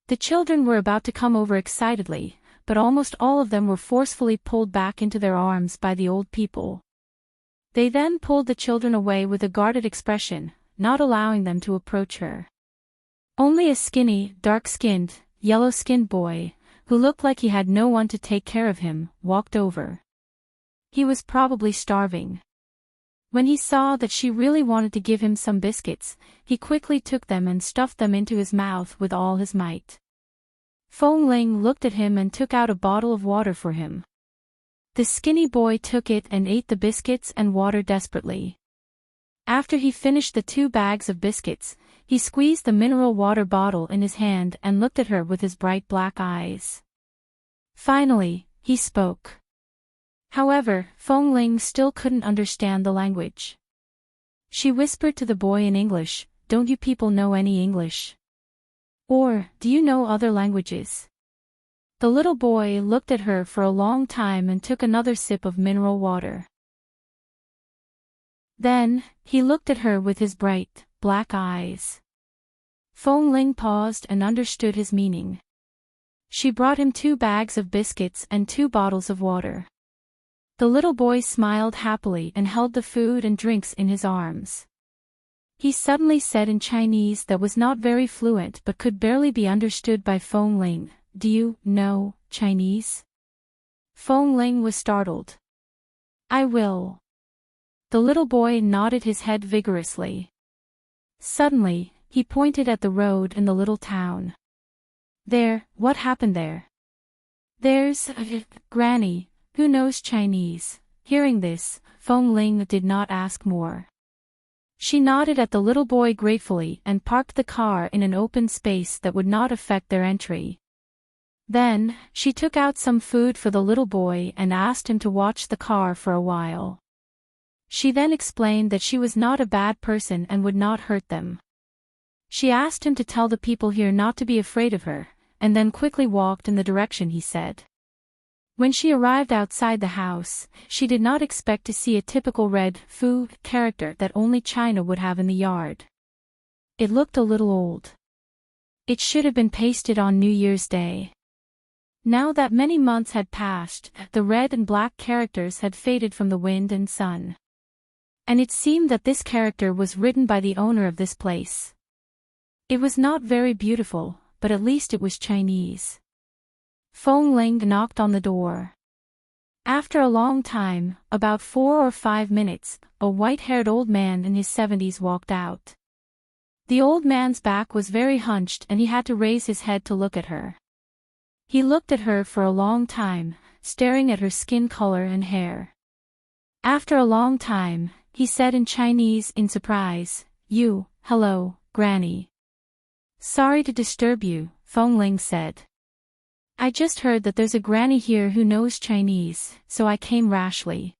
The children were about to come over excitedly, but almost all of them were forcefully pulled back into their arms by the old people. They then pulled the children away with a guarded expression, not allowing them to approach her. Only a skinny, dark-skinned, yellow-skinned boy, who looked like he had no one to take care of him, walked over. He was probably starving. When he saw that she really wanted to give him some biscuits, he quickly took them and stuffed them into his mouth with all his might. Feng Ling looked at him and took out a bottle of water for him. The skinny boy took it and ate the biscuits and water desperately. After he finished the 2 bags of biscuits, he squeezed the mineral water bottle in his hand and looked at her with his bright black eyes. Finally, he spoke. However, Feng Ling still couldn't understand the language. She whispered to the boy in English, "Don't you people know any English? Or, do you know other languages?" The little boy looked at her for a long time and took another sip of mineral water. Then, he looked at her with his bright, black eyes. Feng Ling paused and understood his meaning. She brought him 2 bags of biscuits and 2 bottles of water. The little boy smiled happily and held the food and drinks in his arms. He suddenly said in Chinese that was not very fluent but could barely be understood by Feng Ling, "Do you know Chinese?" Feng Ling was startled. "I will." The little boy nodded his head vigorously. Suddenly, he pointed at the road in the little town. "There, what happened there?" "There's a granny who knows Chinese." Hearing this, Feng Ling did not ask more. She nodded at the little boy gratefully and parked the car in an open space that would not affect their entry. Then, she took out some food for the little boy and asked him to watch the car for a while. She then explained that she was not a bad person and would not hurt them. She asked him to tell the people here not to be afraid of her, and then quickly walked in the direction he said. When she arrived outside the house, she did not expect to see a typical red food character that only China would have in the yard. It looked a little old. It should have been pasted on New Year's Day. Now that many months had passed, the red and black characters had faded from the wind and sun. And it seemed that this character was written by the owner of this place. It was not very beautiful, but at least it was Chinese. Feng Ling knocked on the door. After a long time, about 4 or 5 minutes, a white-haired old man in his 70s walked out. The old man's back was very hunched and he had to raise his head to look at her. He looked at her for a long time, staring at her skin color and hair. After a long time, he said in Chinese in surprise, "Hello, Granny." "Sorry to disturb you," Feng Ling said. "I just heard that there's a granny here who knows Chinese, so I came rashly."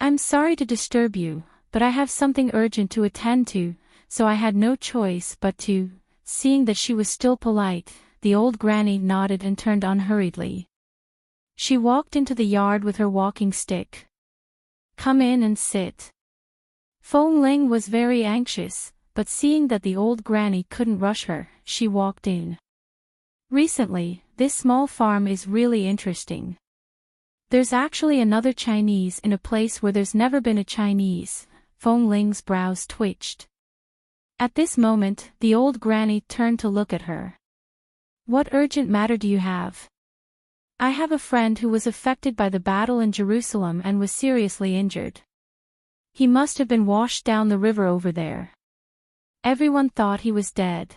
"I'm sorry to disturb you, but I have something urgent to attend to, so I had no choice but to." Seeing that she was still polite, the old granny nodded and turned unhurriedly. She walked into the yard with her walking stick. "Come in and sit." Feng Ling was very anxious, but seeing that the old granny couldn't rush her, she walked in. "Recently, this small farm is really interesting. There's actually another Chinese in a place where there's never been a Chinese." Feng Ling's brows twitched. At this moment, the old granny turned to look at her. "What urgent matter do you have?" "I have a friend who was affected by the battle in Jerusalem and was seriously injured. He must have been washed down the river over there. Everyone thought he was dead.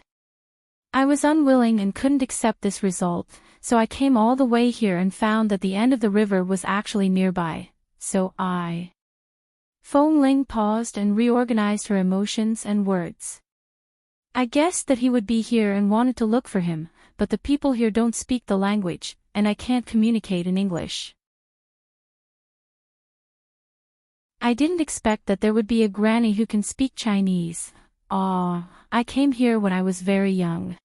I was unwilling and couldn't accept this result, so I came all the way here and found that the end of the river was actually nearby, so I..." Feng Ling paused and reorganized her emotions and words. "I guessed that he would be here and wanted to look for him, but the people here don't speak the language, and I can't communicate in English. I didn't expect that there would be a granny who can speak Chinese. I came here when I was very young."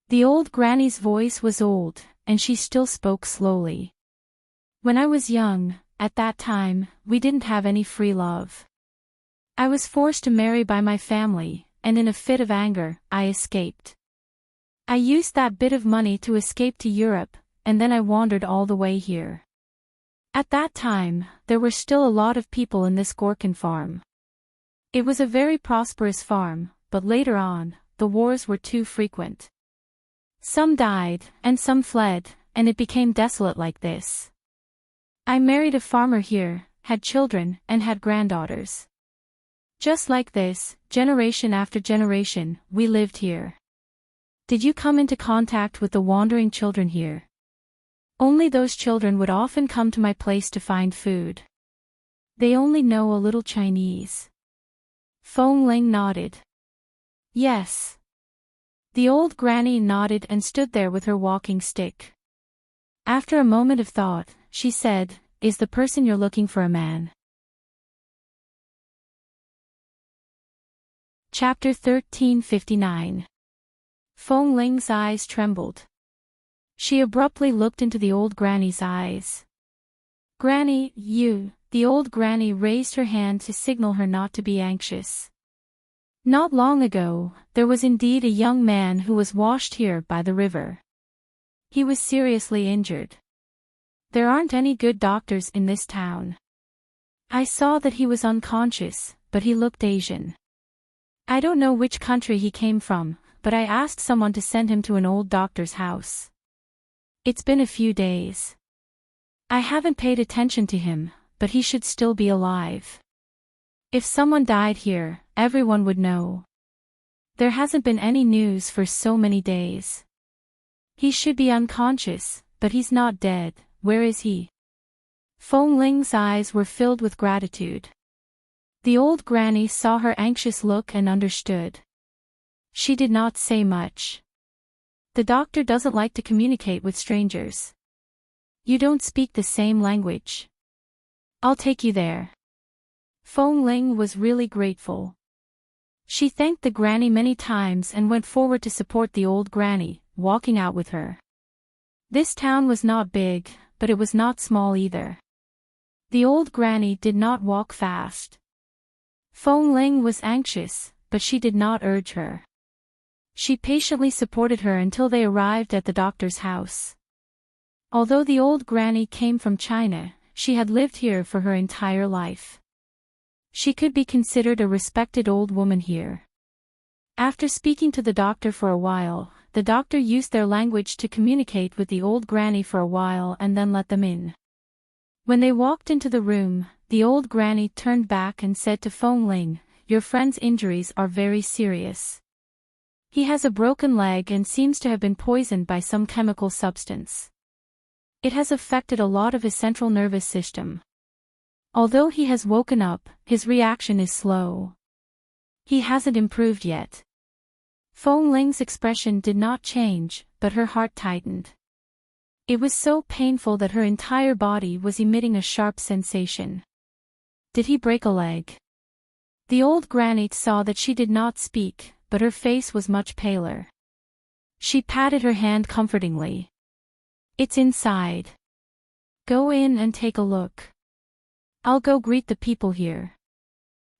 The old granny's voice was old, and she still spoke slowly. "When I was young, at that time, we didn't have any free love. I was forced to marry by my family, and in a fit of anger, I escaped. I used that bit of money to escape to Europe, and then I wandered all the way here. At that time, there were still a lot of people in this Gorkin farm. It was a very prosperous farm, but later on, the wars were too frequent. Some died, and some fled, and it became desolate like this. I married a farmer here, had children, and had granddaughters. Just like this, generation after generation, we lived here. Did you come into contact with the wandering children here?" "Only those children would often come to my place to find food. They only know a little Chinese." Feng Ling nodded. "Yes." The old granny nodded and stood there with her walking stick. After a moment of thought, she said, "Is the person you're looking for a man?" Chapter 1359. Feng Ling's eyes trembled. She abruptly looked into the old granny's eyes. "Granny, you..." The old granny raised her hand to signal her not to be anxious. "Not long ago, there was indeed a young man who was washed here by the river. He was seriously injured. There aren't any good doctors in this town. I saw that he was unconscious, but he looked Asian. I don't know which country he came from, but I asked someone to send him to an old doctor's house. It's been a few days. I haven't paid attention to him, but he should still be alive. If someone died here, everyone would know. There hasn't been any news for so many days. He should be unconscious, but he's not dead. Where is he?" Feng Ling's eyes were filled with gratitude. The old granny saw her anxious look and understood. She did not say much. "The doctor doesn't like to communicate with strangers. You don't speak the same language. I'll take you there." Feng Ling was really grateful. She thanked the granny many times and went forward to support the old granny, walking out with her. This town was not big, but it was not small either. The old granny did not walk fast. Feng Ling was anxious, but she did not urge her. She patiently supported her until they arrived at the doctor's house. Although the old granny came from China, she had lived here for her entire life. She could be considered a respected old woman here. After speaking to the doctor for a while, the doctor used their language to communicate with the old granny for a while and then let them in. When they walked into the room, the old granny turned back and said to Feng Ling, "Your friend's injuries are very serious. He has a broken leg and seems to have been poisoned by some chemical substance. It has affected a lot of his central nervous system. Although he has woken up, his reaction is slow. He hasn't improved yet." Feng Ling's expression did not change, but her heart tightened. It was so painful that her entire body was emitting a sharp sensation. "Did he break a leg?" The old granny saw that she did not speak, but her face was much paler. She patted her hand comfortingly. "It's inside. Go in and take a look. I'll go greet the people here.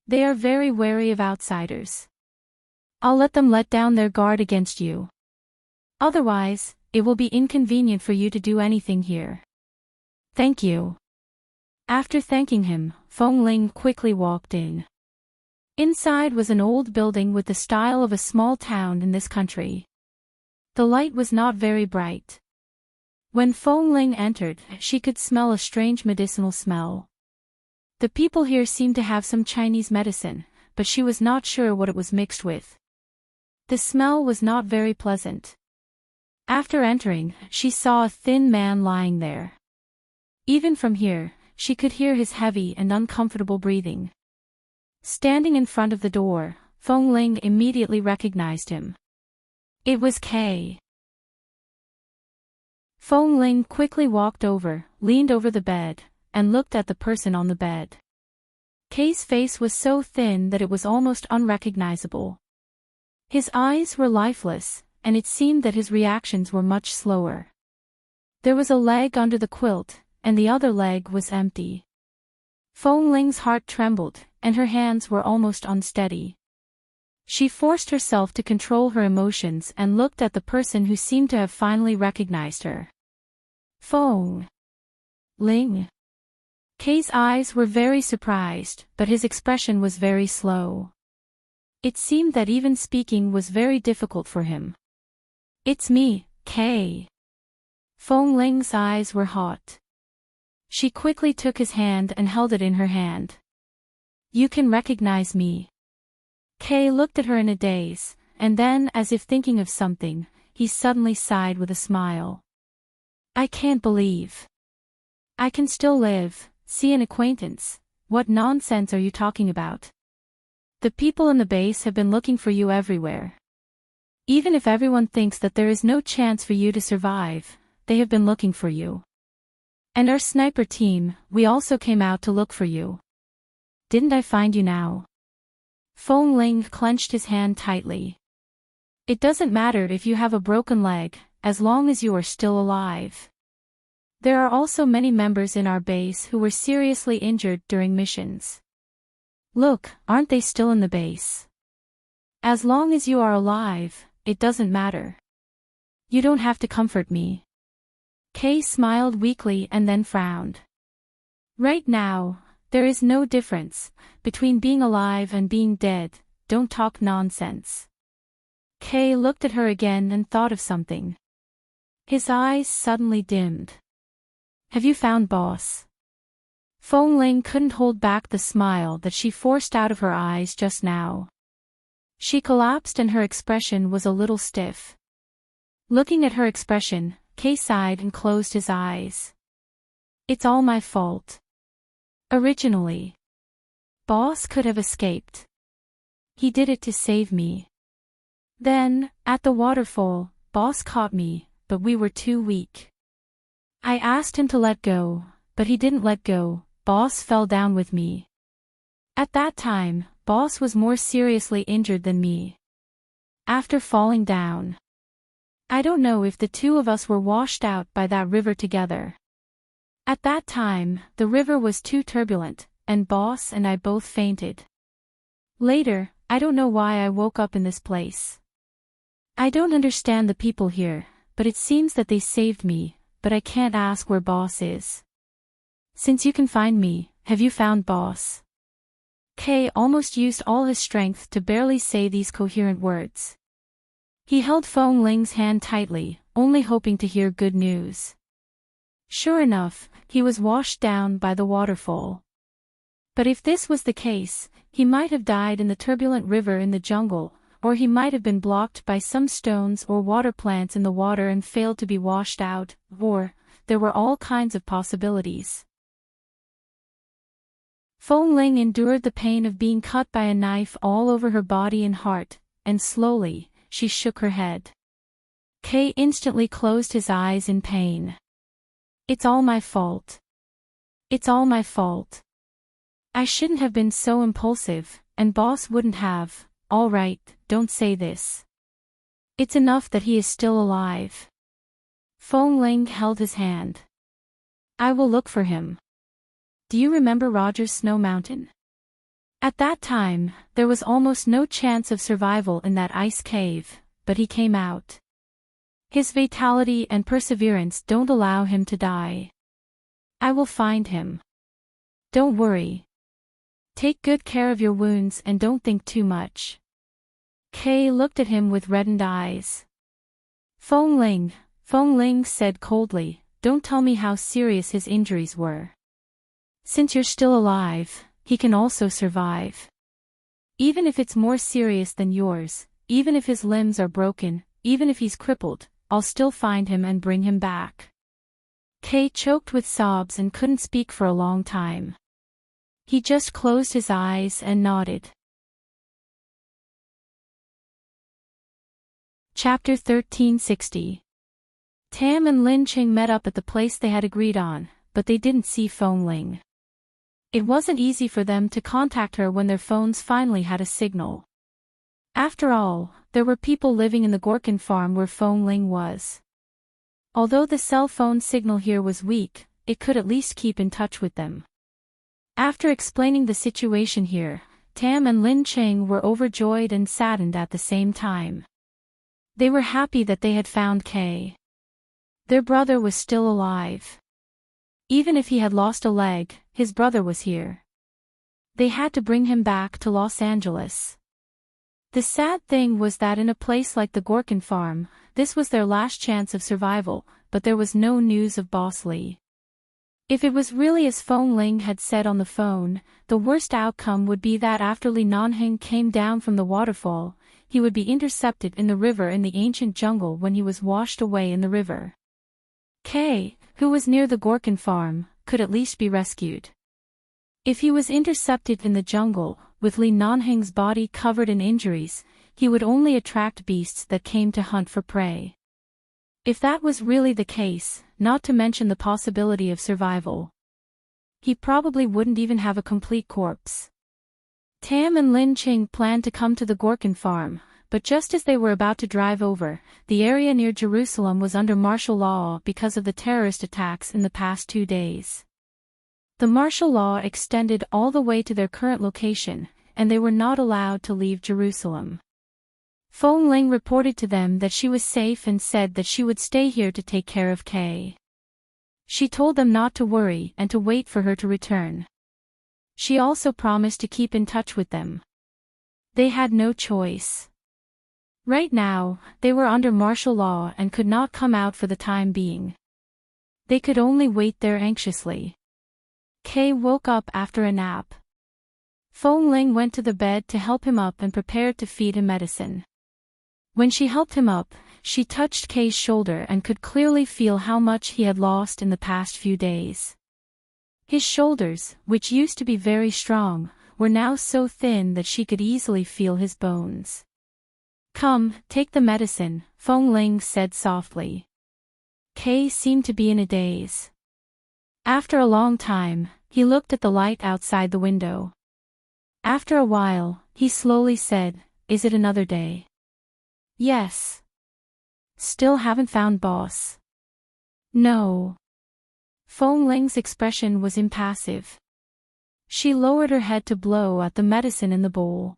They are very wary of outsiders. I'll let them let down their guard against you. Otherwise, it will be inconvenient for you to do anything here." "Thank you." After thanking him, Feng Ling quickly walked in. Inside was an old building with the style of a small town in this country. The light was not very bright. When Feng Ling entered, she could smell a strange medicinal smell. The people here seemed to have some Chinese medicine, but she was not sure what it was mixed with. The smell was not very pleasant. After entering, she saw a thin man lying there. Even from here, she could hear his heavy and uncomfortable breathing. Standing in front of the door, Feng Ling immediately recognized him. It was Kay. Feng Ling quickly walked over, leaned over the bed, and looked at the person on the bed. Kay's face was so thin that it was almost unrecognizable. His eyes were lifeless, and it seemed that his reactions were much slower. There was a leg under the quilt, and the other leg was empty. Feng Ling's heart trembled, and her hands were almost unsteady. She forced herself to control her emotions and looked at the person who seemed to have finally recognized her. "Feng Ling." Kay's eyes were very surprised, but his expression was very slow. It seemed that even speaking was very difficult for him. "It's me, Kay." Feng Ling's eyes were hot. She quickly took his hand and held it in her hand. "You can recognize me." Kay looked at her in a daze, and then, as if thinking of something, he suddenly sighed with a smile. "I can't believe I can still live, see an acquaintance. What nonsense are you talking about? The people in the base have been looking for you everywhere. Even if everyone thinks that there is no chance for you to survive, they have been looking for you. And our sniper team, we also came out to look for you. Didn't I find you now?" Feng Ling clenched his hand tightly. "It doesn't matter if you have a broken leg, as long as you are still alive. There are also many members in our base who were seriously injured during missions. Look, aren't they still in the base? As long as you are alive, it doesn't matter. You don't have to comfort me." Kay smiled weakly and then frowned. "Right now, there is no difference between being alive and being dead. Don't talk nonsense." Kay looked at her again and thought of something. His eyes suddenly dimmed. "Have you found Boss?" Feng Ling couldn't hold back the smile that she forced out of her eyes just now. She collapsed and her expression was a little stiff. Looking at her expression, Kay sighed and closed his eyes. "It's all my fault. Originally, Boss could have escaped. He did it to save me. Then, at the waterfall, Boss caught me, but we were too weak. I asked him to let go, but he didn't let go. Boss fell down with me. At that time, Boss was more seriously injured than me. After falling down, I don't know if the two of us were washed out by that river together. At that time, the river was too turbulent, and Boss and I both fainted. Later, I don't know why I woke up in this place. I don't understand the people here, but it seems that they saved me, but I can't ask where Boss is. Since you can find me, have you found Boss?" Kay almost used all his strength to barely say these coherent words. He held Feng Ling's hand tightly, only hoping to hear good news. Sure enough, he was washed down by the waterfall. But if this was the case, he might have died in the turbulent river in the jungle, or he might have been blocked by some stones or water plants in the water and failed to be washed out, or, there were all kinds of possibilities. Feng Ling endured the pain of being cut by a knife all over her body and heart, and slowly, she shook her head. Kay instantly closed his eyes in pain. It's all my fault. It's all my fault. I shouldn't have been so impulsive, and boss wouldn't have. All right, don't say this. It's enough that he is still alive. Feng Ling held his hand. I will look for him. Do you remember Roger's Snow Mountain? At that time, there was almost no chance of survival in that ice cave, but he came out. His vitality and perseverance don't allow him to die. I will find him. Don't worry. Take good care of your wounds and don't think too much. Kay looked at him with reddened eyes. Feng Ling said coldly, don't tell me how serious his injuries were. Since you're still alive, he can also survive. Even if it's more serious than yours, even if his limbs are broken, even if he's crippled, I'll still find him and bring him back. Kay choked with sobs and couldn't speak for a long time. He just closed his eyes and nodded. Chapter 1360. Tam and Lin Qing met up at the place they had agreed on, but they didn't see Feng Ling. It wasn't easy for them to contact her when their phones finally had a signal. After all, there were people living in the Gorkin farm where Feng Ling was. Although the cell phone signal here was weak, it could at least keep in touch with them. After explaining the situation here, Tam and Lin Qing were overjoyed and saddened at the same time. They were happy that they had found Kay. Their brother was still alive. Even if he had lost a leg, his brother was here. They had to bring him back to Los Angeles. The sad thing was that in a place like the Gorkin farm, this was their last chance of survival, but there was no news of Boss Lee. If it was really as Feng Ling had said on the phone, the worst outcome would be that after Li Nanheng came down from the waterfall, he would be intercepted in the river in the ancient jungle when he was washed away in the river. Kay, who was near the Gorkin farm, could at least be rescued. If he was intercepted in the jungle, with Li Nanheng's body covered in injuries, he would only attract beasts that came to hunt for prey. If that was really the case, not to mention the possibility of survival, he probably wouldn't even have a complete corpse. Tam and Lin Qing planned to come to the Gorkin farm, but just as they were about to drive over, the area near Jerusalem was under martial law because of the terrorist attacks in the past 2 days. The martial law extended all the way to their current location, and they were not allowed to leave Jerusalem. Feng Ling reported to them that she was safe and said that she would stay here to take care of Kay. She told them not to worry and to wait for her to return. She also promised to keep in touch with them. They had no choice. Right now, they were under martial law and could not come out for the time being. They could only wait there anxiously. Kay woke up after a nap. Feng Ling went to the bed to help him up and prepared to feed him medicine. When she helped him up, she touched Kay's shoulder and could clearly feel how much he had lost in the past few days. His shoulders, which used to be very strong, were now so thin that she could easily feel his bones. Come, take the medicine, Feng Ling said softly. Kay seemed to be in a daze. After a long time, he looked at the light outside the window. After a while, he slowly said, "Is it another day?" "Yes." "Still haven't found Boss?" "No." Feng Ling's expression was impassive. She lowered her head to blow at the medicine in the bowl.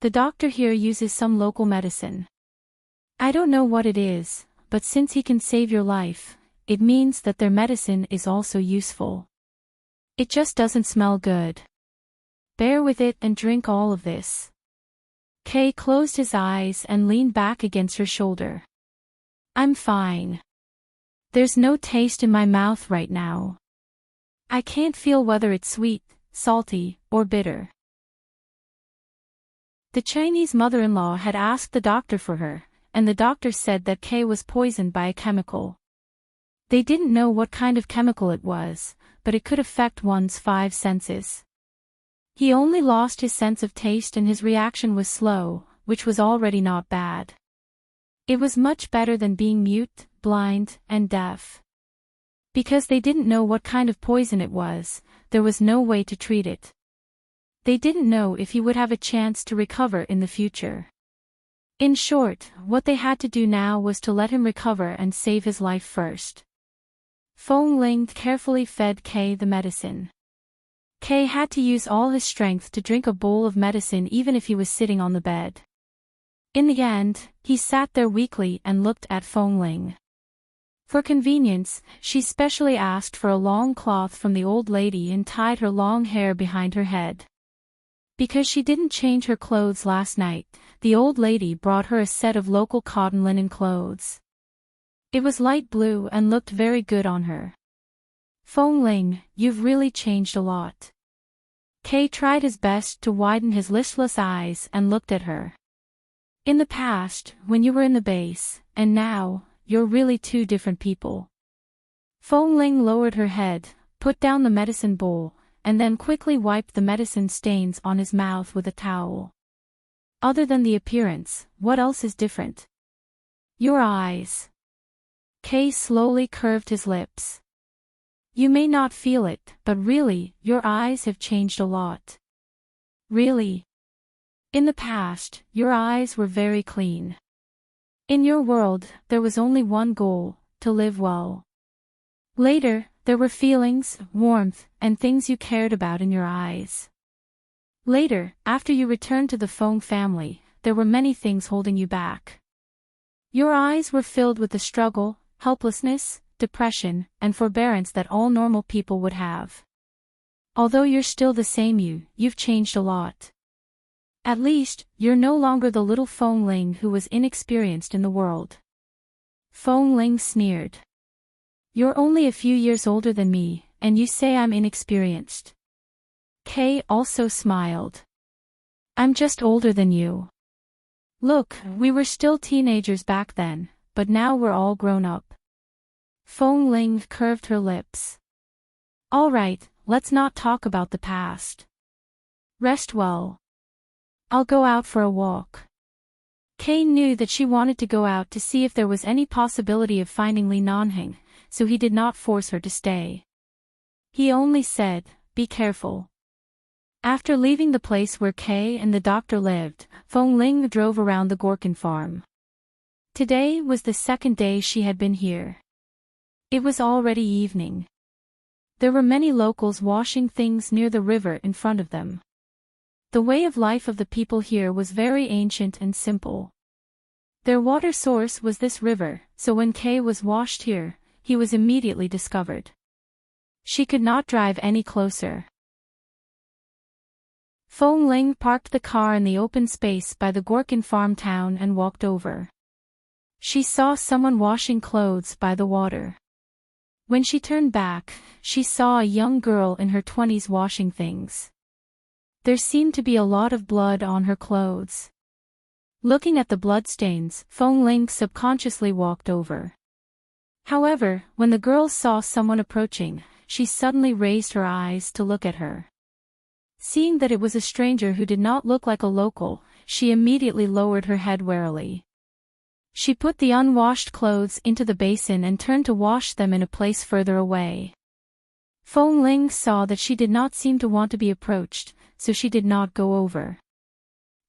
"The doctor here uses some local medicine. I don't know what it is, but since he can save your life, it means that their medicine is also useful. It just doesn't smell good. Bear with it and drink all of this." Kay closed his eyes and leaned back against her shoulder. "I'm fine." There's no taste in my mouth right now. I can't feel whether it's sweet, salty, or bitter. The Chinese mother-in-law had asked the doctor for her, and the doctor said that Kay was poisoned by a chemical. They didn't know what kind of chemical it was, but it could affect one's 5 senses. He only lost his sense of taste and his reaction was slow, which was already not bad. It was much better than being mute, blind, and deaf. Because they didn't know what kind of poison it was, there was no way to treat it. They didn't know if he would have a chance to recover in the future. In short, what they had to do now was to let him recover and save his life first. Feng Ling carefully fed Kay the medicine. Kay had to use all his strength to drink a bowl of medicine even if he was sitting on the bed. In the end, he sat there weakly and looked at Feng Ling. For convenience, she specially asked for a long cloth from the old lady and tied her long hair behind her head. Because she didn't change her clothes last night, the old lady brought her a set of local cotton linen clothes. It was light blue and looked very good on her. Feng Ling, you've really changed a lot. Kay tried his best to widen his listless eyes and looked at her. In the past, when you were in the base, and now, you're really 2 different people. Feng Ling lowered her head, put down the medicine bowl, and then quickly wiped the medicine stains on his mouth with a towel. Other than the appearance, what else is different? Your eyes. Kay slowly curved his lips. You may not feel it, but really, your eyes have changed a lot. Really? In the past, your eyes were very clean. In your world, there was only one goal, to live well. Later, there were feelings, warmth, and things you cared about in your eyes. Later, after you returned to the Feng family, there were many things holding you back. Your eyes were filled with the struggle, helplessness, depression, and forbearance that all normal people would have. Although you're still the same you've changed a lot. At least, you're no longer the little Feng Ling who was inexperienced in the world. Feng Ling sneered. You're only a few years older than me, and you say I'm inexperienced. Kay also smiled. I'm just older than you. Look, we were still teenagers back then, but now we're all grown up. Feng Ling curved her lips. All right, let's not talk about the past. Rest well. I'll go out for a walk. Kay knew that she wanted to go out to see if there was any possibility of finding Li Nanheng, so he did not force her to stay. He only said, be careful. After leaving the place where Kay and the doctor lived, Feng Ling drove around the Gorkin farm. Today was the 2nd day she had been here. It was already evening. There were many locals washing things near the river in front of them. The way of life of the people here was very ancient and simple. Their water source was this river, so when Kay was washed here, he was immediately discovered. She could not drive any closer. Feng Ling parked the car in the open space by the Gorkin farm town and walked over. She saw someone washing clothes by the water. When she turned back, she saw a young girl in her 20s washing things. There seemed to be a lot of blood on her clothes. Looking at the bloodstains, Feng Ling subconsciously walked over. However, when the girl saw someone approaching, she suddenly raised her eyes to look at her. Seeing that it was a stranger who did not look like a local, she immediately lowered her head warily. She put the unwashed clothes into the basin and turned to wash them in a place further away. Feng Ling saw that she did not seem to want to be approached, so she did not go over.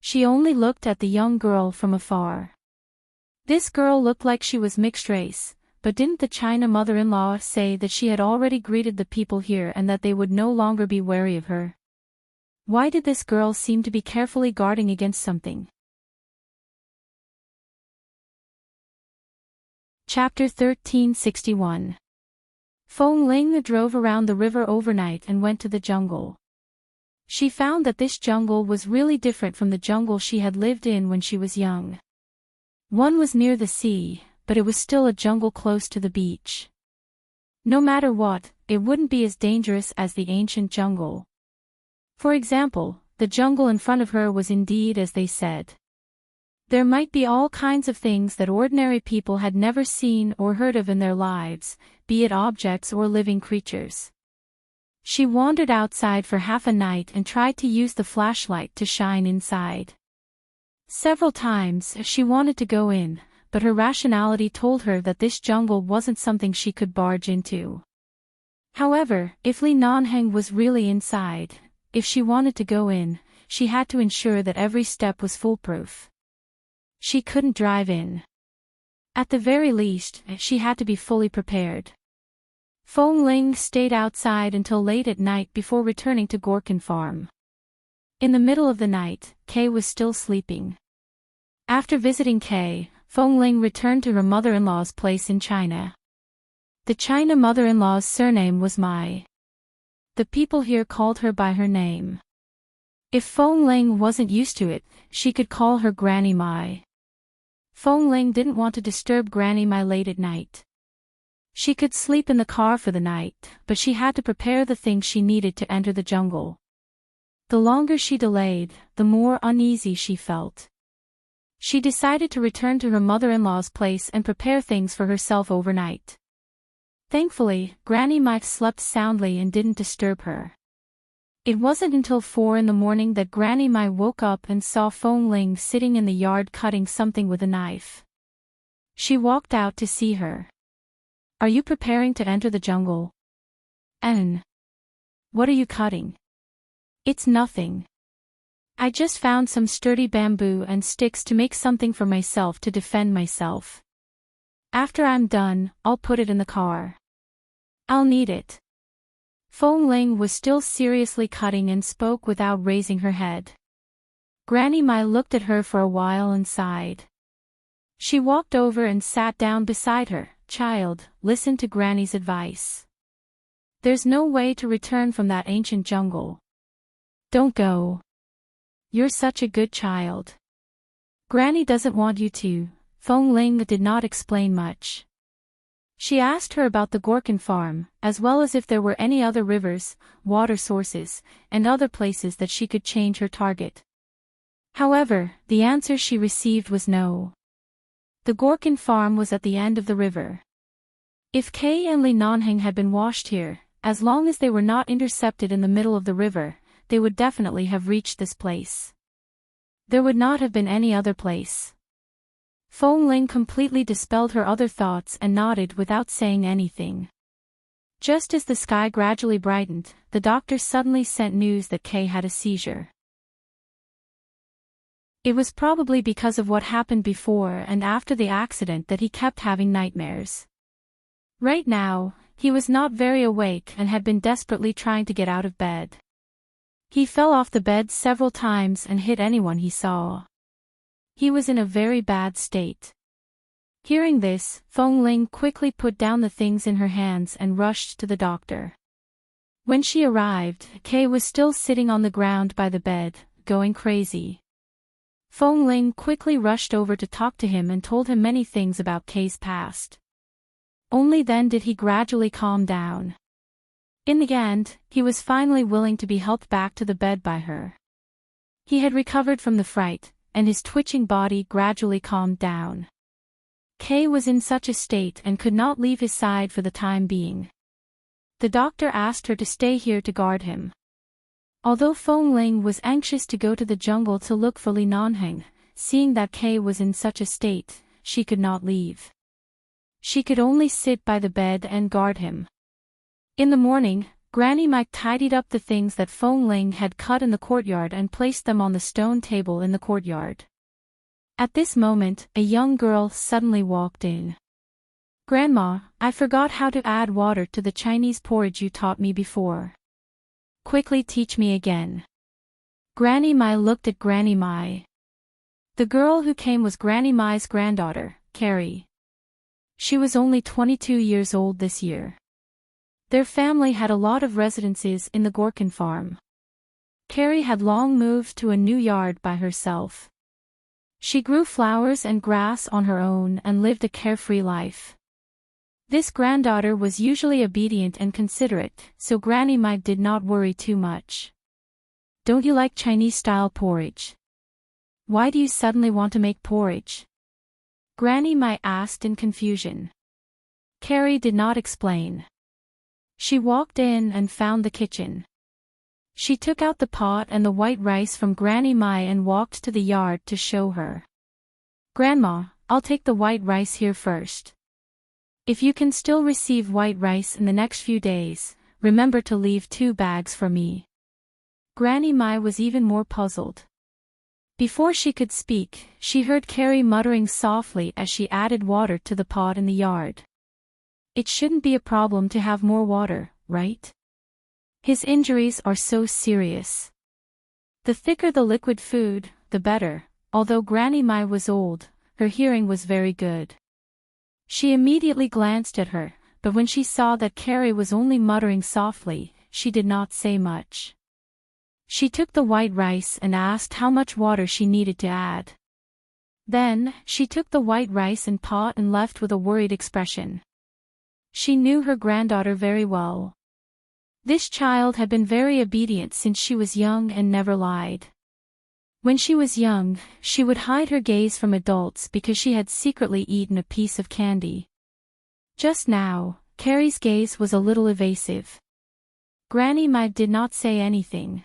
She only looked at the young girl from afar. This girl looked like she was mixed race, but didn't the China mother-in-law say that she had already greeted the people here and that they would no longer be wary of her? Why did this girl seem to be carefully guarding against something? Chapter 1361. Feng Ling drove around the river overnight and went to the jungle. She found that this jungle was really different from the jungle she had lived in when she was young. One was near the sea, but it was still a jungle close to the beach. No matter what, it wouldn't be as dangerous as the ancient jungle. For example, the jungle in front of her was indeed as they said. There might be all kinds of things that ordinary people had never seen or heard of in their lives, be it objects or living creatures. She wandered outside for half a night and tried to use the flashlight to shine inside. Several times she wanted to go in, but her rationality told her that this jungle wasn't something she could barge into. However, if Li Nanheng was really inside, if she wanted to go in, she had to ensure that every step was foolproof. She couldn't drive in. At the very least, she had to be fully prepared. Feng Ling stayed outside until late at night before returning to Gorkin Farm. In the middle of the night, Kay was still sleeping. After visiting Kay, Feng Ling returned to her mother-in-law's place in China. The China mother-in-law's surname was Mai. The people here called her by her name. If Feng Ling wasn't used to it, she could call her Granny Mai. Feng Ling didn't want to disturb Granny Mai late at night. She could sleep in the car for the night, but she had to prepare the things she needed to enter the jungle. The longer she delayed, the more uneasy she felt. She decided to return to her mother-in-law's place and prepare things for herself overnight. Thankfully, Granny Mai slept soundly and didn't disturb her. It wasn't until 4 in the morning that Granny Mai woke up and saw Feng Ling sitting in the yard cutting something with a knife. She walked out to see her. "Are you preparing to enter the jungle?" What are you cutting?" "It's nothing. I just found some sturdy bamboo and sticks to make something for myself to defend myself. After I'm done, I'll put it in the car. I'll need it." Feng Ling was still seriously cutting and spoke without raising her head. Granny Mai looked at her for a while and sighed. She walked over and sat down beside her. "Child, listen to Granny's advice. There's no way to return from that ancient jungle. Don't go. You're such a good child. Granny doesn't want you to." Feng Ling did not explain much. She asked her about the Gorkin farm, as well as if there were any other rivers, water sources, and other places that she could change her target. However, the answer she received was no. The Gorkin farm was at the end of the river. If Kay and Li Nanheng had been washed here, as long as they were not intercepted in the middle of the river, they would definitely have reached this place. There would not have been any other place. Feng Ling completely dispelled her other thoughts and nodded without saying anything. Just as the sky gradually brightened, the doctor suddenly sent news that Kay had a seizure. It was probably because of what happened before and after the accident that he kept having nightmares. Right now, he was not very awake and had been desperately trying to get out of bed. He fell off the bed several times and hit anyone he saw. He was in a very bad state. Hearing this, Feng Ling quickly put down the things in her hands and rushed to the doctor. When she arrived, Kay was still sitting on the ground by the bed, going crazy. Feng Ling quickly rushed over to talk to him and told him many things about Kay's past. Only then did he gradually calm down. In the end, he was finally willing to be helped back to the bed by her. He had recovered from the fright, and his twitching body gradually calmed down. Kay was in such a state and could not leave his side for the time being. The doctor asked her to stay here to guard him. Although Feng Ling was anxious to go to the jungle to look for Li Nanheng, seeing that Kay was in such a state, she could not leave. She could only sit by the bed and guard him. In the morning, Granny Mai tidied up the things that Feng Ling had cut in the courtyard and placed them on the stone table in the courtyard. At this moment, a young girl suddenly walked in. "Grandma, I forgot how to add water to the Chinese porridge you taught me before. Quickly teach me again." Granny Mai looked at Granny Mai. The girl who came was Granny Mai's granddaughter, Carrie. She was only 22 years old this year. Their family had a lot of residences in the Gorkin farm. Carrie had long moved to a new yard by herself. She grew flowers and grass on her own and lived a carefree life. This granddaughter was usually obedient and considerate, so Granny Mai did not worry too much. "Don't you like Chinese-style porridge? Why do you suddenly want to make porridge?" Granny Mai asked in confusion. Carrie did not explain. She walked in and found the kitchen. She took out the pot and the white rice from Granny Mai and walked to the yard to show her. "Grandma, I'll take the white rice here first. If you can still receive white rice in the next few days, remember to leave 2 bags for me." Granny Mai was even more puzzled. Before she could speak, she heard Carrie muttering softly as she added water to the pot in the yard. "It shouldn't be a problem to have more water, right? His injuries are so serious. The thicker the liquid food, the better." Although Granny Mai was old, her hearing was very good. She immediately glanced at her, but when she saw that Carrie was only muttering softly, she did not say much. She took the white rice and asked how much water she needed to add. Then, she took the white rice and pot and left with a worried expression. She knew her granddaughter very well. This child had been very obedient since she was young and never lied. When she was young, she would hide her gaze from adults because she had secretly eaten a piece of candy. Just now, Carrie's gaze was a little evasive. Granny Mai did not say anything.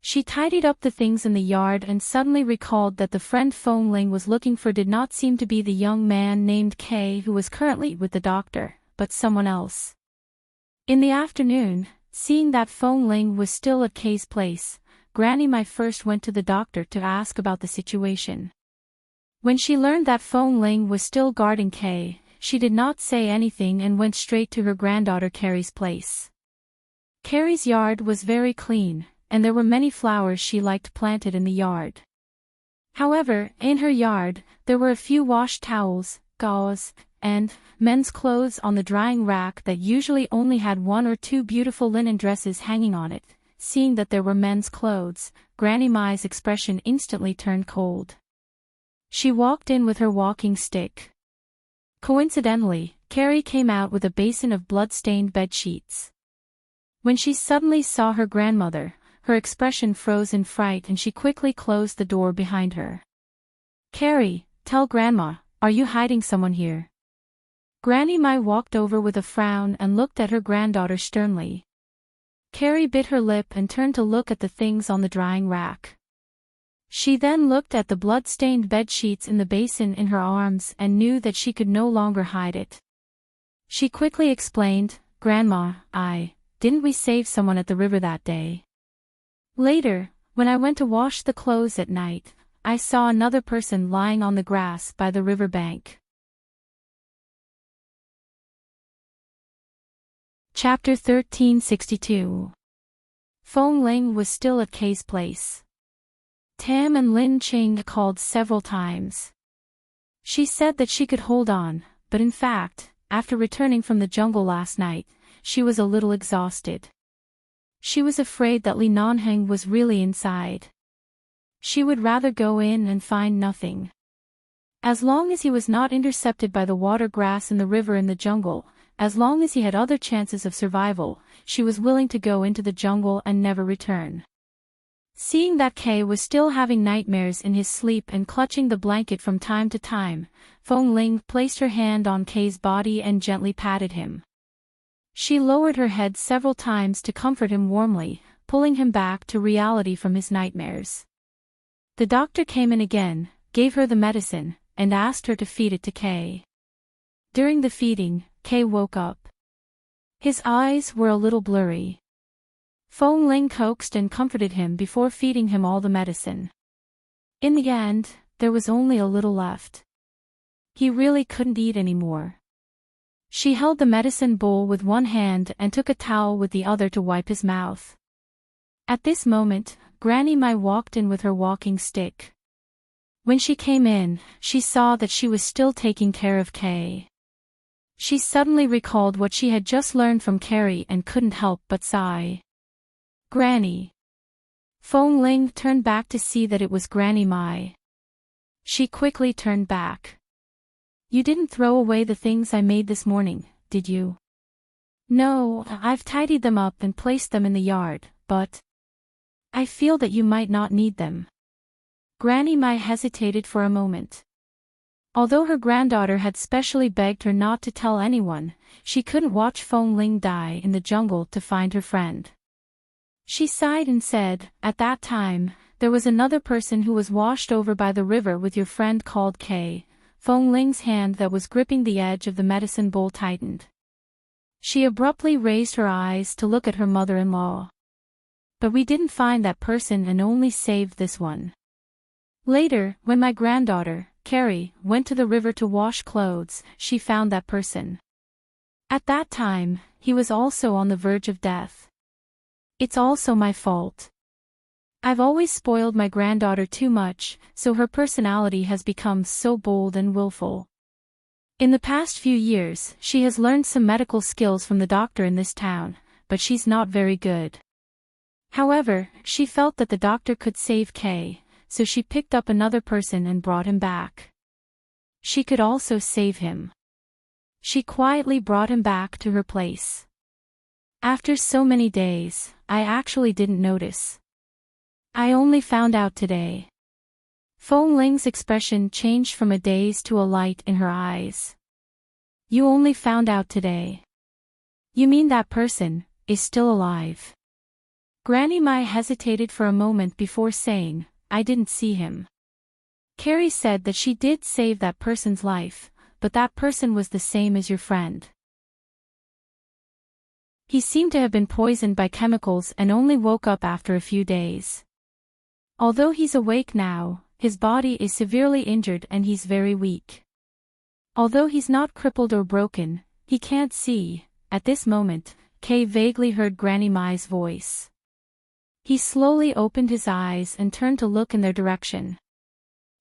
She tidied up the things in the yard and suddenly recalled that the friend Fong Ling was looking for did not seem to be the young man named Kay who was currently with the doctor, but someone else. In the afternoon, seeing that Fong Ling was still at Kay's place, Granny Mai first went to the doctor to ask about the situation. When she learned that Fong Ling was still guarding Kay, she did not say anything and went straight to her granddaughter Carrie's place. Carrie's yard was very clean, and there were many flowers she liked planted in the yard. However, in her yard, there were a few washed towels, gauze, and men's clothes on the drying rack that usually only had 1 or 2 beautiful linen dresses hanging on it. Seeing that there were men's clothes, Granny Mai's expression instantly turned cold. She walked in with her walking stick. Coincidentally, Carrie came out with a basin of blood-stained bed sheets. When she suddenly saw her grandmother, her expression froze in fright and she quickly closed the door behind her. "Carrie, tell Grandma, are you hiding someone here?" Granny Mai walked over with a frown and looked at her granddaughter sternly. Carrie bit her lip and turned to look at the things on the drying rack. She then looked at the blood-stained bed sheets in the basin in her arms and knew that she could no longer hide it. She quickly explained, "Grandma, didn't we save someone at the river that day? Later, when I went to wash the clothes at night, I saw another person lying on the grass by the river bank." Chapter 1362. Fong Ling was still at Kay's place. Tam and Lin Ching called several times. She said that she could hold on, but in fact, after returning from the jungle last night, she was a little exhausted. She was afraid that Li Nanheng was really inside. She would rather go in and find nothing. As long as he was not intercepted by the water grass in the river in the jungle, as long as he had other chances of survival, she was willing to go into the jungle and never return. Seeing that Kay was still having nightmares in his sleep and clutching the blanket from time to time, Fong Ling placed her hand on Kay's body and gently patted him. She lowered her head several times to comfort him warmly, pulling him back to reality from his nightmares. The doctor came in again, gave her the medicine, and asked her to feed it to Kay. During the feeding, Kay woke up. His eyes were a little blurry. Fong Ling coaxed and comforted him before feeding him all the medicine. In the end, there was only a little left. He really couldn't eat anymore. She held the medicine bowl with one hand and took a towel with the other to wipe his mouth. At this moment, Granny Mai walked in with her walking stick. When she came in, she saw that she was still taking care of Kay. She suddenly recalled what she had just learned from Carrie and couldn't help but sigh. "Granny." Fong Ling turned back to see that it was Granny Mai. She quickly turned back. You didn't throw away the things I made this morning, did you? No, I've tidied them up and placed them in the yard, but I feel that you might not need them. Granny Mai hesitated for a moment. Although her granddaughter had specially begged her not to tell anyone, she couldn't watch Feng Ling die in the jungle to find her friend. She sighed and said, "At that time, there was another person who was washed over by the river with your friend called Kay." Feng Ling's hand that was gripping the edge of the medicine bowl tightened. She abruptly raised her eyes to look at her mother-in-law. But we didn't find that person and only saved this one. Later, when my granddaughter, Carrie, went to the river to wash clothes, she found that person. At that time, he was also on the verge of death. It's also my fault. I've always spoiled my granddaughter too much, so her personality has become so bold and willful. In the past few years, she has learned some medical skills from the doctor in this town, but she's not very good. However, she felt that the doctor could save Kay, so she picked up another person and brought him back. She could also save him. She quietly brought him back to her place. After so many days, I actually didn't notice. I only found out today. Feng Ling's expression changed from a daze to a light in her eyes. You only found out today. You mean that person is still alive? Granny Mai hesitated for a moment before saying, I didn't see him. Carrie said that she did save that person's life, but that person was the same as your friend. He seemed to have been poisoned by chemicals and only woke up after a few days. Although he's awake now, his body is severely injured and he's very weak. Although he's not crippled or broken, he can't see. At this moment, Kay vaguely heard Granny Mai's voice. He slowly opened his eyes and turned to look in their direction.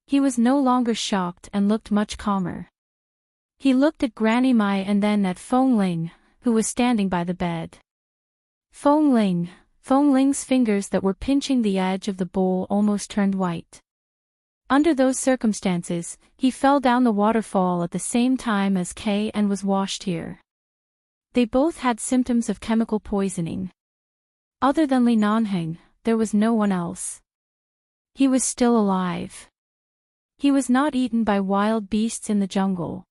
He was no longer shocked and looked much calmer. He looked at Granny Mai and then at Feng Ling, who was standing by the bed. Feng Ling's fingers that were pinching the edge of the bowl almost turned white. Under those circumstances, he fell down the waterfall at the same time as Kay and was washed here. They both had symptoms of chemical poisoning. Other than Li Nanheng, there was no one else. He was still alive. He was not eaten by wild beasts in the jungle.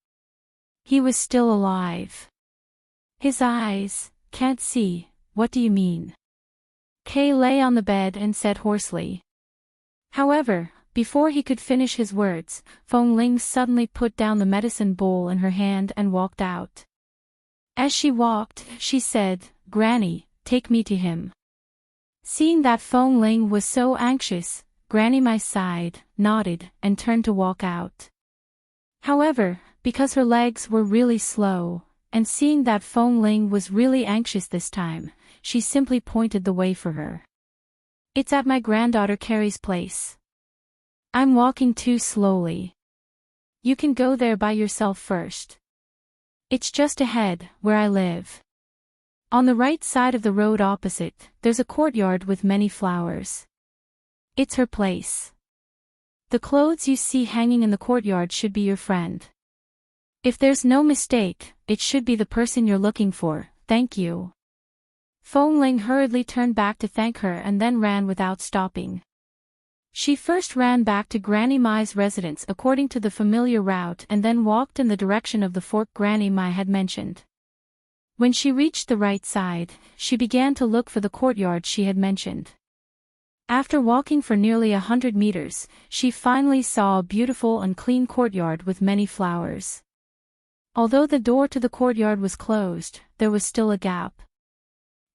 He was still alive. His eyes, can't see, what do you mean? Kay lay on the bed and said hoarsely. However, before he could finish his words, Feng Ling suddenly put down the medicine bowl in her hand and walked out. As she walked, she said, Granny, take me to him. Seeing that Feng Ling was so anxious, Granny Mai sighed, nodded, and turned to walk out. However, because her legs were really slow, and seeing that Feng Ling was really anxious this time, she simply pointed the way for her. It's at my granddaughter Carrie's place. I'm walking too slowly. You can go there by yourself first. It's just ahead, where I live. On the right side of the road opposite, there's a courtyard with many flowers. It's her place. The clothes you see hanging in the courtyard should be your friend. If there's no mistake, it should be the person you're looking for, thank you. Feng Ling hurriedly turned back to thank her and then ran without stopping. She first ran back to Granny Mai's residence according to the familiar route and then walked in the direction of the fork Granny Mai had mentioned. When she reached the right side, she began to look for the courtyard she had mentioned. After walking for nearly 100 meters, she finally saw a beautiful and clean courtyard with many flowers. Although the door to the courtyard was closed, there was still a gap.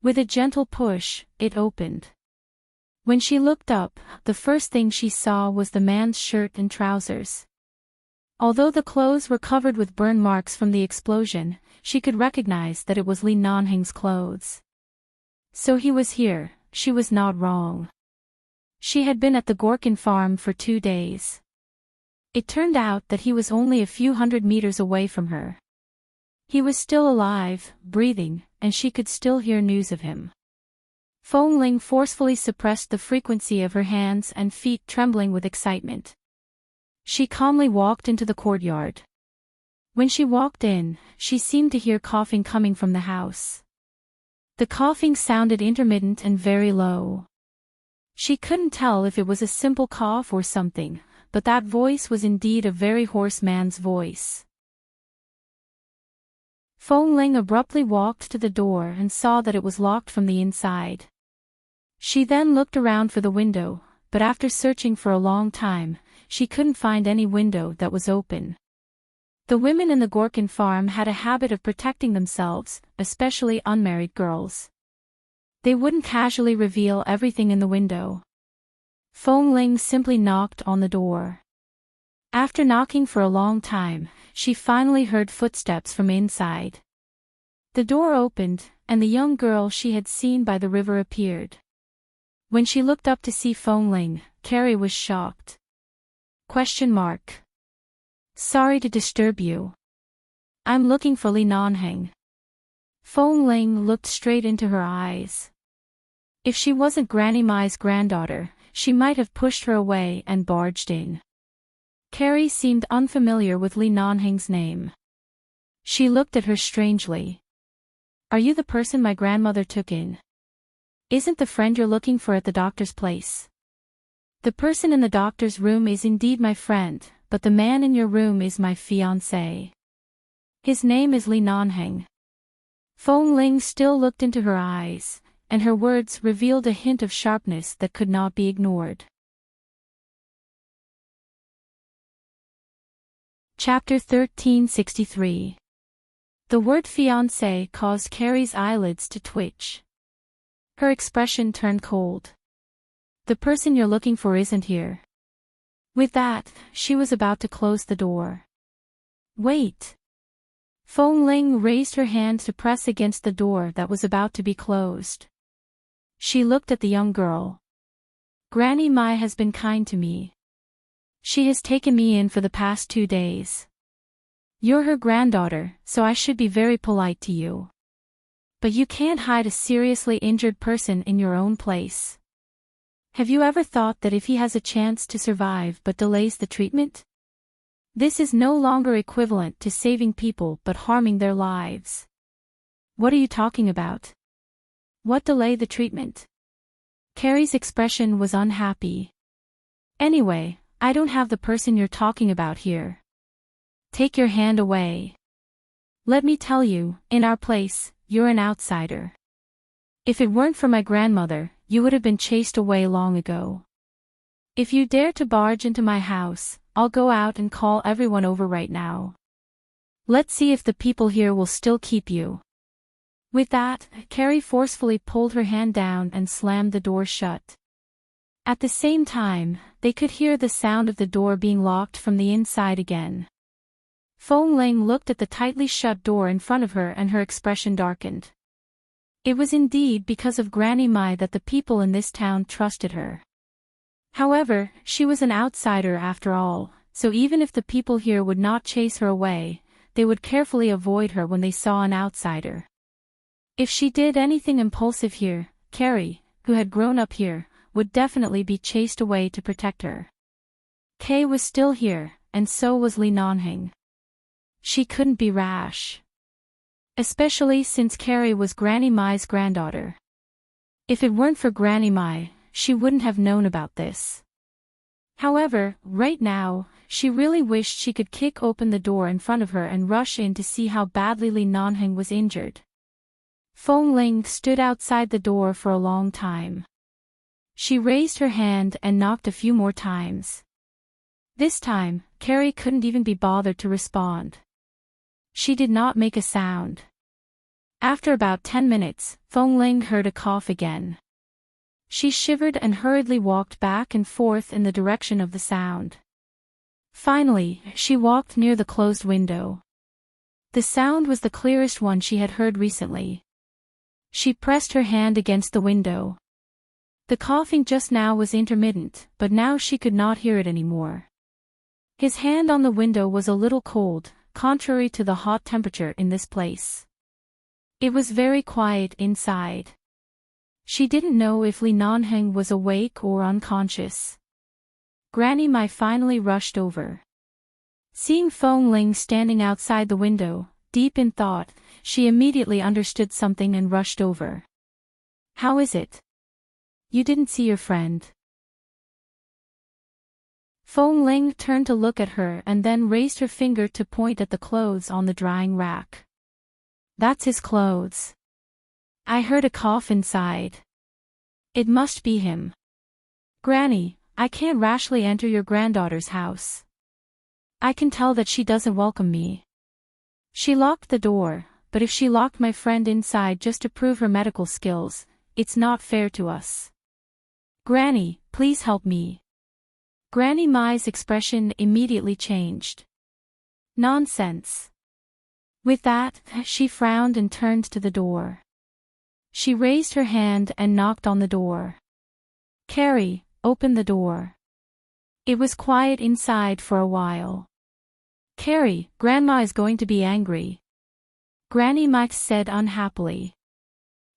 With a gentle push, it opened. When she looked up, the first thing she saw was the man's shirt and trousers. Although the clothes were covered with burn marks from the explosion, she could recognize that it was Li Nanheng's clothes. So he was here, she was not wrong. She had been at the Gorkin farm for 2 days. It turned out that he was only a few hundred meters away from her. He was still alive, breathing, and she could still hear news of him. Feng Ling forcefully suppressed the frequency of her hands and feet trembling with excitement. She calmly walked into the courtyard. When she walked in, she seemed to hear coughing coming from the house. The coughing sounded intermittent and very low. She couldn't tell if it was a simple cough or something, but that voice was indeed a very hoarse man's voice. Feng Ling abruptly walked to the door and saw that it was locked from the inside. She then looked around for the window, but after searching for a long time, she couldn't find any window that was open. The women in the Gorkin farm had a habit of protecting themselves, especially unmarried girls. They wouldn't casually reveal everything in the window. Feng Ling simply knocked on the door. After knocking for a long time, she finally heard footsteps from inside. The door opened, and the young girl she had seen by the river appeared. When she looked up to see Feng Ling, Carrie was shocked. Sorry to disturb you. I'm looking for Li Nanheng. Feng Ling looked straight into her eyes. If she wasn't Granny Mai's granddaughter, she might have pushed her away and barged in. Carrie seemed unfamiliar with Li Nanheng's name. She looked at her strangely. Are you the person my grandmother took in? Isn't the friend you're looking for at the doctor's place? The person in the doctor's room is indeed my friend, but the man in your room is my fiancé. His name is Li Nanheng. Feng Ling still looked into her eyes, and her words revealed a hint of sharpness that could not be ignored. Chapter 1363. The word fiancé caused Carrie's eyelids to twitch. Her expression turned cold. The person you're looking for isn't here. With that, she was about to close the door. Wait! Feng Ling raised her hand to press against the door that was about to be closed. She looked at the young girl. Granny Mai has been kind to me. She has taken me in for the past 2 days. You're her granddaughter, so I should be very polite to you. But you can't hide a seriously injured person in your own place. Have you ever thought that if he has a chance to survive but delays the treatment? This is no longer equivalent to saving people but harming their lives. What are you talking about? What delay the treatment? Carrie's expression was unhappy. Anyway, I don't have the person you're talking about here. Take your hand away. Let me tell you, in our place, you're an outsider. If it weren't for my grandmother, you would have been chased away long ago. If you dare to barge into my house, I'll go out and call everyone over right now. Let's see if the people here will still keep you. With that, Carrie forcefully pulled her hand down and slammed the door shut. At the same time, they could hear the sound of the door being locked from the inside again. Feng Ling looked at the tightly shut door in front of her and her expression darkened. It was indeed because of Granny Mai that the people in this town trusted her. However, she was an outsider after all, so even if the people here would not chase her away, they would carefully avoid her when they saw an outsider. If she did anything impulsive here, Carrie, who had grown up here, would definitely be chased away to protect her. Kay was still here, and so was Li Nanheng. She couldn't be rash. Especially since Carrie was Granny Mai's granddaughter. If it weren't for Granny Mai, she wouldn't have known about this. However, right now, she really wished she could kick open the door in front of her and rush in to see how badly Li Nanheng was injured. Feng Ling stood outside the door for a long time. She raised her hand and knocked a few more times. This time, Carrie couldn't even be bothered to respond. She did not make a sound. After about 10 minutes, Feng Ling heard a cough again. She shivered and hurriedly walked back and forth in the direction of the sound. Finally, she walked near the closed window. The sound was the clearest one she had heard recently. She pressed her hand against the window. The coughing just now was intermittent, but now she could not hear it anymore. His hand on the window was a little cold, contrary to the hot temperature in this place. It was very quiet inside. She didn't know if Li Nanheng was awake or unconscious. Granny Mai finally rushed over. Seeing Feng Ling standing outside the window, deep in thought, she immediately understood something and rushed over. How is it? You didn't see your friend? Feng Ling turned to look at her and then raised her finger to point at the clothes on the drying rack. That's his clothes. I heard a cough inside. It must be him. Granny, I can't rashly enter your granddaughter's house. I can tell that she doesn't welcome me. She locked the door, but if she locked my friend inside just to prove her medical skills, it's not fair to us. Granny, please help me. Granny Mai's expression immediately changed. Nonsense. With that, she frowned and turned to the door. She raised her hand and knocked on the door. Carrie, open the door. It was quiet inside for a while. Carrie, Grandma is going to be angry. Granny Mai said unhappily.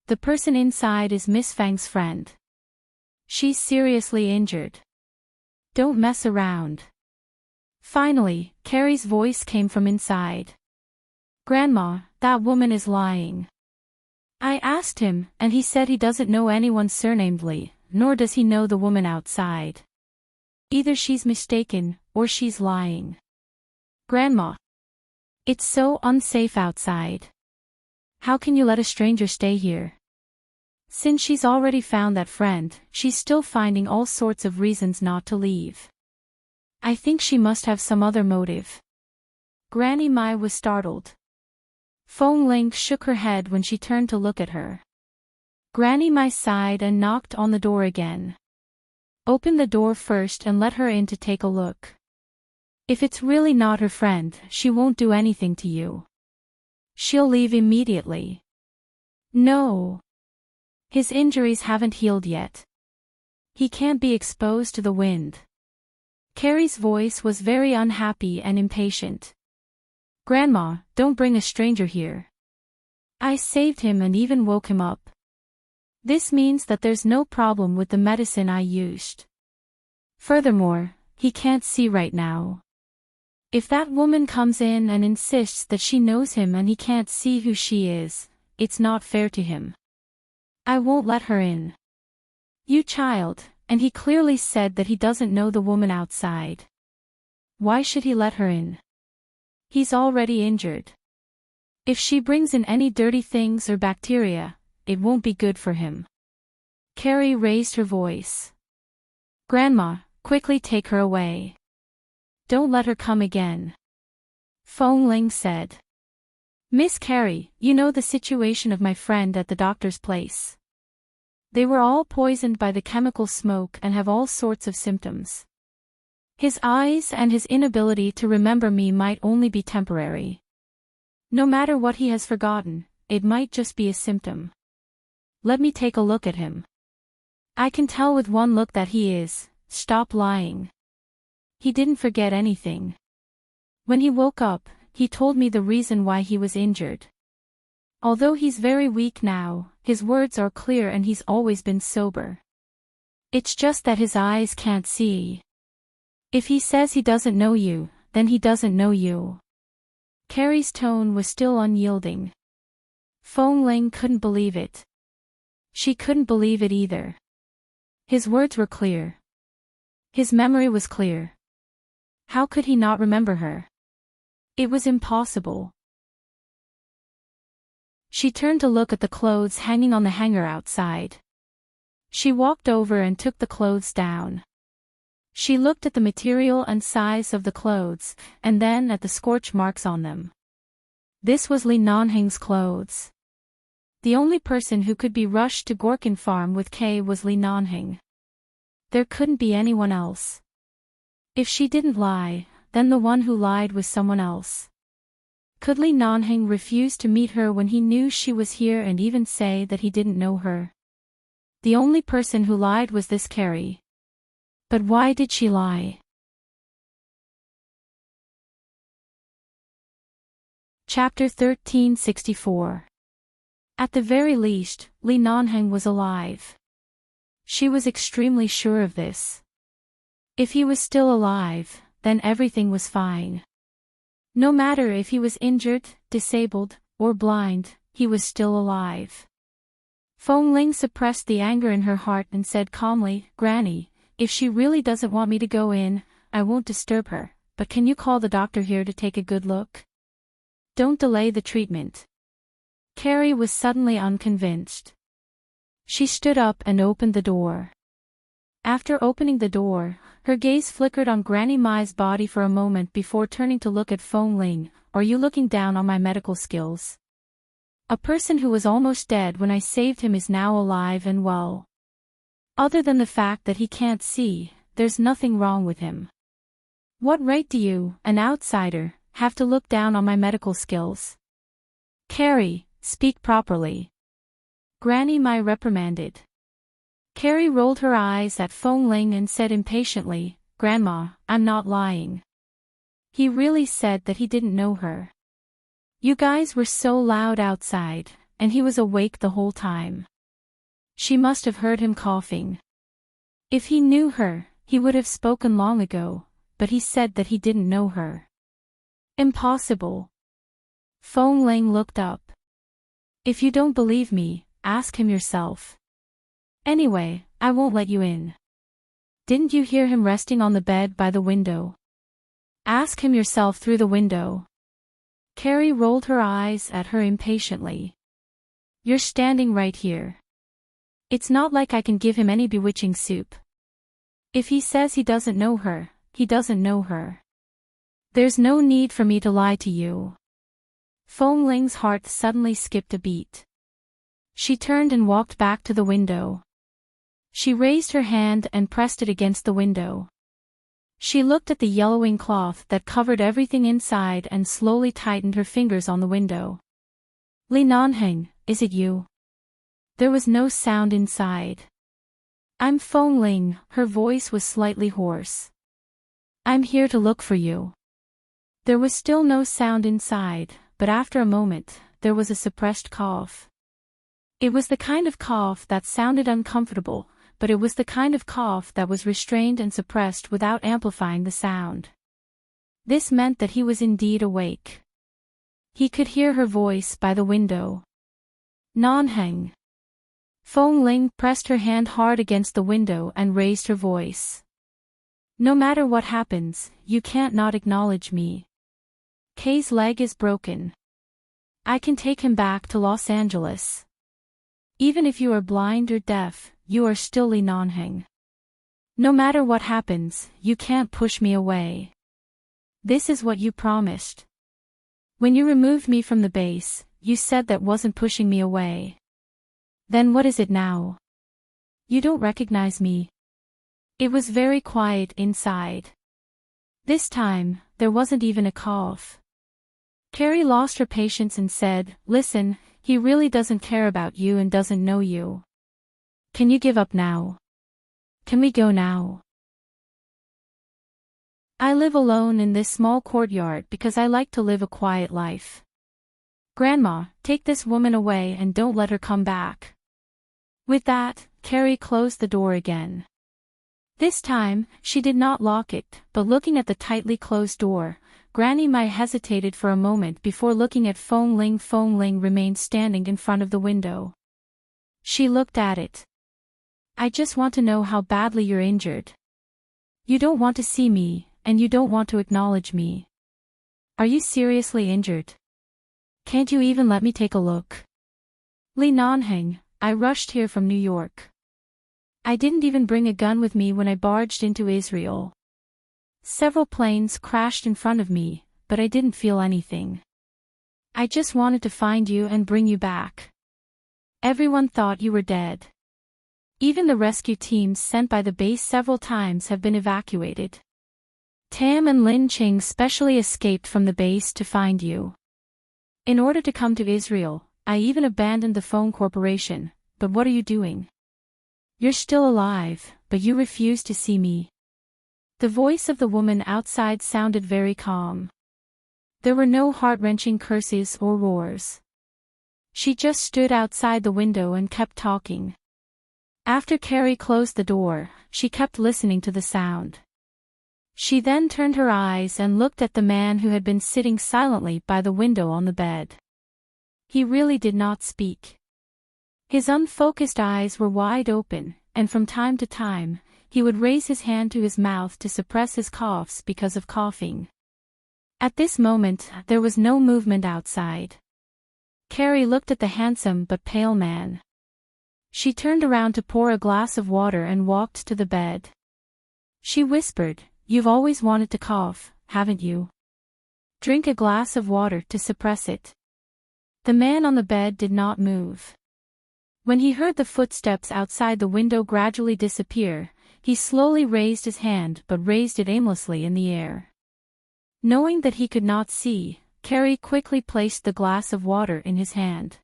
The person inside is Miss Fang's friend. She's seriously injured. Don't mess around. Finally, Carrie's voice came from inside. Grandma, that woman is lying. I asked him, and he said he doesn't know anyone surnamed Lee, nor does he know the woman outside. Either she's mistaken, or she's lying. Grandma. It's so unsafe outside. How can you let a stranger stay here? Since she's already found that friend, she's still finding all sorts of reasons not to leave. I think she must have some other motive. Granny Mai was startled. Feng Ling shook her head when she turned to look at her. Granny Mai sighed and knocked on the door again. Open the door first and let her in to take a look. If it's really not her friend, she won't do anything to you. She'll leave immediately. No. His injuries haven't healed yet. He can't be exposed to the wind. Carrie's voice was very unhappy and impatient. Grandma, don't bring a stranger here. I saved him and even woke him up. This means that there's no problem with the medicine I used. Furthermore, he can't see right now. If that woman comes in and insists that she knows him and he can't see who she is, it's not fair to him. I won't let her in. You child, and he clearly said that he doesn't know the woman outside. Why should he let her in? He's already injured. If she brings in any dirty things or bacteria, it won't be good for him. Carrie raised her voice. Grandma, quickly take her away. Don't let her come again. Feng Ling said. Miss Carrie, you know the situation of my friend at the doctor's place. They were all poisoned by the chemical smoke and have all sorts of symptoms. His eyes and his inability to remember me might only be temporary. No matter what he has forgotten, it might just be a symptom. Let me take a look at him. I can tell with one look that he is. Stop lying. He didn't forget anything. When he woke up, he told me the reason why he was injured. Although he's very weak now, his words are clear and he's always been sober. It's just that his eyes can't see. If he says he doesn't know you, then he doesn't know you. Carrie's tone was still unyielding. Feng Ling couldn't believe it. She couldn't believe it either. His words were clear. His memory was clear. How could he not remember her? It was impossible. She turned to look at the clothes hanging on the hanger outside. She walked over and took the clothes down. She looked at the material and size of the clothes, and then at the scorch marks on them. This was Li Nanheng's clothes. The only person who could be rushed to Gorkin Farm with Kay was Li Nanheng. There couldn't be anyone else. If she didn't lie, then the one who lied was someone else. Could Li Nanheng refuse to meet her when he knew she was here and even say that he didn't know her? The only person who lied was this Carrie. But why did she lie? Chapter 1364. At the very least, Li Nanheng was alive. She was extremely sure of this. If he was still alive, then everything was fine. No matter if he was injured, disabled, or blind, he was still alive. Feng Ling suppressed the anger in her heart and said calmly, "Granny, if she really doesn't want me to go in, I won't disturb her, but can you call the doctor here to take a good look? Don't delay the treatment." Carrie was suddenly unconvinced. She stood up and opened the door. After opening the door, her gaze flickered on Granny Mai's body for a moment before turning to look at Feng Ling. "Are you looking down on my medical skills? A person who was almost dead when I saved him is now alive and well. Other than the fact that he can't see, there's nothing wrong with him. What right do you, an outsider, have to look down on my medical skills? Carrie, speak properly," Granny Mai reprimanded. Carrie rolled her eyes at Feng Ling and said impatiently, "Grandma, I'm not lying. He really said that he didn't know her. You guys were so loud outside, and he was awake the whole time. She must have heard him coughing. If he knew her, he would have spoken long ago, but he said that he didn't know her. Impossible." Feng Ling looked up. "If you don't believe me, ask him yourself. Anyway, I won't let you in. Didn't you hear him resting on the bed by the window? Ask him yourself through the window." Carrie rolled her eyes at her impatiently. "You're standing right here. It's not like I can give him any bewitching soup. If he says he doesn't know her, he doesn't know her. There's no need for me to lie to you." Feng Ling's heart suddenly skipped a beat. She turned and walked back to the window. She raised her hand and pressed it against the window. She looked at the yellowing cloth that covered everything inside and slowly tightened her fingers on the window. "Li Nanheng, is it you?" There was no sound inside. "I'm Feng Ling," her voice was slightly hoarse. "I'm here to look for you." There was still no sound inside, but after a moment, there was a suppressed cough. It was the kind of cough that sounded uncomfortable, but it was the kind of cough that was restrained and suppressed without amplifying the sound. This meant that he was indeed awake. He could hear her voice by the window. "Nanheng." Feng Ling pressed her hand hard against the window and raised her voice. "No matter what happens, you can't not acknowledge me. Kay's leg is broken. I can take him back to Los Angeles. Even if you are blind or deaf, you are still Li Nanheng. No matter what happens, you can't push me away. This is what you promised. When you removed me from the base, you said that wasn't pushing me away. Then what is it now? You don't recognize me." It was very quiet inside. This time, there wasn't even a cough. Carrie lost her patience and said, "Listen, he really doesn't care about you and doesn't know you. Can you give up now? Can we go now? I live alone in this small courtyard because I like to live a quiet life. Grandma, take this woman away and don't let her come back." With that, Carrie closed the door again. This time, she did not lock it, but looking at the tightly closed door, Granny Mai hesitated for a moment before looking at Feng Ling. Feng Ling remained standing in front of the window. She looked at it. "I just want to know how badly you're injured. You don't want to see me, and you don't want to acknowledge me. Are you seriously injured? Can't you even let me take a look?" "Li Nanheng, I rushed here from New York. I didn't even bring a gun with me when I barged into Israel. Several planes crashed in front of me, but I didn't feel anything. I just wanted to find you and bring you back. Everyone thought you were dead. Even the rescue teams sent by the base several times have been evacuated. Tam and Lin Ching specially escaped from the base to find you. In order to come to Israel, I even abandoned the phone corporation, but what are you doing? You're still alive, but you refuse to see me." The voice of the woman outside sounded very calm. There were no heart-wrenching curses or roars. She just stood outside the window and kept talking. After Carrie closed the door, she kept listening to the sound. She then turned her eyes and looked at the man who had been sitting silently by the window on the bed. He really did not speak. His unfocused eyes were wide open, and from time to time, he would raise his hand to his mouth to suppress his coughs because of coughing. At this moment, there was no movement outside. Carrie looked at the handsome but pale man. She turned around to pour a glass of water and walked to the bed. She whispered, "You've always wanted to cough, haven't you? Drink a glass of water to suppress it." The man on the bed did not move. When he heard the footsteps outside the window gradually disappear, he slowly raised his hand but raised it aimlessly in the air. Knowing that he could not see, Carrie quickly placed the glass of water in his hand.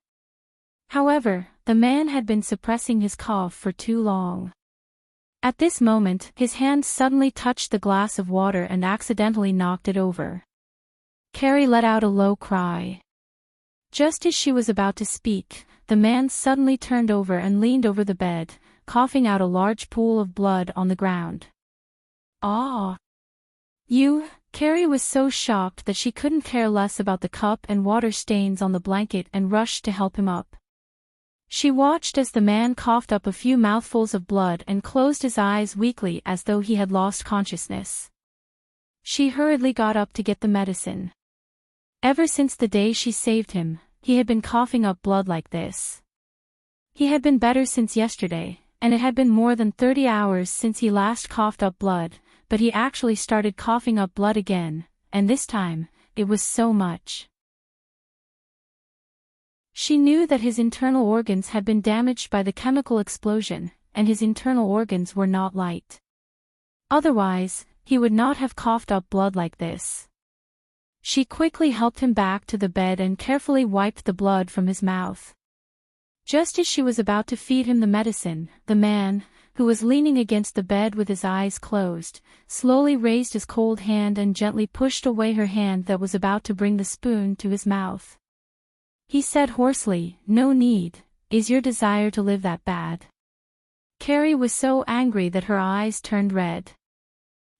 However, the man had been suppressing his cough for too long. At this moment, his hand suddenly touched the glass of water and accidentally knocked it over. Carrie let out a low cry. Just as she was about to speak, the man suddenly turned over and leaned over the bed, coughing out a large pool of blood on the ground. "Ah! You..." Carrie was so shocked that she couldn't care less about the cup and water stains on the blanket and rushed to help him up. She watched as the man coughed up a few mouthfuls of blood and closed his eyes weakly as though he had lost consciousness. She hurriedly got up to get the medicine. Ever since the day she saved him, he had been coughing up blood like this. He had been better since yesterday, and it had been more than 30 hours since he last coughed up blood, but he actually started coughing up blood again, and this time, it was so much. She knew that his internal organs had been damaged by the chemical explosion, and his internal organs were not light. Otherwise, he would not have coughed up blood like this. She quickly helped him back to the bed and carefully wiped the blood from his mouth. Just as she was about to feed him the medicine, the man, who was leaning against the bed with his eyes closed, slowly raised his cold hand and gently pushed away her hand that was about to bring the spoon to his mouth. He said hoarsely, "No need. Is your desire to live that bad?" Carrie was so angry that her eyes turned red.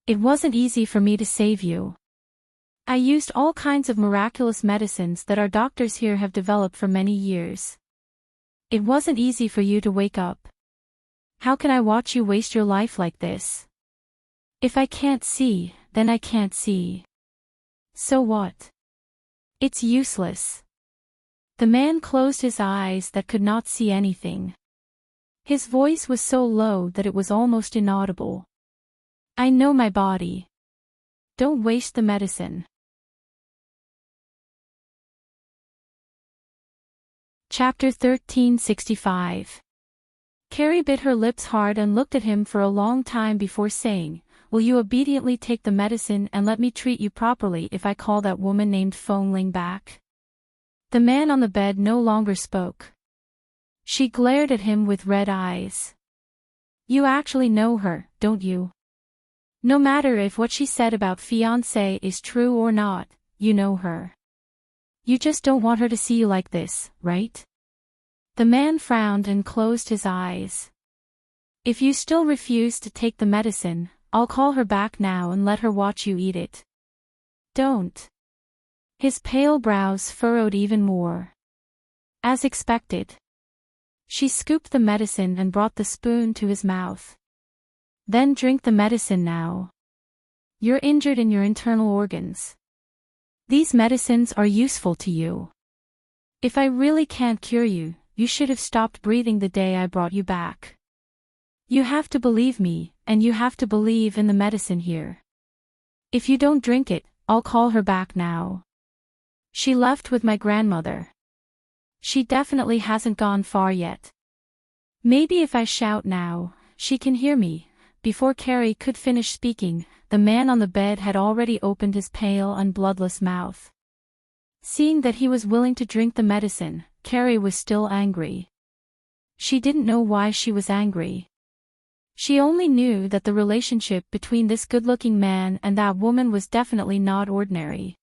"It wasn't easy for me to save you. I used all kinds of miraculous medicines that our doctors here have developed for many years. It wasn't easy for you to wake up. How can I watch you waste your life like this? If I can't see, then I can't see. So what? It's useless." The man closed his eyes that could not see anything. His voice was so low that it was almost inaudible. "I know my body. Don't waste the medicine." Chapter 1365. Carrie bit her lips hard and looked at him for a long time before saying, "Will you obediently take the medicine and let me treat you properly if I call that woman named Feng Ling back?" The man on the bed no longer spoke. She glared at him with red eyes. "You actually know her, don't you? No matter if what she said about fiancé is true or not, you know her. You just don't want her to see you like this, right?" The man frowned and closed his eyes. "If you still refuse to take the medicine, I'll call her back now and let her watch you eat it." "Don't." His pale brows furrowed even more. As expected. She scooped the medicine and brought the spoon to his mouth. "Then drink the medicine now. You're injured in your internal organs. These medicines are useful to you. If I really can't cure you, you should have stopped breathing the day I brought you back. You have to believe me, and you have to believe in the medicine here. If you don't drink it, I'll call her back now. She left with my grandmother. She definitely hasn't gone far yet. Maybe if I shout now, she can hear me." Before Carrie could finish speaking, the man on the bed had already opened his pale and bloodless mouth. Seeing that he was willing to drink the medicine, Carrie was still angry. She didn't know why she was angry. She only knew that the relationship between this good-looking man and that woman was definitely not ordinary.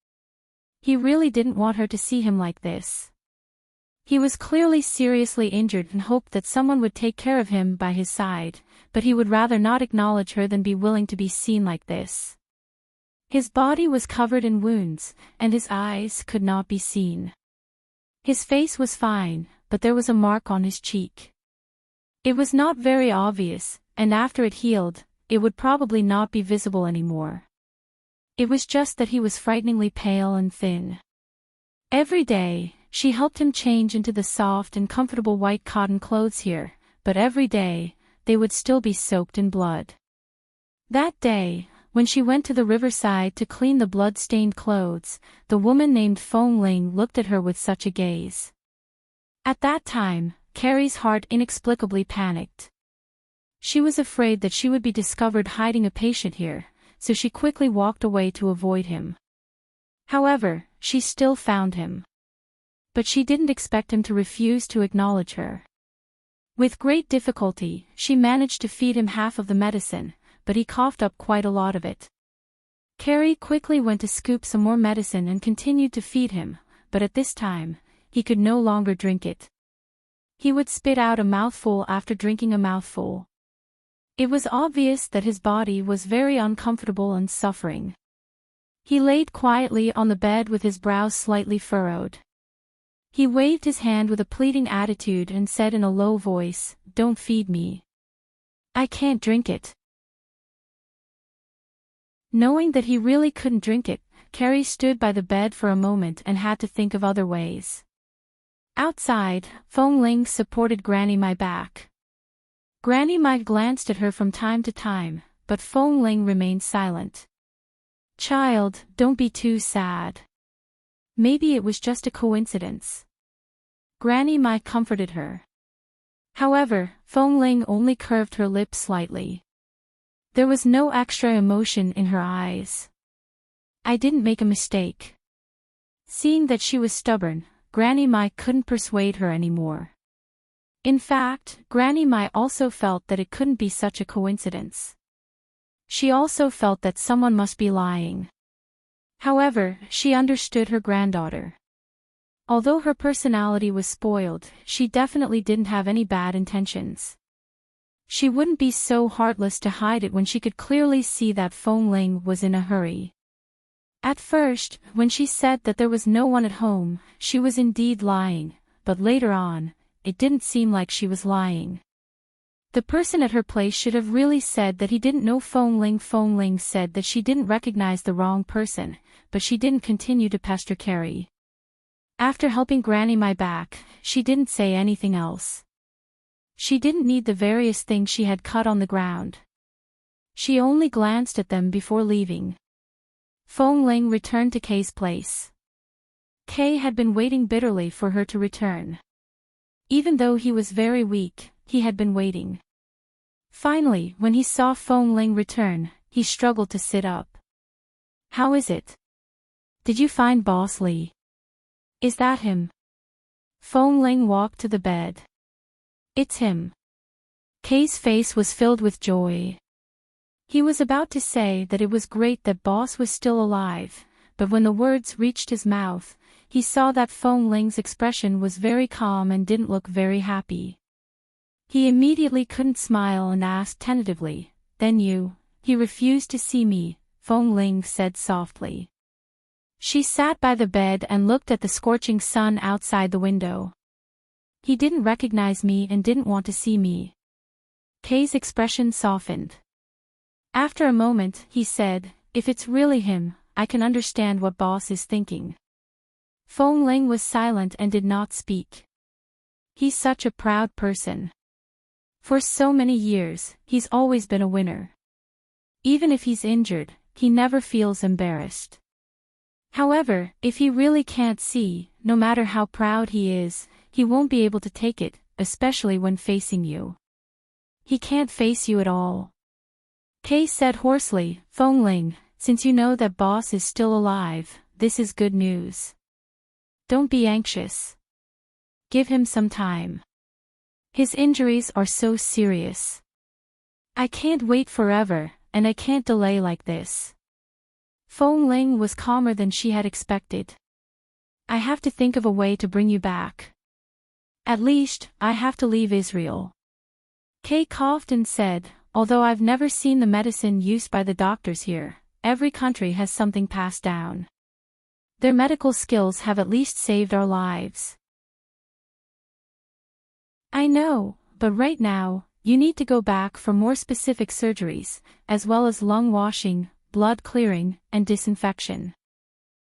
He really didn't want her to see him like this. He was clearly seriously injured and hoped that someone would take care of him by his side, but he would rather not acknowledge her than be willing to be seen like this. His body was covered in wounds, and his eyes could not be seen. His face was fine, but there was a mark on his cheek. It was not very obvious, and after it healed, it would probably not be visible anymore. It was just that he was frighteningly pale and thin. Every day, she helped him change into the soft and comfortable white cotton clothes here, but every day, they would still be soaked in blood. That day, when she went to the riverside to clean the blood-stained clothes, the woman named Fong Ling looked at her with such a gaze. At that time, Carrie's heart inexplicably panicked. She was afraid that she would be discovered hiding a patient here, so she quickly walked away to avoid him. However, she still found him. But she didn't expect him to refuse to acknowledge her. With great difficulty, she managed to feed him half of the medicine, but he coughed up quite a lot of it. Carrie quickly went to scoop some more medicine and continued to feed him, but at this time, he could no longer drink it. He would spit out a mouthful after drinking a mouthful. It was obvious that his body was very uncomfortable and suffering. He laid quietly on the bed with his brows slightly furrowed. He waved his hand with a pleading attitude and said in a low voice, "Don't feed me. I can't drink it." Knowing that he really couldn't drink it, Carrie stood by the bed for a moment and had to think of other ways. Outside, Fong Ling supported Granny Mai back. Granny Mai glanced at her from time to time, but Fong Ling remained silent. "Child, don't be too sad. Maybe it was just a coincidence." Granny Mai comforted her. However, Fong Ling only curved her lips slightly. There was no extra emotion in her eyes. "I didn't make a mistake." Seeing that she was stubborn, Granny Mai couldn't persuade her anymore. In fact, Granny Mai also felt that it couldn't be such a coincidence. She also felt that someone must be lying. However, she understood her granddaughter. Although her personality was spoiled, she definitely didn't have any bad intentions. She wouldn't be so heartless to hide it when she could clearly see that Fong Ling was in a hurry. At first, when she said that there was no one at home, she was indeed lying, but later on, it didn't seem like she was lying. The person at her place should have really said that he didn't know Fong Ling. Fong Ling said that she didn't recognize the wrong person, but she didn't continue to pester Carrie. After helping Granny Mai back, she didn't say anything else. She didn't need the various things she had cut on the ground. She only glanced at them before leaving. Fong Ling returned to Kay's place. Kay had been waiting bitterly for her to return. Even though he was very weak, he had been waiting. Finally, when he saw Fong Ling return, he struggled to sit up. "How is it? Did you find Boss Lee? Is that him?" Fong Ling walked to the bed. "It's him." Kay's face was filled with joy. He was about to say that it was great that Boss was still alive, but when the words reached his mouth, he saw that Fong Ling's expression was very calm and didn't look very happy. He immediately couldn't smile and asked tentatively, "Then he refused to see me," Fong Ling said softly. She sat by the bed and looked at the scorching sun outside the window. "He didn't recognize me and didn't want to see me." Kay's expression softened. After a moment, he said, "If it's really him, I can understand what Boss is thinking." Fong Ling was silent and did not speak. He's such a proud person. For so many years, he's always been a winner. Even if he's injured, he never feels embarrassed. However, if he really can't see, no matter how proud he is, he won't be able to take it, especially when facing you. He can't face you at all. Kay said hoarsely, "Fong Ling, since you know that Boss is still alive, this is good news. Don't be anxious. Give him some time. His injuries are so serious. I can't wait forever, and I can't delay like this." Fong Ling was calmer than she had expected. "I have to think of a way to bring you back. At least, I have to leave Israel." Kay coughed and said, "Although I've never seen the medicine used by the doctors here, every country has something passed down. Their medical skills have at least saved our lives. I know, but right now, you need to go back for more specific surgeries, as well as lung washing, blood clearing, and disinfection.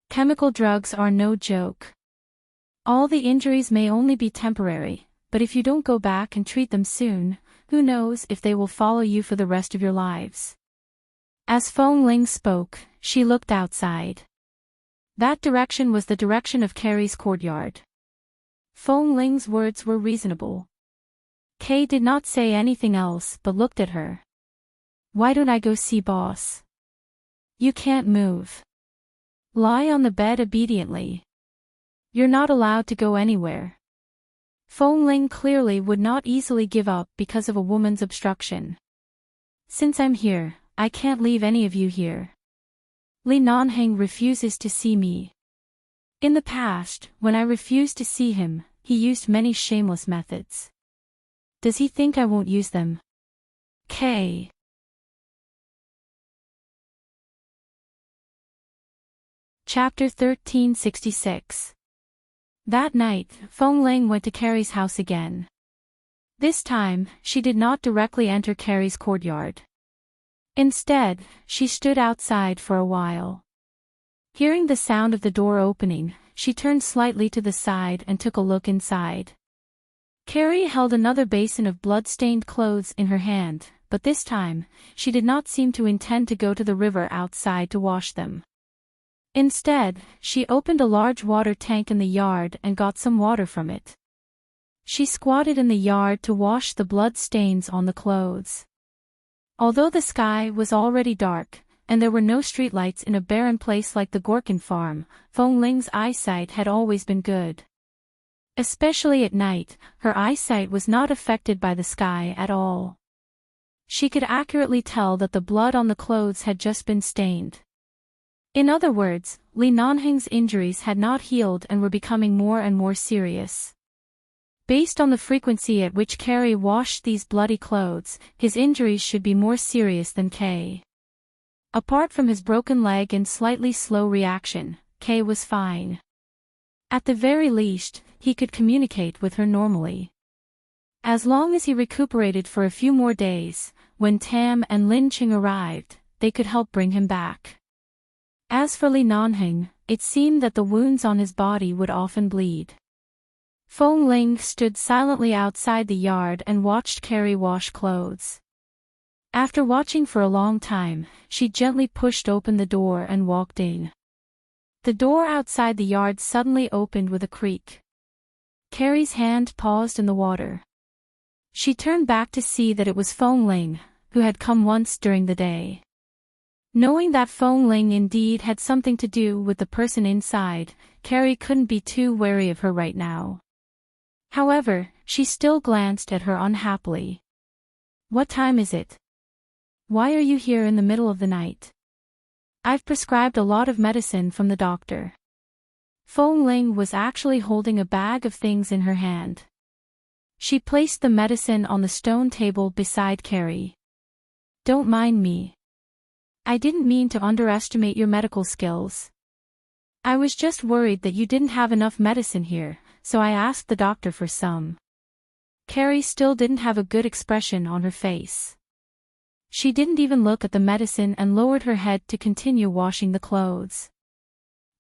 Chemical drugs are no joke. All the injuries may only be temporary, but if you don't go back and treat them soon, who knows if they will follow you for the rest of your lives. As Feng Ling spoke, she looked outside. That direction was the direction of Carrie's courtyard. Feng Ling's words were reasonable. Kay did not say anything else but looked at her. Why don't I go see boss? You can't move. Lie on the bed obediently. You're not allowed to go anywhere. Feng Ling clearly would not easily give up because of a woman's obstruction. Since I'm here, I can't leave any of you here. Li Nanheng refuses to see me. In the past, when I refused to see him, he used many shameless methods. Does he think I won't use them? K. Chapter 1366. That night, Feng Ling went to Carrie's house again. This time, she did not directly enter Carrie's courtyard. Instead, she stood outside for a while. Hearing the sound of the door opening, she turned slightly to the side and took a look inside. Carrie held another basin of blood-stained clothes in her hand, but this time, she did not seem to intend to go to the river outside to wash them. Instead, she opened a large water tank in the yard and got some water from it. She squatted in the yard to wash the blood stains on the clothes. Although the sky was already dark, and there were no streetlights in a barren place like the Gorkin farm, Feng Ling's eyesight had always been good. Especially at night, her eyesight was not affected by the sky at all. She could accurately tell that the blood on the clothes had just been stained. In other words, Li Nanheng's injuries had not healed and were becoming more and more serious. Based on the frequency at which Carrie washed these bloody clothes, his injuries should be more serious than K. Apart from his broken leg and slightly slow reaction, K was fine. At the very least, he could communicate with her normally. As long as he recuperated for a few more days, when Tam and Lin Qing arrived, they could help bring him back. As for Li Nanheng, it seemed that the wounds on his body would often bleed. Feng Ling stood silently outside the yard and watched Carrie wash clothes. After watching for a long time, she gently pushed open the door and walked in. The door outside the yard suddenly opened with a creak. Carrie's hand paused in the water. She turned back to see that it was Feng Ling, who had come once during the day. Knowing that Feng Ling indeed had something to do with the person inside, Carrie couldn't be too wary of her right now. However, she still glanced at her unhappily. What time is it? Why are you here in the middle of the night? I've prescribed a lot of medicine from the doctor. Feng Ling was actually holding a bag of things in her hand. She placed the medicine on the stone table beside Carrie. Don't mind me. I didn't mean to underestimate your medical skills. I was just worried that you didn't have enough medicine here, so I asked the doctor for some. Carrie still didn't have a good expression on her face. She didn't even look at the medicine and lowered her head to continue washing the clothes.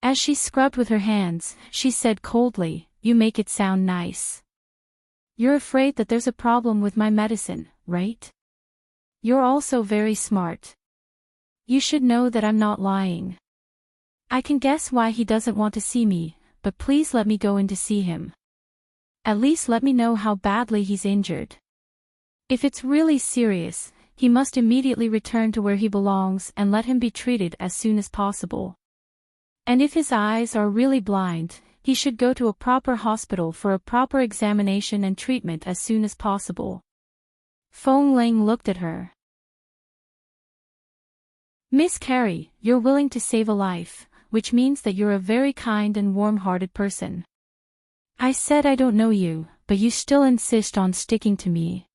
As she scrubbed with her hands, she said coldly, "You make it sound nice. You're afraid that there's a problem with my medicine, right? You're also very smart. You should know that I'm not lying. I can guess why he doesn't want to see me, but please let me go in to see him. At least let me know how badly he's injured. If it's really serious, he must immediately return to where he belongs and let him be treated as soon as possible. And if his eyes are really blind, he should go to a proper hospital for a proper examination and treatment as soon as possible." Feng Ling looked at her. Miss Carrie, you're willing to save a life, which means that you're a very kind and warm-hearted person. I said I don't know you, but you still insist on sticking to me.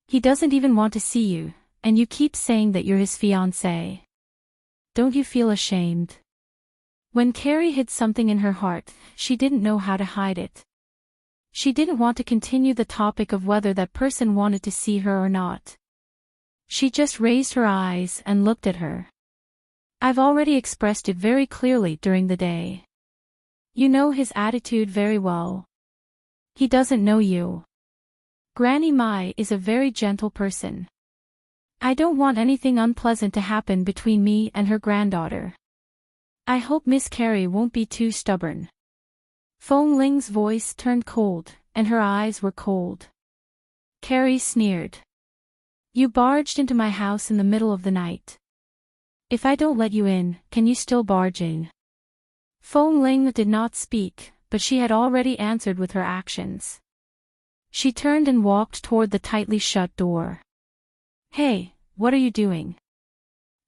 He doesn't even want to see you, and you keep saying that you're his fiancé. Don't you feel ashamed? When Carrie hid something in her heart, she didn't know how to hide it. She didn't want to continue the topic of whether that person wanted to see her or not. She just raised her eyes and looked at her. I've already expressed it very clearly during the day. You know his attitude very well. He doesn't know you. Granny Mai is a very gentle person. I don't want anything unpleasant to happen between me and her granddaughter. I hope Miss Carrie won't be too stubborn. Fong Ling's voice turned cold, and her eyes were cold. Carrie sneered. You barged into my house in the middle of the night. If I don't let you in, can you still barge in? Fong Ling did not speak, but she had already answered with her actions. She turned and walked toward the tightly shut door. Hey, what are you doing?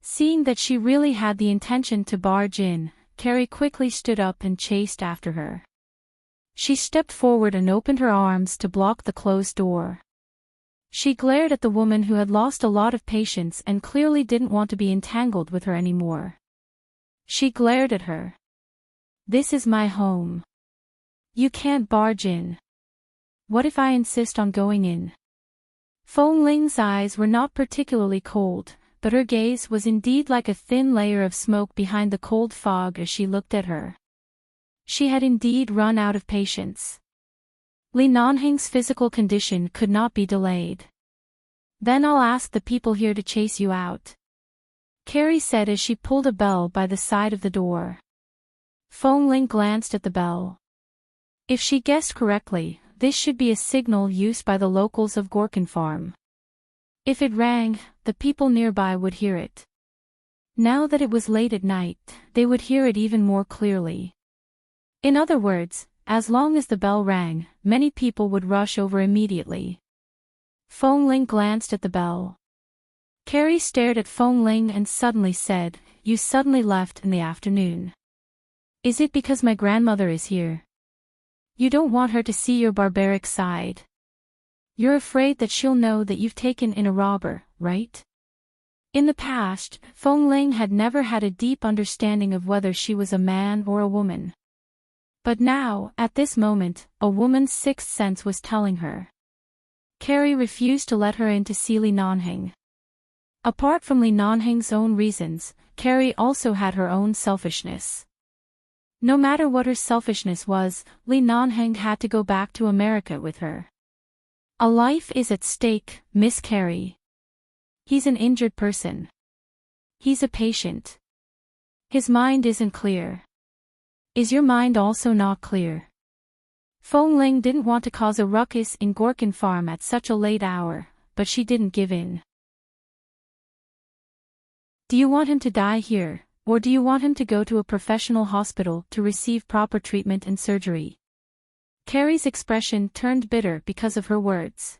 Seeing that she really had the intention to barge in, Carrie quickly stood up and chased after her. She stepped forward and opened her arms to block the closed door. She glared at the woman who had lost a lot of patience and clearly didn't want to be entangled with her anymore. She glared at her. This is my home. You can't barge in. What if I insist on going in? Fong Ling's eyes were not particularly cold, but her gaze was indeed like a thin layer of smoke behind the cold fog as she looked at her. She had indeed run out of patience. Li Nanheng's physical condition could not be delayed. Then I'll ask the people here to chase you out, Carrie said as she pulled a bell by the side of the door. Fong Ling glanced at the bell. If she guessed correctly, this should be a signal used by the locals of Gorkin Farm. If it rang, the people nearby would hear it. Now that it was late at night, they would hear it even more clearly. In other words, as long as the bell rang, many people would rush over immediately. Fong Ling glanced at the bell. Carrie stared at Fong Ling and suddenly said, You suddenly left in the afternoon. Is it because my grandmother is here? You don't want her to see your barbaric side. You're afraid that she'll know that you've taken in a robber, right? In the past, Fong Ling had never had a deep understanding of whether she was a man or a woman. But now, at this moment, a woman's sixth sense was telling her. Carrie refused to let her in to see Li Nanheng. Apart from Li Nanheng's own reasons, Carrie also had her own selfishness. No matter what her selfishness was, Li Nanheng had to go back to America with her. A life is at stake, Miss Carrie. He's an injured person. He's a patient. His mind isn't clear. Is your mind also not clear? Fong Ling didn't want to cause a ruckus in Gorkin Farm at such a late hour, but she didn't give in. Do you want him to die here, or do you want him to go to a professional hospital to receive proper treatment and surgery? Carrie's expression turned bitter because of her words.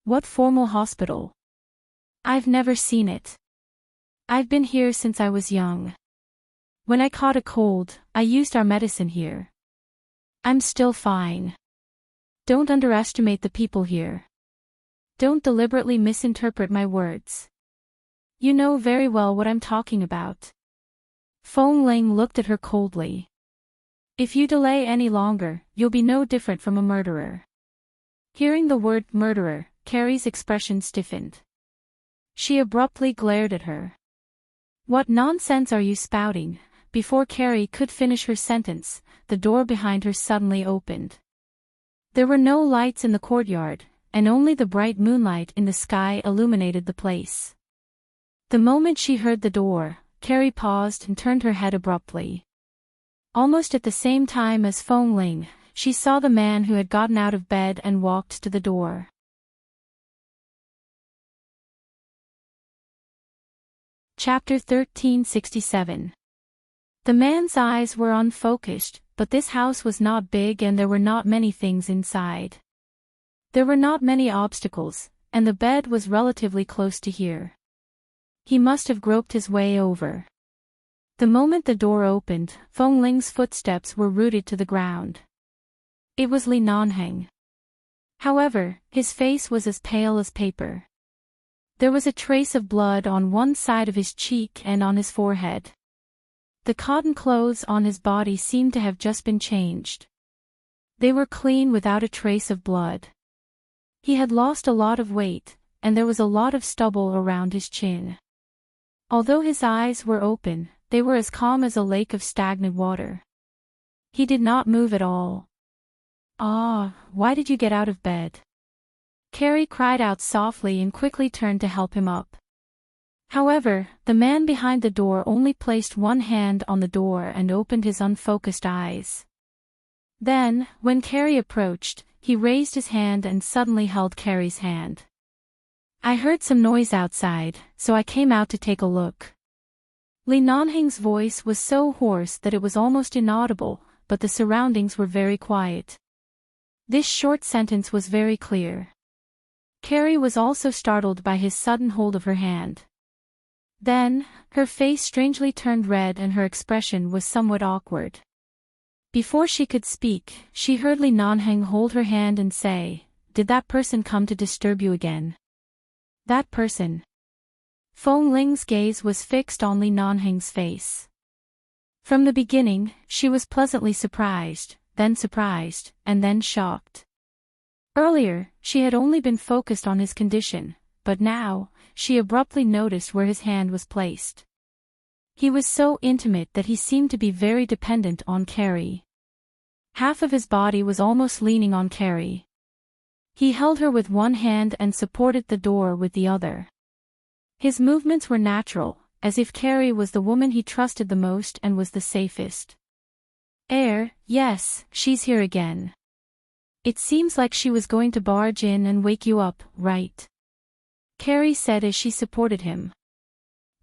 What formal hospital? I've never seen it. I've been here since I was young. When I caught a cold, I used our medicine here. I'm still fine. Don't underestimate the people here. Don't deliberately misinterpret my words. You know very well what I'm talking about. Fong Ling looked at her coldly. If you delay any longer, you'll be no different from a murderer. Hearing the word murderer, Carrie's expression stiffened. She abruptly glared at her. What nonsense are you spouting? Before Carrie could finish her sentence, the door behind her suddenly opened. There were no lights in the courtyard, and only the bright moonlight in the sky illuminated the place. The moment she heard the door, Carrie paused and turned her head abruptly. Almost at the same time as Fong Ling, she saw the man who had gotten out of bed and walked to the door. Chapter 1367. The man's eyes were unfocused, but this house was not big and there were not many things inside. There were not many obstacles, and the bed was relatively close to here. He must have groped his way over. The moment the door opened, Fong Ling's footsteps were rooted to the ground. It was Li Nanheng. However, his face was as pale as paper. There was a trace of blood on one side of his cheek and on his forehead. The cotton clothes on his body seemed to have just been changed. They were clean without a trace of blood. He had lost a lot of weight, and there was a lot of stubble around his chin. Although his eyes were open, they were as calm as a lake of stagnant water. He did not move at all. "Ah, why did you get out of bed?" Carrie cried out softly and quickly turned to help him up. However, the man behind the door only placed one hand on the door and opened his unfocused eyes. Then, when Carrie approached, he raised his hand and suddenly held Carrie's hand. "I heard some noise outside, so I came out to take a look." Li Nanheng's voice was so hoarse that it was almost inaudible, but the surroundings were very quiet. This short sentence was very clear. Carrie was also startled by his sudden hold of her hand. Then, her face strangely turned red and her expression was somewhat awkward. Before she could speak, she heard Li Nanheng hold her hand and say, "Did that person come to disturb you again?" "That person?" Feng Ling's gaze was fixed on Li Nanheng's face. From the beginning, she was pleasantly surprised, and then shocked. Earlier, she had only been focused on his condition, but now, she abruptly noticed where his hand was placed. He was so intimate that he seemed to be very dependent on Carrie. Half of his body was almost leaning on Carrie. He held her with one hand and supported the door with the other. His movements were natural, as if Carrie was the woman he trusted the most and was the safest. Yes, she's here again. It seems like she was going to barge in and wake you up, right?" Carrie said as she supported him.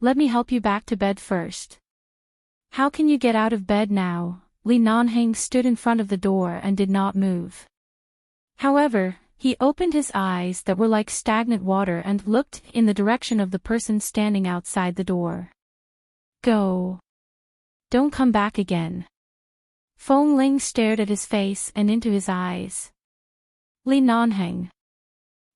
"Let me help you back to bed first." "How can you get out of bed now?" Li Nanheng stood in front of the door and did not move. However, he opened his eyes that were like stagnant water and looked in the direction of the person standing outside the door. "Go. Don't come back again." Feng Ling stared at his face and into his eyes. Li Nanheng.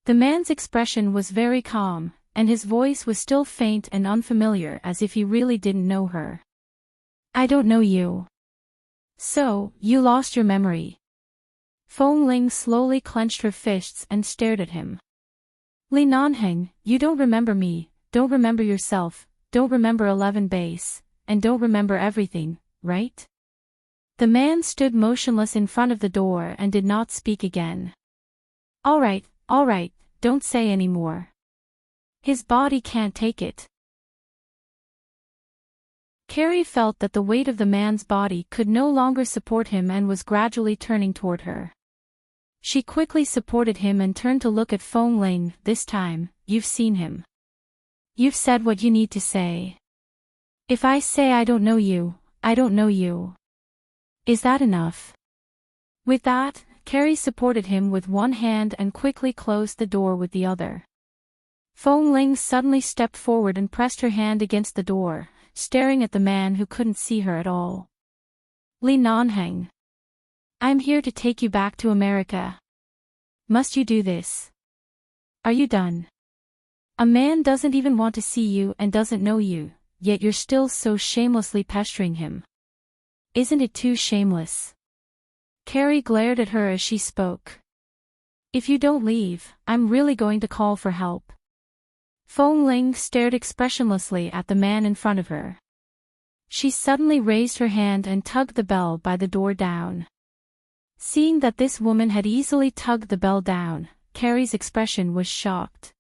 The man's expression was very calm, and his voice was still faint and unfamiliar as if he really didn't know her. "I don't know you." "So, you lost your memory." Feng Ling slowly clenched her fists and stared at him. "Li Nanheng, you don't remember me, don't remember yourself, don't remember 11 base, and don't remember everything, right?" The man stood motionless in front of the door and did not speak again. All right, don't say any more. His body can't take it." Carrie felt that the weight of the man's body could no longer support him and was gradually turning toward her. She quickly supported him and turned to look at Feng Ling. "This time, you've seen him. You've said what you need to say. If I say I don't know you, I don't know you. Is that enough?" With that, Carrie supported him with one hand and quickly closed the door with the other. Feng Ling suddenly stepped forward and pressed her hand against the door, staring at the man who couldn't see her at all. "Li Nanheng. I'm here to take you back to America. Must you do this? Are you done? A man doesn't even want to see you and doesn't know you, yet you're still so shamelessly pestering him. Isn't it too shameless?" Carrie glared at her as she spoke. "If you don't leave, I'm really going to call for help." Feng Ling stared expressionlessly at the man in front of her. She suddenly raised her hand and tugged the bell by the door down. Seeing that this woman had easily tugged the bell down, Carrie's expression was shocked.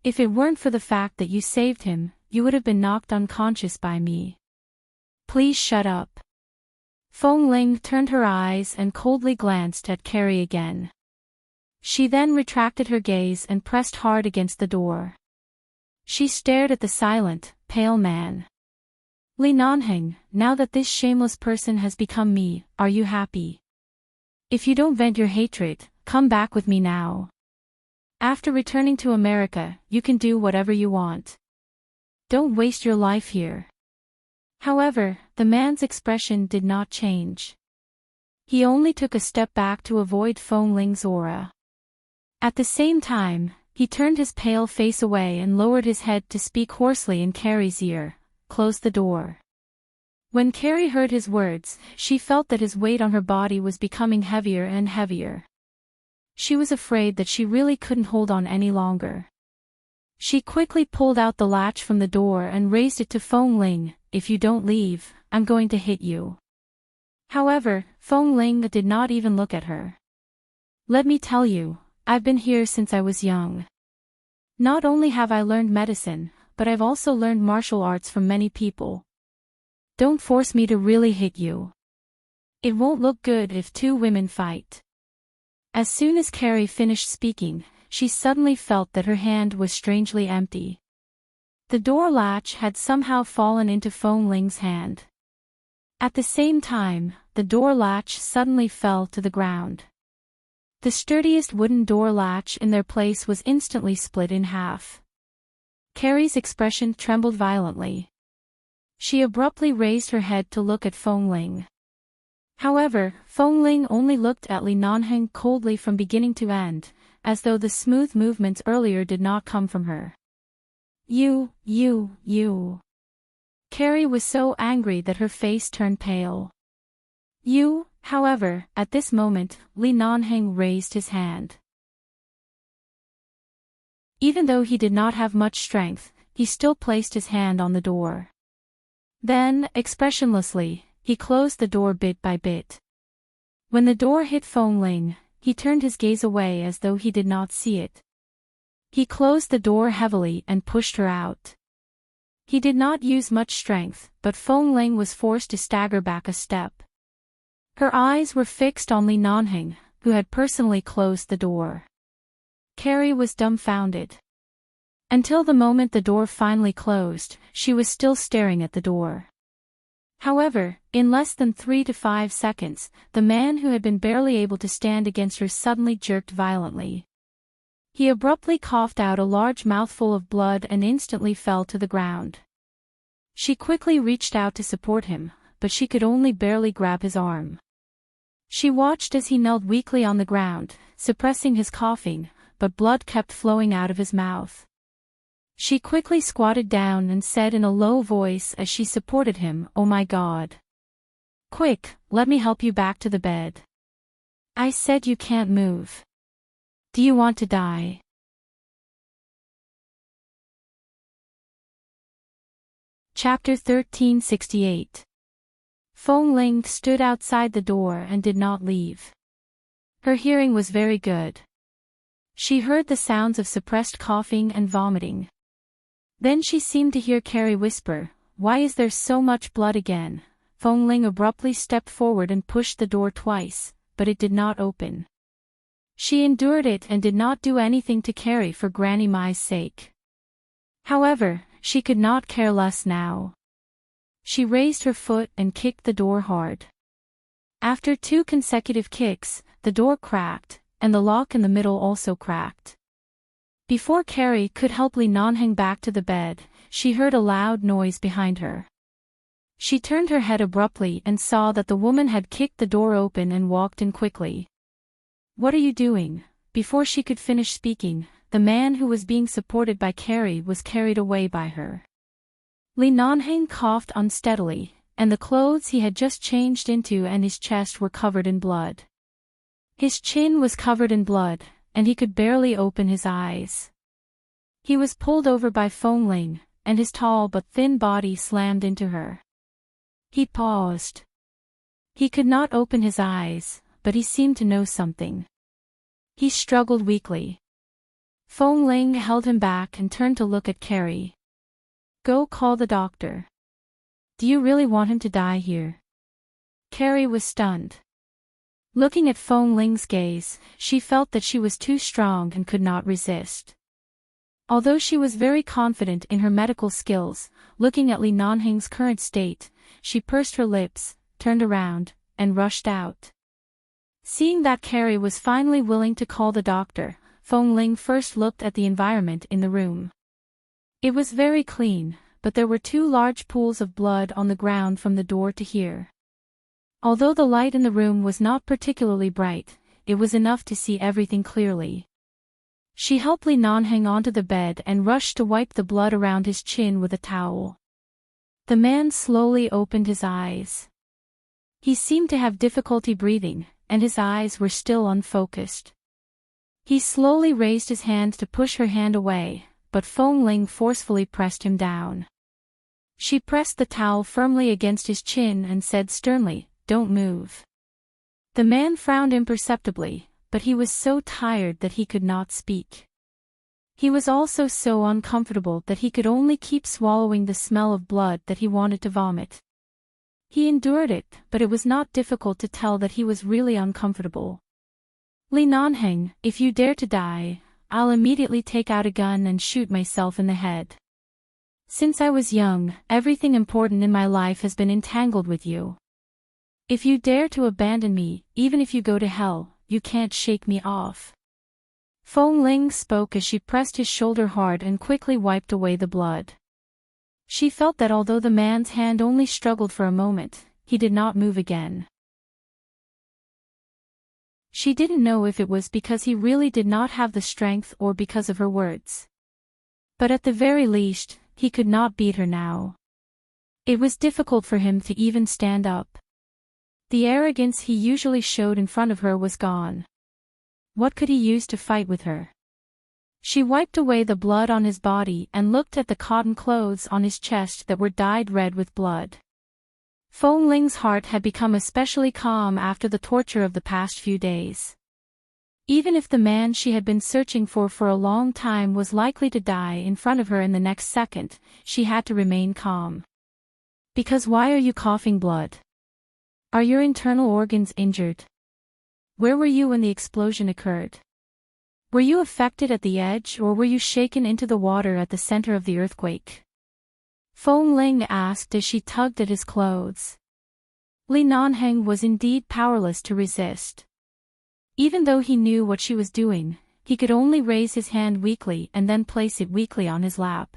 If it weren't for the fact that you saved him, you would have been knocked unconscious by me. Please shut up." Feng Ling turned her eyes and coldly glanced at Carrie again. She then retracted her gaze and pressed hard against the door. She stared at the silent, pale man. "Li Nanheng, now that this shameless person has become me, are you happy? If you don't vent your hatred, come back with me now. After returning to America, you can do whatever you want. Don't waste your life here." However, the man's expression did not change. He only took a step back to avoid Feng Ling's aura. At the same time, he turned his pale face away and lowered his head to speak hoarsely in Carrie's ear. "Close the door." When Carrie heard his words, she felt that his weight on her body was becoming heavier and heavier. She was afraid that she really couldn't hold on any longer. She quickly pulled out the latch from the door and raised it to Fong Ling. "If you don't leave, I'm going to hit you." However, Fong Ling did not even look at her. "Let me tell you, I've been here since I was young. Not only have I learned medicine, but I've also learned martial arts from many people. Don't force me to really hit you. It won't look good if two women fight." As soon as Carrie finished speaking, she suddenly felt that her hand was strangely empty. The door latch had somehow fallen into Fong Ling's hand. At the same time, the door latch suddenly fell to the ground. The sturdiest wooden door latch in their place was instantly split in half. Carrie's expression trembled violently. She abruptly raised her head to look at Fong Ling. However, Fong Ling only looked at Li Nanheng coldly from beginning to end, as though the smooth movements earlier did not come from her. You. Carrie was so angry that her face turned pale. "You." However, at this moment, Li Nanheng raised his hand. Even though he did not have much strength, he still placed his hand on the door. Then, expressionlessly, he closed the door bit by bit. When the door hit Fong Ling, he turned his gaze away as though he did not see it. He closed the door heavily and pushed her out. He did not use much strength, but Fong Ling was forced to stagger back a step. Her eyes were fixed on Li Nanheng, who had personally closed the door. Carrie was dumbfounded. Until the moment the door finally closed, she was still staring at the door. However, in less than 3 to 5 seconds, the man who had been barely able to stand against her suddenly jerked violently. He abruptly coughed out a large mouthful of blood and instantly fell to the ground. She quickly reached out to support him, but she could only barely grab his arm. She watched as he knelt weakly on the ground, suppressing his coughing, but blood kept flowing out of his mouth. She quickly squatted down and said in a low voice as she supported him, "Oh my God. Quick, let me help you back to the bed. I said you can't move. Do you want to die?" Chapter 1368. Fong Ling stood outside the door and did not leave. Her hearing was very good. She heard the sounds of suppressed coughing and vomiting. Then she seemed to hear Carrie whisper, "Why is there so much blood again?" Fong Ling abruptly stepped forward and pushed the door twice, but it did not open. She endured it and did not do anything to Carrie for Granny Mai's sake. However, she could not care less now. She raised her foot and kicked the door hard. After 2 consecutive kicks, the door cracked, and the lock in the middle also cracked. Before Carrie could help Li Nanheng back to the bed, she heard a loud noise behind her. She turned her head abruptly and saw that the woman had kicked the door open and walked in quickly. "What are you doing?" Before she could finish speaking, the man who was being supported by Carrie was carried away by her. Li Nanheng coughed unsteadily, and the clothes he had just changed into and his chest were covered in blood. His chin was covered in blood, and he could barely open his eyes. He was pulled over by Fong Ling, and his tall but thin body slammed into her. He paused. He could not open his eyes, but he seemed to know something. He struggled weakly. Fong Ling held him back and turned to look at Carrie. "Go call the doctor. Do you really want him to die here?" Carrie was stunned. Looking at Fong Ling's gaze, she felt that she was too strong and could not resist. Although she was very confident in her medical skills, looking at Li Nanheng's current state, she pursed her lips, turned around, and rushed out. Seeing that Carrie was finally willing to call the doctor, Fong Ling first looked at the environment in the room. It was very clean, but there were 2 large pools of blood on the ground from the door to here. Although the light in the room was not particularly bright, it was enough to see everything clearly. She helped Li Nanheng onto the bed and rushed to wipe the blood around his chin with a towel. The man slowly opened his eyes. He seemed to have difficulty breathing, and his eyes were still unfocused. He slowly raised his hand to push her hand away, but Feng Ling forcefully pressed him down. She pressed the towel firmly against his chin and said sternly, "Don't move." The man frowned imperceptibly, but he was so tired that he could not speak. He was also so uncomfortable that he could only keep swallowing the smell of blood that he wanted to vomit. He endured it, but it was not difficult to tell that he was really uncomfortable. "Li Nanheng, if you dare to die, I'll immediately take out a gun and shoot myself in the head. Since I was young, everything important in my life has been entangled with you. If you dare to abandon me, even if you go to hell, you can't shake me off." Feng Ling spoke as she pressed his shoulder hard and quickly wiped away the blood. She felt that although the man's hand only struggled for a moment, he did not move again. She didn't know if it was because he really did not have the strength or because of her words. But at the very least, he could not beat her now. It was difficult for him to even stand up. The arrogance he usually showed in front of her was gone. What could he use to fight with her? She wiped away the blood on his body and looked at the cotton clothes on his chest that were dyed red with blood. Feng Ling's heart had become especially calm after the torture of the past few days. Even if the man she had been searching for a long time was likely to die in front of her in the next second, she had to remain calm. "Because why are you coughing blood? Are your internal organs injured? Where were you when the explosion occurred? Were you affected at the edge or were you shaken into the water at the center of the earthquake?" Feng Ling asked as she tugged at his clothes. Li Nanheng was indeed powerless to resist. Even though he knew what she was doing, he could only raise his hand weakly and then place it weakly on his lap.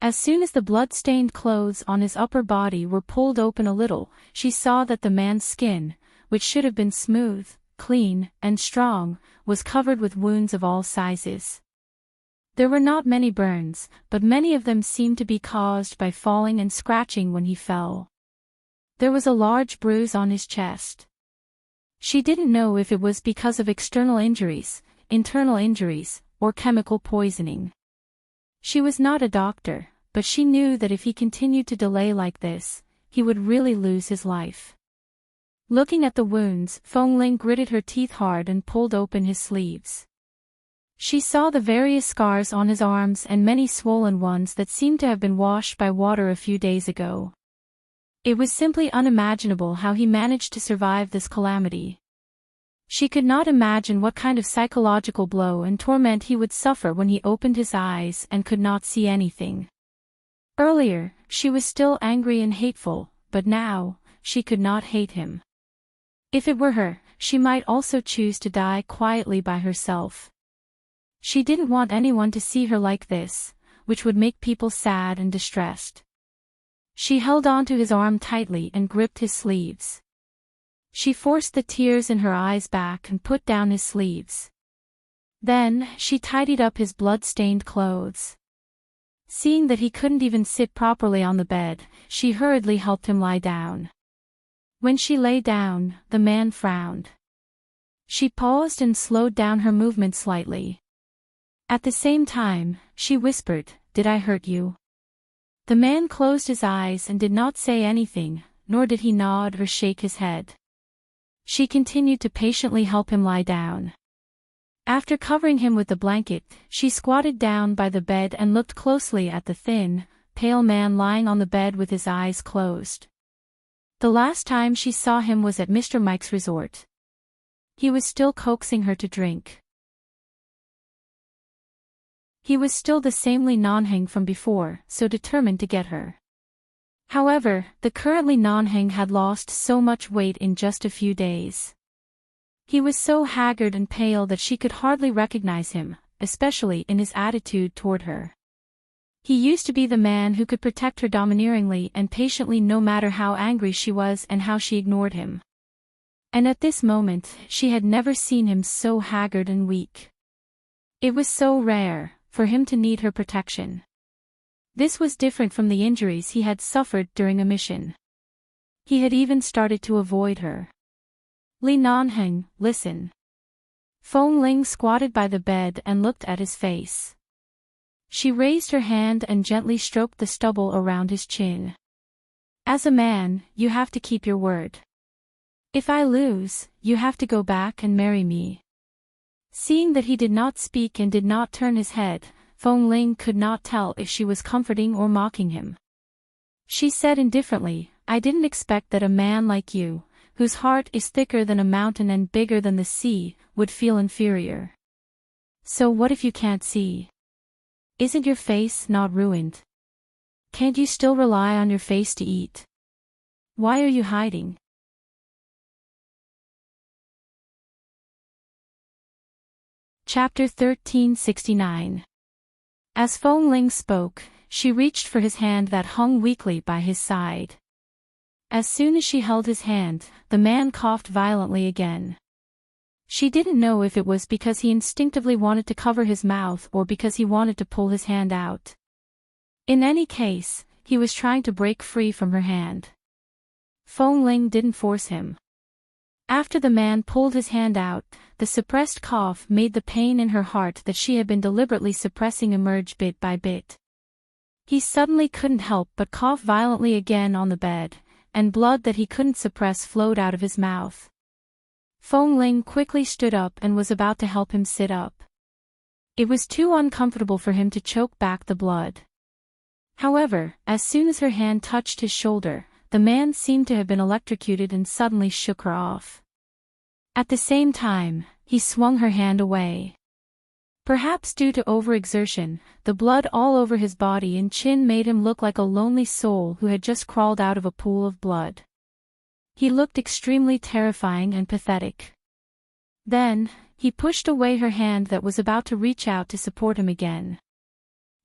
As soon as the blood-stained clothes on his upper body were pulled open a little, she saw that the man's skin, which should have been smooth, clean, and strong, was covered with wounds of all sizes. There were not many burns, but many of them seemed to be caused by falling and scratching when he fell. There was a large bruise on his chest. She didn't know if it was because of external injuries, internal injuries, or chemical poisoning. She was not a doctor, but she knew that if he continued to delay like this, he would really lose his life. Looking at the wounds, Feng Ling gritted her teeth hard and pulled open his sleeves. She saw the various scars on his arms and many swollen ones that seemed to have been washed by water a few days ago. It was simply unimaginable how he managed to survive this calamity. She could not imagine what kind of psychological blow and torment he would suffer when he opened his eyes and could not see anything. Earlier, she was still angry and hateful, but now, she could not hate him. If it were her, she might also choose to die quietly by herself. She didn't want anyone to see her like this, which would make people sad and distressed. She held onto his arm tightly and gripped his sleeves. She forced the tears in her eyes back and put down his sleeves. Then, she tidied up his blood-stained clothes. Seeing that he couldn't even sit properly on the bed, she hurriedly helped him lie down. When she lay down, the man frowned. She paused and slowed down her movement slightly. At the same time, she whispered, "Did I hurt you?" The man closed his eyes and did not say anything, nor did he nod or shake his head. She continued to patiently help him lie down. After covering him with the blanket, she squatted down by the bed and looked closely at the thin, pale man lying on the bed with his eyes closed. The last time she saw him was at Mr. Mike's resort. He was still coaxing her to drink. He was still the same Li Nanheng from before, so determined to get her. However, the current Li Nanheng had lost so much weight in just a few days. He was so haggard and pale that she could hardly recognize him, especially in his attitude toward her. He used to be the man who could protect her domineeringly and patiently no matter how angry she was and how she ignored him. And at this moment, she had never seen him so haggard and weak. It was so rare for him to need her protection. This was different from the injuries he had suffered during a mission. He had even started to avoid her. Li Nanheng, listen. Feng Ling squatted by the bed and looked at his face. She raised her hand and gently stroked the stubble around his chin. As a man, you have to keep your word. If I lose, you have to go back and marry me. Seeing that he did not speak and did not turn his head, Feng Ling could not tell if she was comforting or mocking him. She said indifferently, I didn't expect that a man like you, whose heart is thicker than a mountain and bigger than the sea, would feel inferior. So what if you can't see? Isn't your face not ruined? Can't you still rely on your face to eat? Why are you hiding? Chapter 1369. As Feng Ling spoke, she reached for his hand that hung weakly by his side. As soon as she held his hand, the man coughed violently again. She didn't know if it was because he instinctively wanted to cover his mouth or because he wanted to pull his hand out. In any case, he was trying to break free from her hand. Feng Ling didn't force him. After the man pulled his hand out, the suppressed cough made the pain in her heart that she had been deliberately suppressing emerge bit by bit. He suddenly couldn't help but cough violently again on the bed, and blood that he couldn't suppress flowed out of his mouth. Feng Ling quickly stood up and was about to help him sit up. It was too uncomfortable for him to choke back the blood. However, as soon as her hand touched his shoulder, the man seemed to have been electrocuted and suddenly shook her off. At the same time, he swung her hand away. Perhaps due to overexertion, the blood all over his body and chin made him look like a lonely soul who had just crawled out of a pool of blood. He looked extremely terrifying and pathetic. Then, he pushed away her hand that was about to reach out to support him again.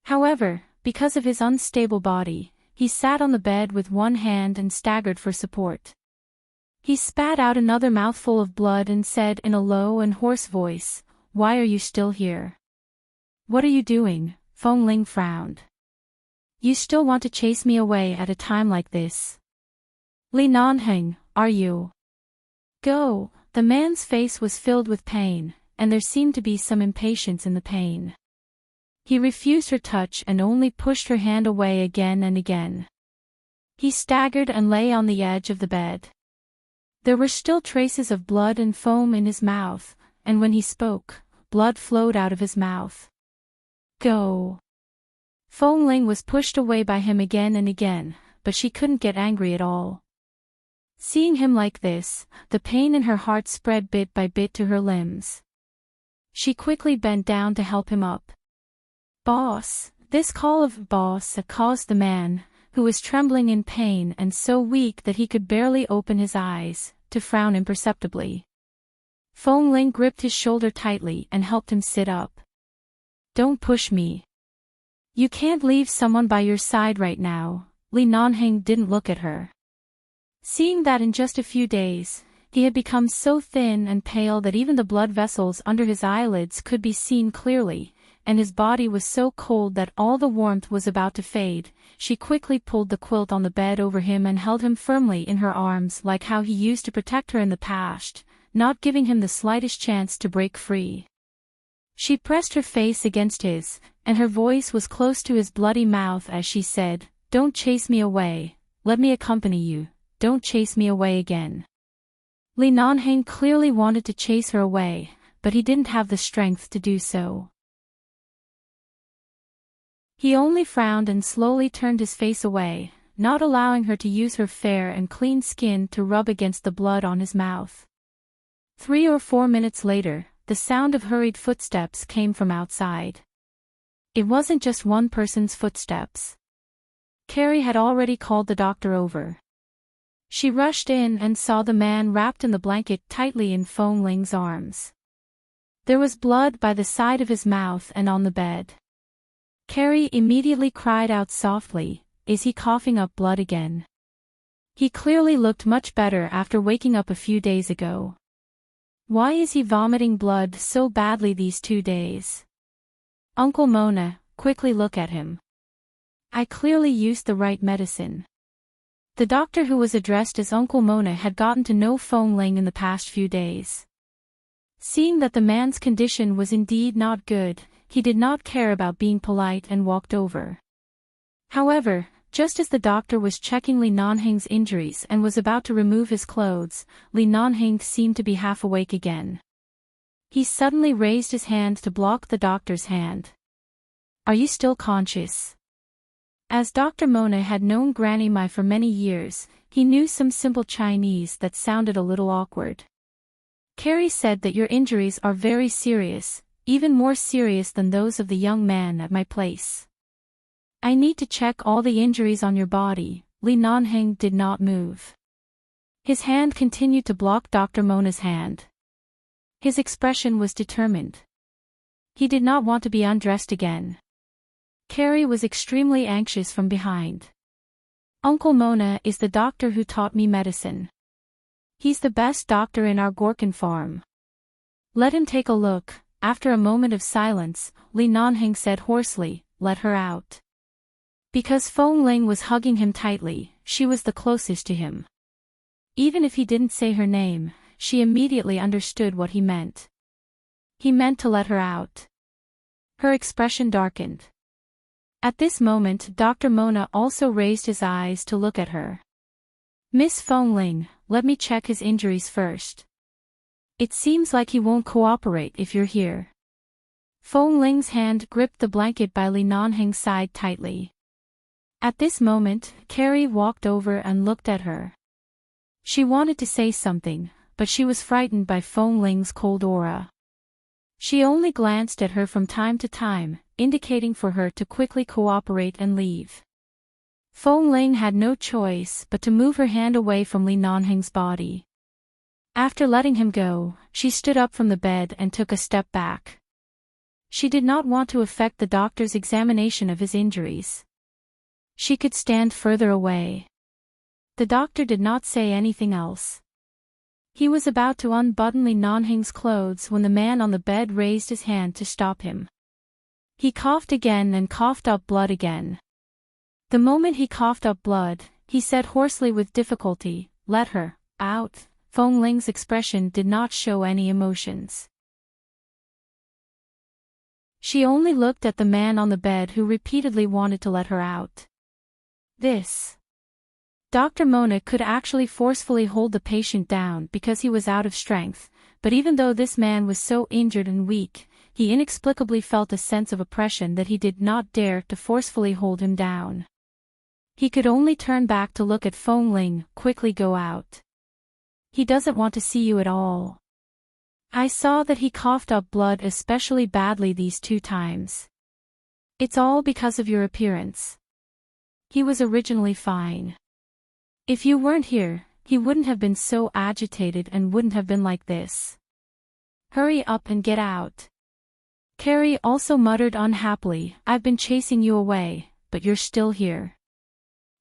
However, because of his unstable body, he sat on the bed with one hand and staggered for support. He spat out another mouthful of blood and said in a low and hoarse voice, Why are you still here? What are you doing? Feng Ling frowned. You still want to chase me away at a time like this? Li Nanheng, are you? Go. The man's face was filled with pain, and there seemed to be some impatience in the pain. He refused her touch and only pushed her hand away again and again. He staggered and lay on the edge of the bed. There were still traces of blood and foam in his mouth, and when he spoke, blood flowed out of his mouth. Go. Feng Ling was pushed away by him again and again, but she couldn't get angry at all. Seeing him like this, the pain in her heart spread bit by bit to her limbs. She quickly bent down to help him up. Boss. This call of boss caused the man, who was trembling in pain and so weak that he could barely open his eyes, to frown imperceptibly. Feng Ling gripped his shoulder tightly and helped him sit up. Don't push me. You can't leave someone by your side right now. Li Nanheng didn't look at her. Seeing that in just a few days, he had become so thin and pale that even the blood vessels under his eyelids could be seen clearly, and his body was so cold that all the warmth was about to fade, she quickly pulled the quilt on the bed over him and held him firmly in her arms like how he used to protect her in the past, not giving him the slightest chance to break free. She pressed her face against his, and her voice was close to his bloody mouth as she said, Don't chase me away, let me accompany you, don't chase me away again. Li Nanheng clearly wanted to chase her away, but he didn't have the strength to do so. He only frowned and slowly turned his face away, not allowing her to use her fair and clean skin to rub against the blood on his mouth. 3 or 4 minutes later, the sound of hurried footsteps came from outside. It wasn't just one person's footsteps. Carrie had already called the doctor over. She rushed in and saw the man wrapped in the blanket tightly in Feng Ling's arms. There was blood by the side of his mouth and on the bed. Carrie immediately cried out softly, Is he coughing up blood again? He clearly looked much better after waking up a few days ago. Why is he vomiting blood so badly these 2 days? Uncle Mona, quickly look at him. I clearly used the right medicine. The doctor who was addressed as Uncle Mona had gotten to know Fong Ling in the past few days. Seeing that the man's condition was indeed not good, he did not care about being polite and walked over. However, just as the doctor was checking Li Nanheng's injuries and was about to remove his clothes, Li Nanheng seemed to be half awake again. He suddenly raised his hand to block the doctor's hand. Are you still conscious? As Dr. Mona had known Granny Mai for many years, he knew some simple Chinese that sounded a little awkward. Carrie said that your injuries are very serious, even more serious than those of the young man at my place. I need to check all the injuries on your body. Li Nanheng did not move. His hand continued to block Dr. Mona's hand. His expression was determined. He did not want to be undressed again. Carrie was extremely anxious from behind. Uncle Mona is the doctor who taught me medicine. He's the best doctor in our Gorkin farm. Let him take a look. After a moment of silence, Li Nanheng said hoarsely, let her out. Because Fong Ling was hugging him tightly, she was the closest to him. Even if he didn't say her name, she immediately understood what he meant. He meant to let her out. Her expression darkened. At this moment, Dr. Mona also raised his eyes to look at her. Miss Fong Ling, let me check his injuries first. It seems like he won't cooperate if you're here. Fong Ling's hand gripped the blanket by Li Nanheng's side tightly. At this moment, Carrie walked over and looked at her. She wanted to say something, but she was frightened by Fong Ling's cold aura. She only glanced at her from time to time, indicating for her to quickly cooperate and leave. Fong Ling had no choice but to move her hand away from Li Nanheng's body. After letting him go, she stood up from the bed and took a step back. She did not want to affect the doctor's examination of his injuries. She could stand further away. The doctor did not say anything else. He was about to unbutton Li Nanheng's clothes when the man on the bed raised his hand to stop him. He coughed again and coughed up blood again. The moment he coughed up blood, he said hoarsely with difficulty, let her out. Fong Ling's expression did not show any emotions. She only looked at the man on the bed who repeatedly wanted to let her out. This. Dr. Mona could actually forcefully hold the patient down because he was out of strength, but even though this man was so injured and weak, he inexplicably felt a sense of oppression that he did not dare to forcefully hold him down. He could only turn back to look at Fong Ling, quickly go out. He doesn't want to see you at all. I saw that he coughed up blood especially badly these 2 times. It's all because of your appearance. He was originally fine. If you weren't here, he wouldn't have been so agitated and wouldn't have been like this. Hurry up and get out. Carrie also muttered unhappily, I've been chasing you away, but you're still here.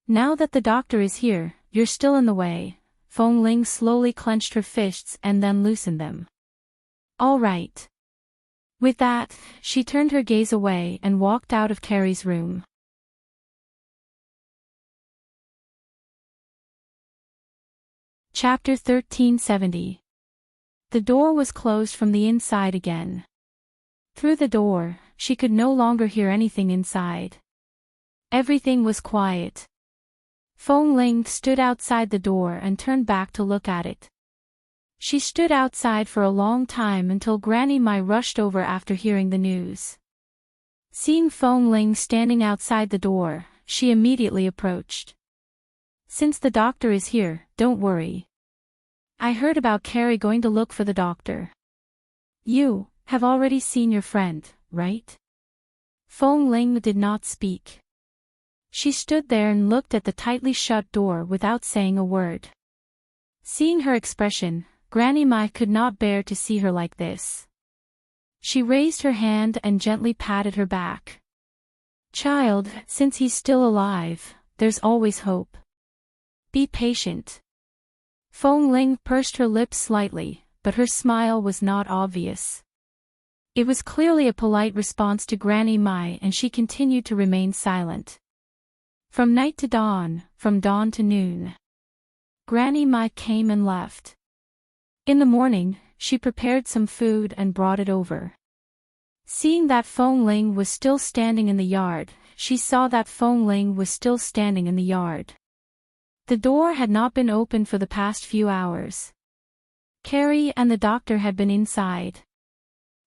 Now that the doctor is here, you're still in the way. Fong Ling slowly clenched her fists and then loosened them. All right. With that, she turned her gaze away and walked out of Carrie's room. Chapter 1370. The door was closed from the inside again. Through the door, she could no longer hear anything inside. Everything was quiet. Fong Ling stood outside the door and turned back to look at it. She stood outside for a long time until Granny Mai rushed over after hearing the news. Seeing Fong Ling standing outside the door, she immediately approached. Since the doctor is here, don't worry. I heard about Carrie going to look for the doctor. You have already seen your friend, right? Fong Ling did not speak. She stood there and looked at the tightly shut door without saying a word. Seeing her expression, Granny Mai could not bear to see her like this. She raised her hand and gently patted her back. Child, since he's still alive, there's always hope. Be patient. Fong Ling pursed her lips slightly, but her smile was not obvious. It was clearly a polite response to Granny Mai, and she continued to remain silent. From night to dawn, from dawn to noon, Granny Mai came and left. In the morning, she prepared some food and brought it over. Seeing that Fong Ling was still standing in the yard, she saw that Fong Ling was still standing in the yard. The door had not been opened for the past few hours. Carrie and the doctor had been inside.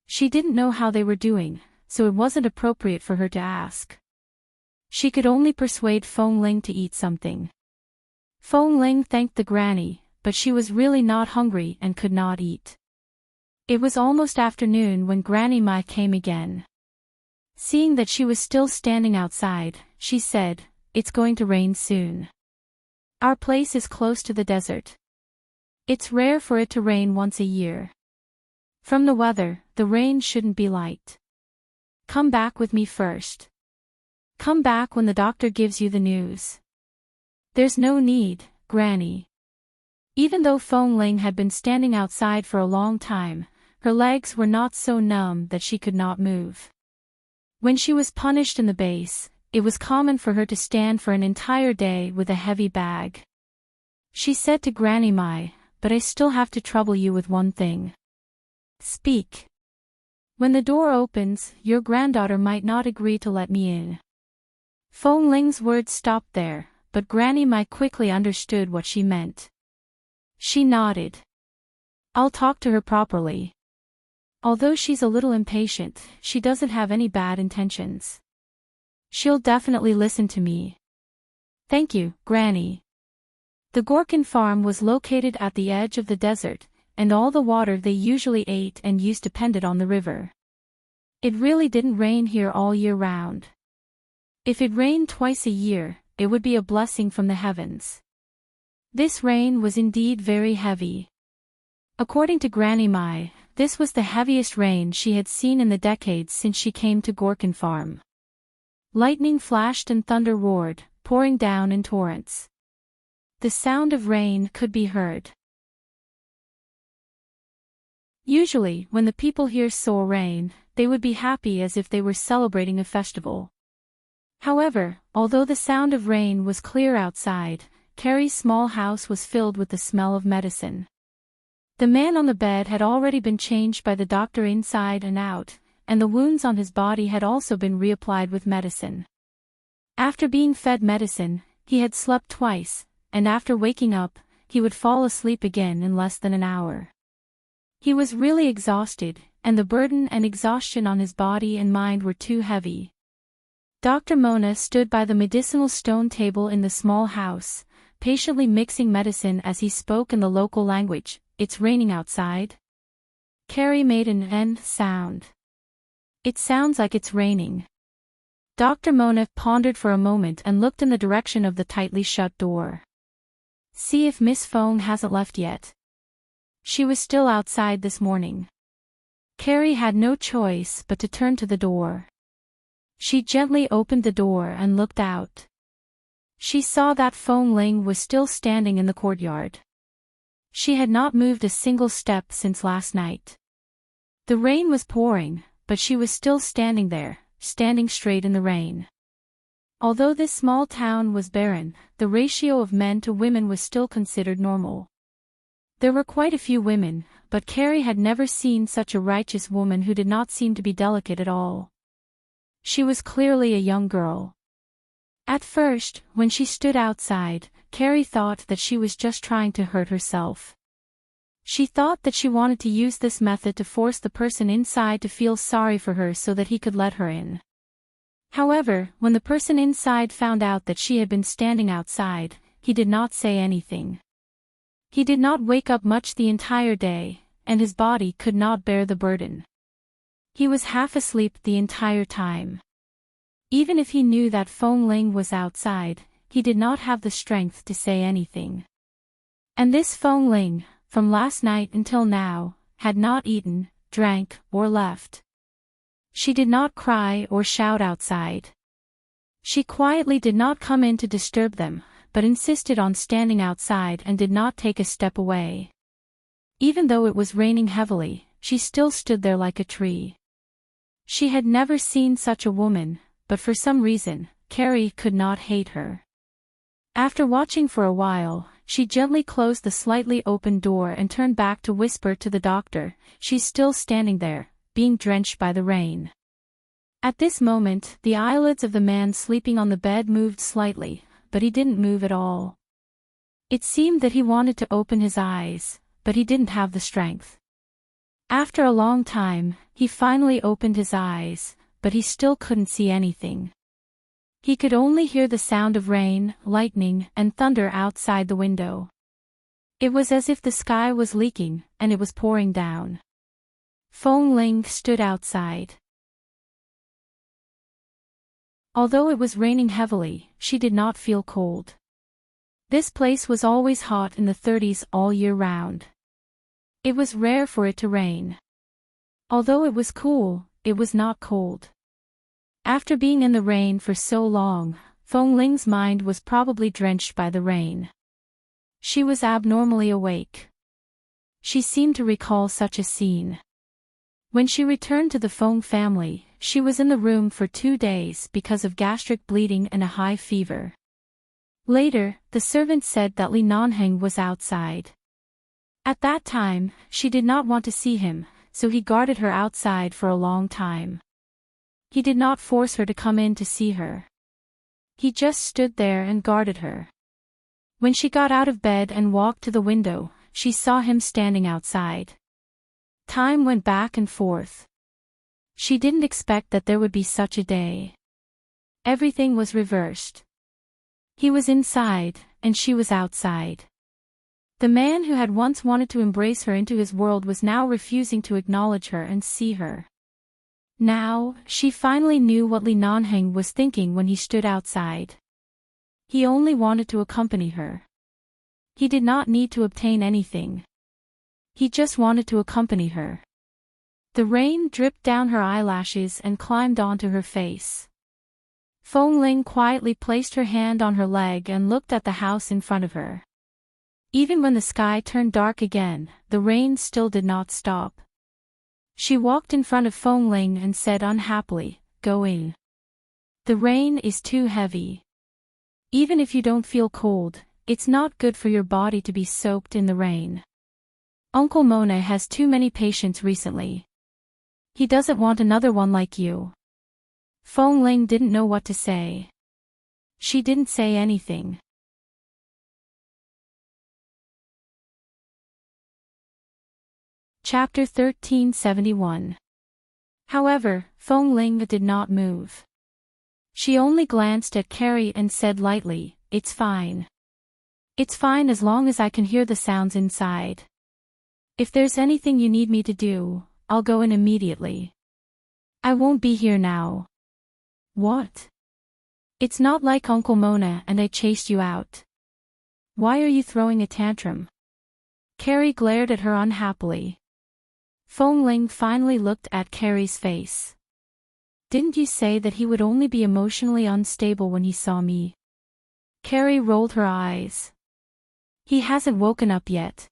She didn't know how they were doing, so it wasn't appropriate for her to ask. She could only persuade Fong Ling to eat something. Fong Ling thanked the granny, but she was really not hungry and could not eat. It was almost afternoon when Granny Mai came again. Seeing that she was still standing outside, she said, "It's going to rain soon. Our place is close to the desert. It's rare for it to rain once a year. From the weather, the rain shouldn't be light. Come back with me first. Come back when the doctor gives you the news." "There's no need, Granny." Even though Fong Ling had been standing outside for a long time, her legs were not so numb that she could not move. When she was punished in the base, it was common for her to stand for an entire day with a heavy bag. She said to Granny Mai, "But I still have to trouble you with one thing." "Speak." "When the door opens, your granddaughter might not agree to let me in." Fong Ling's words stopped there, but Granny Mai quickly understood what she meant. She nodded. "I'll talk to her properly. Although she's a little impatient, she doesn't have any bad intentions. She'll definitely listen to me." "Thank you, Granny." The Gorkin farm was located at the edge of the desert, and all the water they usually ate and used depended on the river. It really didn't rain here all year round. If it rained twice a year, it would be a blessing from the heavens. This rain was indeed very heavy. According to Granny Mai, this was the heaviest rain she had seen in the decades since she came to Gorkin farm. Lightning flashed and thunder roared, pouring down in torrents. The sound of rain could be heard. Usually, when the people here saw rain, they would be happy as if they were celebrating a festival. However, although the sound of rain was clear outside, Carrie's small house was filled with the smell of medicine. The man on the bed had already been changed by the doctor inside and out, and the wounds on his body had also been reapplied with medicine. After being fed medicine, he had slept twice, and after waking up, he would fall asleep again in less than an hour. He was really exhausted, and the burden and exhaustion on his body and mind were too heavy. Dr. Mona stood by the medicinal stone table in the small house, patiently mixing medicine as he spoke in the local language. "It's raining outside?" Carrie made an "n" sound. "It sounds like it's raining." Dr. Mona pondered for a moment and looked in the direction of the tightly shut door. "See if Miss Fong hasn't left yet. She was still outside this morning." Carrie had no choice but to turn to the door. She gently opened the door and looked out. She saw that Fong Ling was still standing in the courtyard. She had not moved a single step since last night. The rain was pouring, but she was still standing there, standing straight in the rain. Although this small town was barren, the ratio of men to women was still considered normal. There were quite a few women, but Carrie had never seen such a righteous woman who did not seem to be delicate at all. She was clearly a young girl. At first, when she stood outside, Carrie thought that she was just trying to hurt herself. She thought that she wanted to use this method to force the person inside to feel sorry for her so that he could let her in. However, when the person inside found out that she had been standing outside, he did not say anything. He did not wake up much the entire day, and his body could not bear the burden. He was half asleep the entire time. Even if he knew that Fong Ling was outside, he did not have the strength to say anything. And this Fong Ling, from last night until now, had not eaten, drank, or left. She did not cry or shout outside. She quietly did not come in to disturb them, but insisted on standing outside and did not take a step away. Even though it was raining heavily, she still stood there like a tree. She had never seen such a woman, but for some reason, Carrie could not hate her. After watching for a while, she gently closed the slightly open door and turned back to whisper to the doctor, "She's still standing there, being drenched by the rain." At this moment, the eyelids of the man sleeping on the bed moved slightly, but he didn't move at all. It seemed that he wanted to open his eyes, but he didn't have the strength. After a long time, he finally opened his eyes, but he still couldn't see anything. He could only hear the sound of rain, lightning, and thunder outside the window. It was as if the sky was leaking, and it was pouring down. Feng Ling stood outside. Although it was raining heavily, she did not feel cold. This place was always hot in the 30s all year round. It was rare for it to rain. Although it was cool, it was not cold. After being in the rain for so long, Feng Ling's mind was probably drenched by the rain. She was abnormally awake. She seemed to recall such a scene. When she returned to the Feng family, she was in the room for 2 days because of gastric bleeding and a high fever. Later, the servant said that Li Nanheng was outside. At that time, she did not want to see him, so he guarded her outside for a long time. He did not force her to come in to see her. He just stood there and guarded her. When she got out of bed and walked to the window, she saw him standing outside. Time went back and forth. She didn't expect that there would be such a day. Everything was reversed. He was inside, and she was outside. The man who had once wanted to embrace her into his world was now refusing to acknowledge her and see her. Now, she finally knew what Li Nanheng was thinking when he stood outside. He only wanted to accompany her. He did not need to obtain anything. He just wanted to accompany her. The rain dripped down her eyelashes and climbed onto her face. Feng Ling quietly placed her hand on her leg and looked at the house in front of her. Even when the sky turned dark again, the rain still did not stop. She walked in front of Feng Ling and said unhappily, "Go in. The rain is too heavy. Even if you don't feel cold, it's not good for your body to be soaked in the rain. Uncle Mona has too many patients recently. He doesn't want another one like you." Feng Ling didn't know what to say. She didn't say anything. Chapter 1371. However, Feng Ling did not move. She only glanced at Carrie and said lightly, "It's fine. It's fine as long as I can hear the sounds inside. If there's anything you need me to do, I'll go in immediately. I won't be here now." "What? It's not like Uncle Mona and I chased you out. Why are you throwing a tantrum?" Carrie glared at her unhappily. Feng Ling finally looked at Carrie's face. "Didn't you say that he would only be emotionally unstable when he saw me?" Carrie rolled her eyes. "He hasn't woken up yet.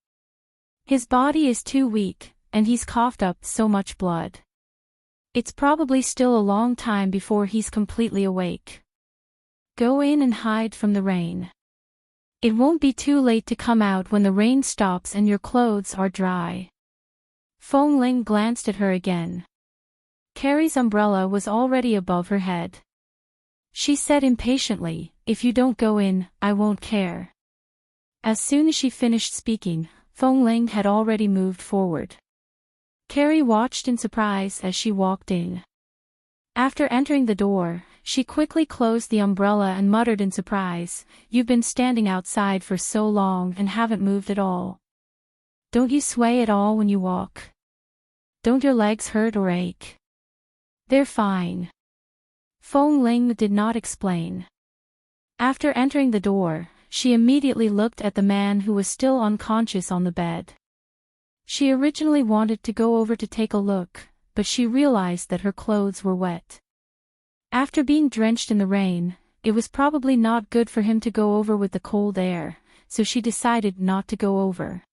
His body is too weak, and he's coughed up so much blood. It's probably still a long time before he's completely awake. Go in and hide from the rain. It won't be too late to come out when the rain stops and your clothes are dry." Feng Ling glanced at her again. Carrie's umbrella was already above her head. She said impatiently, "If you don't go in, I won't care." As soon as she finished speaking, Feng Ling had already moved forward. Carrie watched in surprise as she walked in. After entering the door, she quickly closed the umbrella and muttered in surprise, "You've been standing outside for so long and haven't moved at all. Don't you sway at all when you walk? Don't your legs hurt or ache?" "They're fine." Feng Ling did not explain. After entering the door, she immediately looked at the man who was still unconscious on the bed. She originally wanted to go over to take a look, but she realized that her clothes were wet. After being drenched in the rain, it was probably not good for him to go over with the cold air, so she decided not to go over.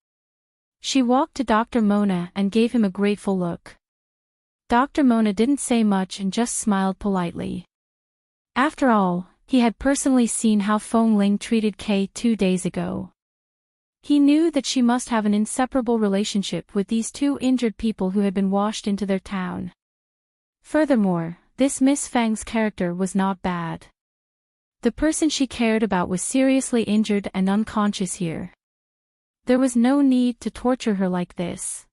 She walked to Dr. Mona and gave him a grateful look. Dr. Mona didn't say much and just smiled politely. After all, he had personally seen how Feng Ling treated Kay 2 days ago. He knew that she must have an inseparable relationship with these two injured people who had been washed into their town. Furthermore, this Miss Feng's character was not bad. The person she cared about was seriously injured and unconscious here. There was no need to torture her like this.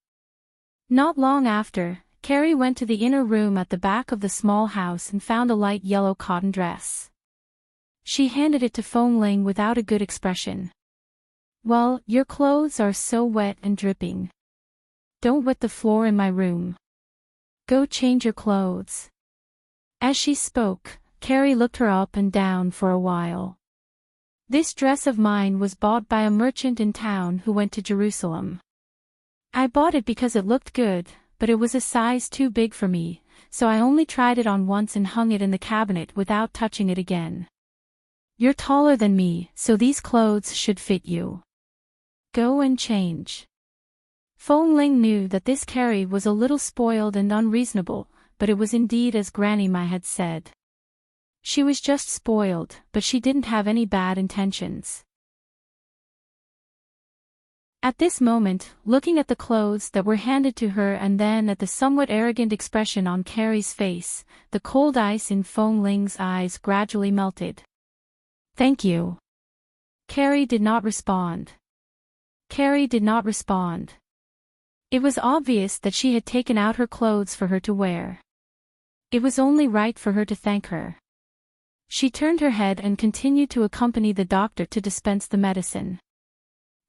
Not long after, Carrie went to the inner room at the back of the small house and found a light yellow cotton dress. She handed it to Feng Ling without a good expression. "Well, your clothes are so wet and dripping. Don't wet the floor in my room. Go change your clothes." As she spoke, Carrie looked her up and down for a while. "This dress of mine was bought by a merchant in town who went to Jerusalem. I bought it because it looked good, but it was a size too big for me, so I only tried it on once and hung it in the cabinet without touching it again. You're taller than me, so these clothes should fit you. Go and change." Feng Ling knew that this Carrie was a little spoiled and unreasonable, but it was indeed as Granny Mai had said. She was just spoiled, but she didn't have any bad intentions. At this moment, looking at the clothes that were handed to her and then at the somewhat arrogant expression on Carrie's face, the cold ice in Feng Ling's eyes gradually melted. "Thank you." Carrie did not respond. It was obvious that she had taken out her clothes for her to wear. It was only right for her to thank her. She turned her head and continued to accompany the doctor to dispense the medicine.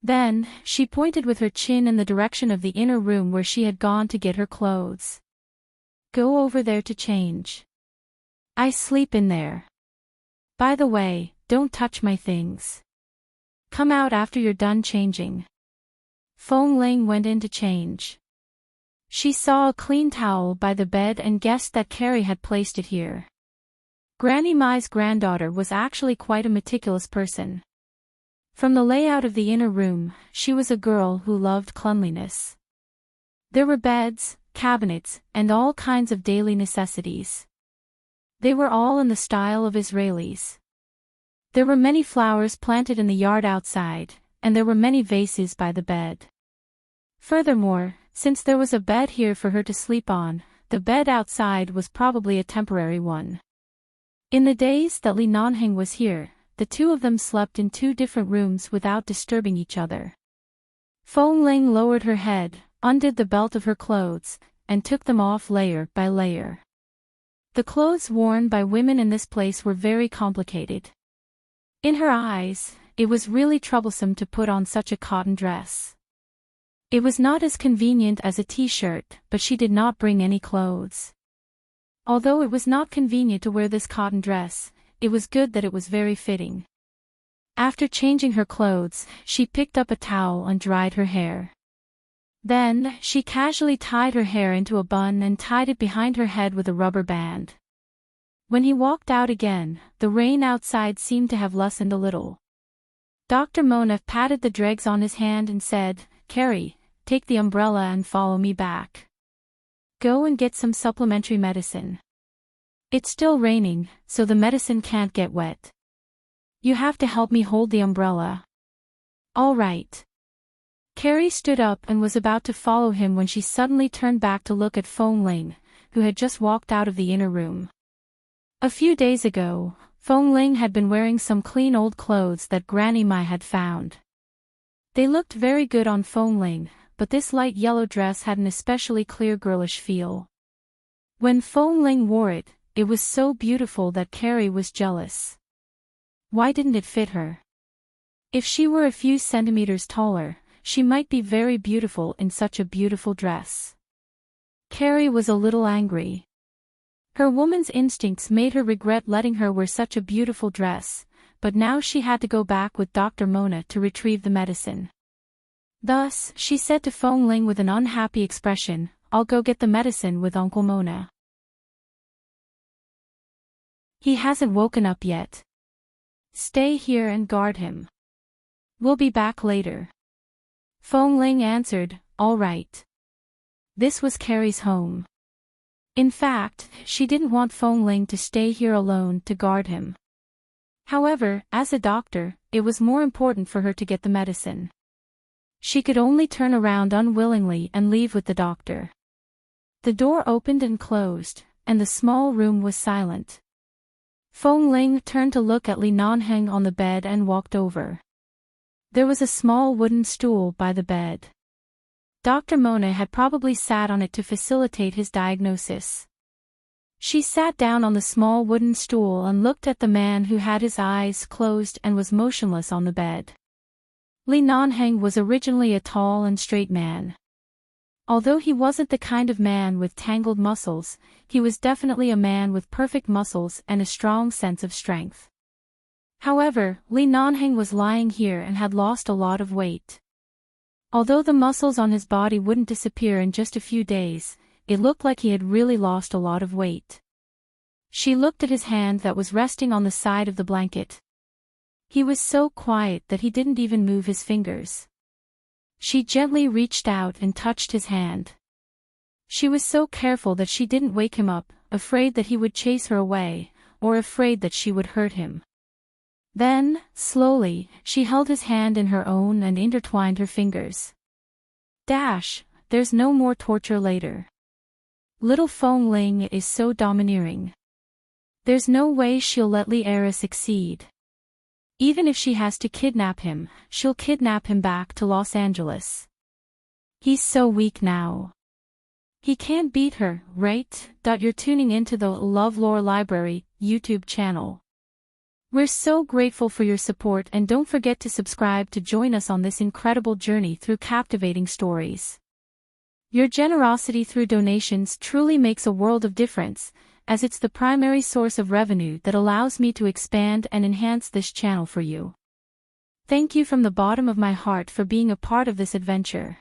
Then, she pointed with her chin in the direction of the inner room where she had gone to get her clothes. "Go over there to change. I sleep in there. By the way, don't touch my things. Come out after you're done changing." Feng Ling went in to change. She saw a clean towel by the bed and guessed that Carrie had placed it here. Granny Mai's granddaughter was actually quite a meticulous person. From the layout of the inner room, she was a girl who loved cleanliness. There were beds, cabinets, and all kinds of daily necessities. They were all in the style of Israelis. There were many flowers planted in the yard outside, and there were many vases by the bed. Furthermore, since there was a bed here for her to sleep on, the bed outside was probably a temporary one. In the days that Li Nanheng was here, the two of them slept in 2 different rooms without disturbing each other. Feng Ling lowered her head, undid the belt of her clothes, and took them off layer by layer. The clothes worn by women in this place were very complicated. In her eyes, it was really troublesome to put on such a cotton dress. It was not as convenient as a t-shirt, but she did not bring any clothes. Although it was not convenient to wear this cotton dress, it was good that it was very fitting. After changing her clothes, she picked up a towel and dried her hair. Then, she casually tied her hair into a bun and tied it behind her head with a rubber band. When he walked out again, the rain outside seemed to have lessened a little. Dr. Mona patted the dregs on his hand and said, "Carrie, take the umbrella and follow me back. Go and get some supplementary medicine. It's still raining, so the medicine can't get wet. You have to help me hold the umbrella." "All right." Carrie stood up and was about to follow him when she suddenly turned back to look at Feng Ling, who had just walked out of the inner room. A few days ago, Feng Ling had been wearing some clean old clothes that Granny Mai had found. They looked very good on Feng Ling, but this light yellow dress had an especially clear girlish feel. When Feng Ling wore it, it was so beautiful that Carrie was jealous. Why didn't it fit her? If she were a few centimeters taller, she might be very beautiful in such a beautiful dress. Carrie was a little angry. Her woman's instincts made her regret letting her wear such a beautiful dress, but now she had to go back with Dr. Mona to retrieve the medicine. Thus, she said to Feng Ling with an unhappy expression, "I'll go get the medicine with Uncle Mona. He hasn't woken up yet. Stay here and guard him. We'll be back later." Feng Ling answered, "All right." This was Carrie's home. In fact, she didn't want Feng Ling to stay here alone to guard him. However, as a doctor, it was more important for her to get the medicine. She could only turn around unwillingly and leave with the doctor. The door opened and closed, and the small room was silent. Feng Ling turned to look at Li Nanheng on the bed and walked over. There was a small wooden stool by the bed. Dr. Mona had probably sat on it to facilitate his diagnosis. She sat down on the small wooden stool and looked at the man who had his eyes closed and was motionless on the bed. Li Nanheng was originally a tall and straight man. Although he wasn't the kind of man with tangled muscles, he was definitely a man with perfect muscles and a strong sense of strength. However, Li Nanheng was lying here and had lost a lot of weight. Although the muscles on his body wouldn't disappear in just a few days, it looked like he had really lost a lot of weight. She looked at his hand that was resting on the side of the blanket. He was so quiet that he didn't even move his fingers. She gently reached out and touched his hand. She was so careful that she didn't wake him up, afraid that he would chase her away, or afraid that she would hurt him. Then, slowly, she held his hand in her own and intertwined her fingers. There's no more torture later. Little Feng Ling is so domineering. There's no way she'll let Li Era succeed. Even if she has to kidnap him, she'll kidnap him back to Los Angeles. He's so weak now. He can't beat her, right? You're tuning into the LoveLore Library YouTube channel. We're so grateful for your support, and don't forget to subscribe to join us on this incredible journey through captivating stories. Your generosity through donations truly makes a world of difference, as it's the primary source of revenue that allows me to expand and enhance this channel for you. Thank you from the bottom of my heart for being a part of this adventure.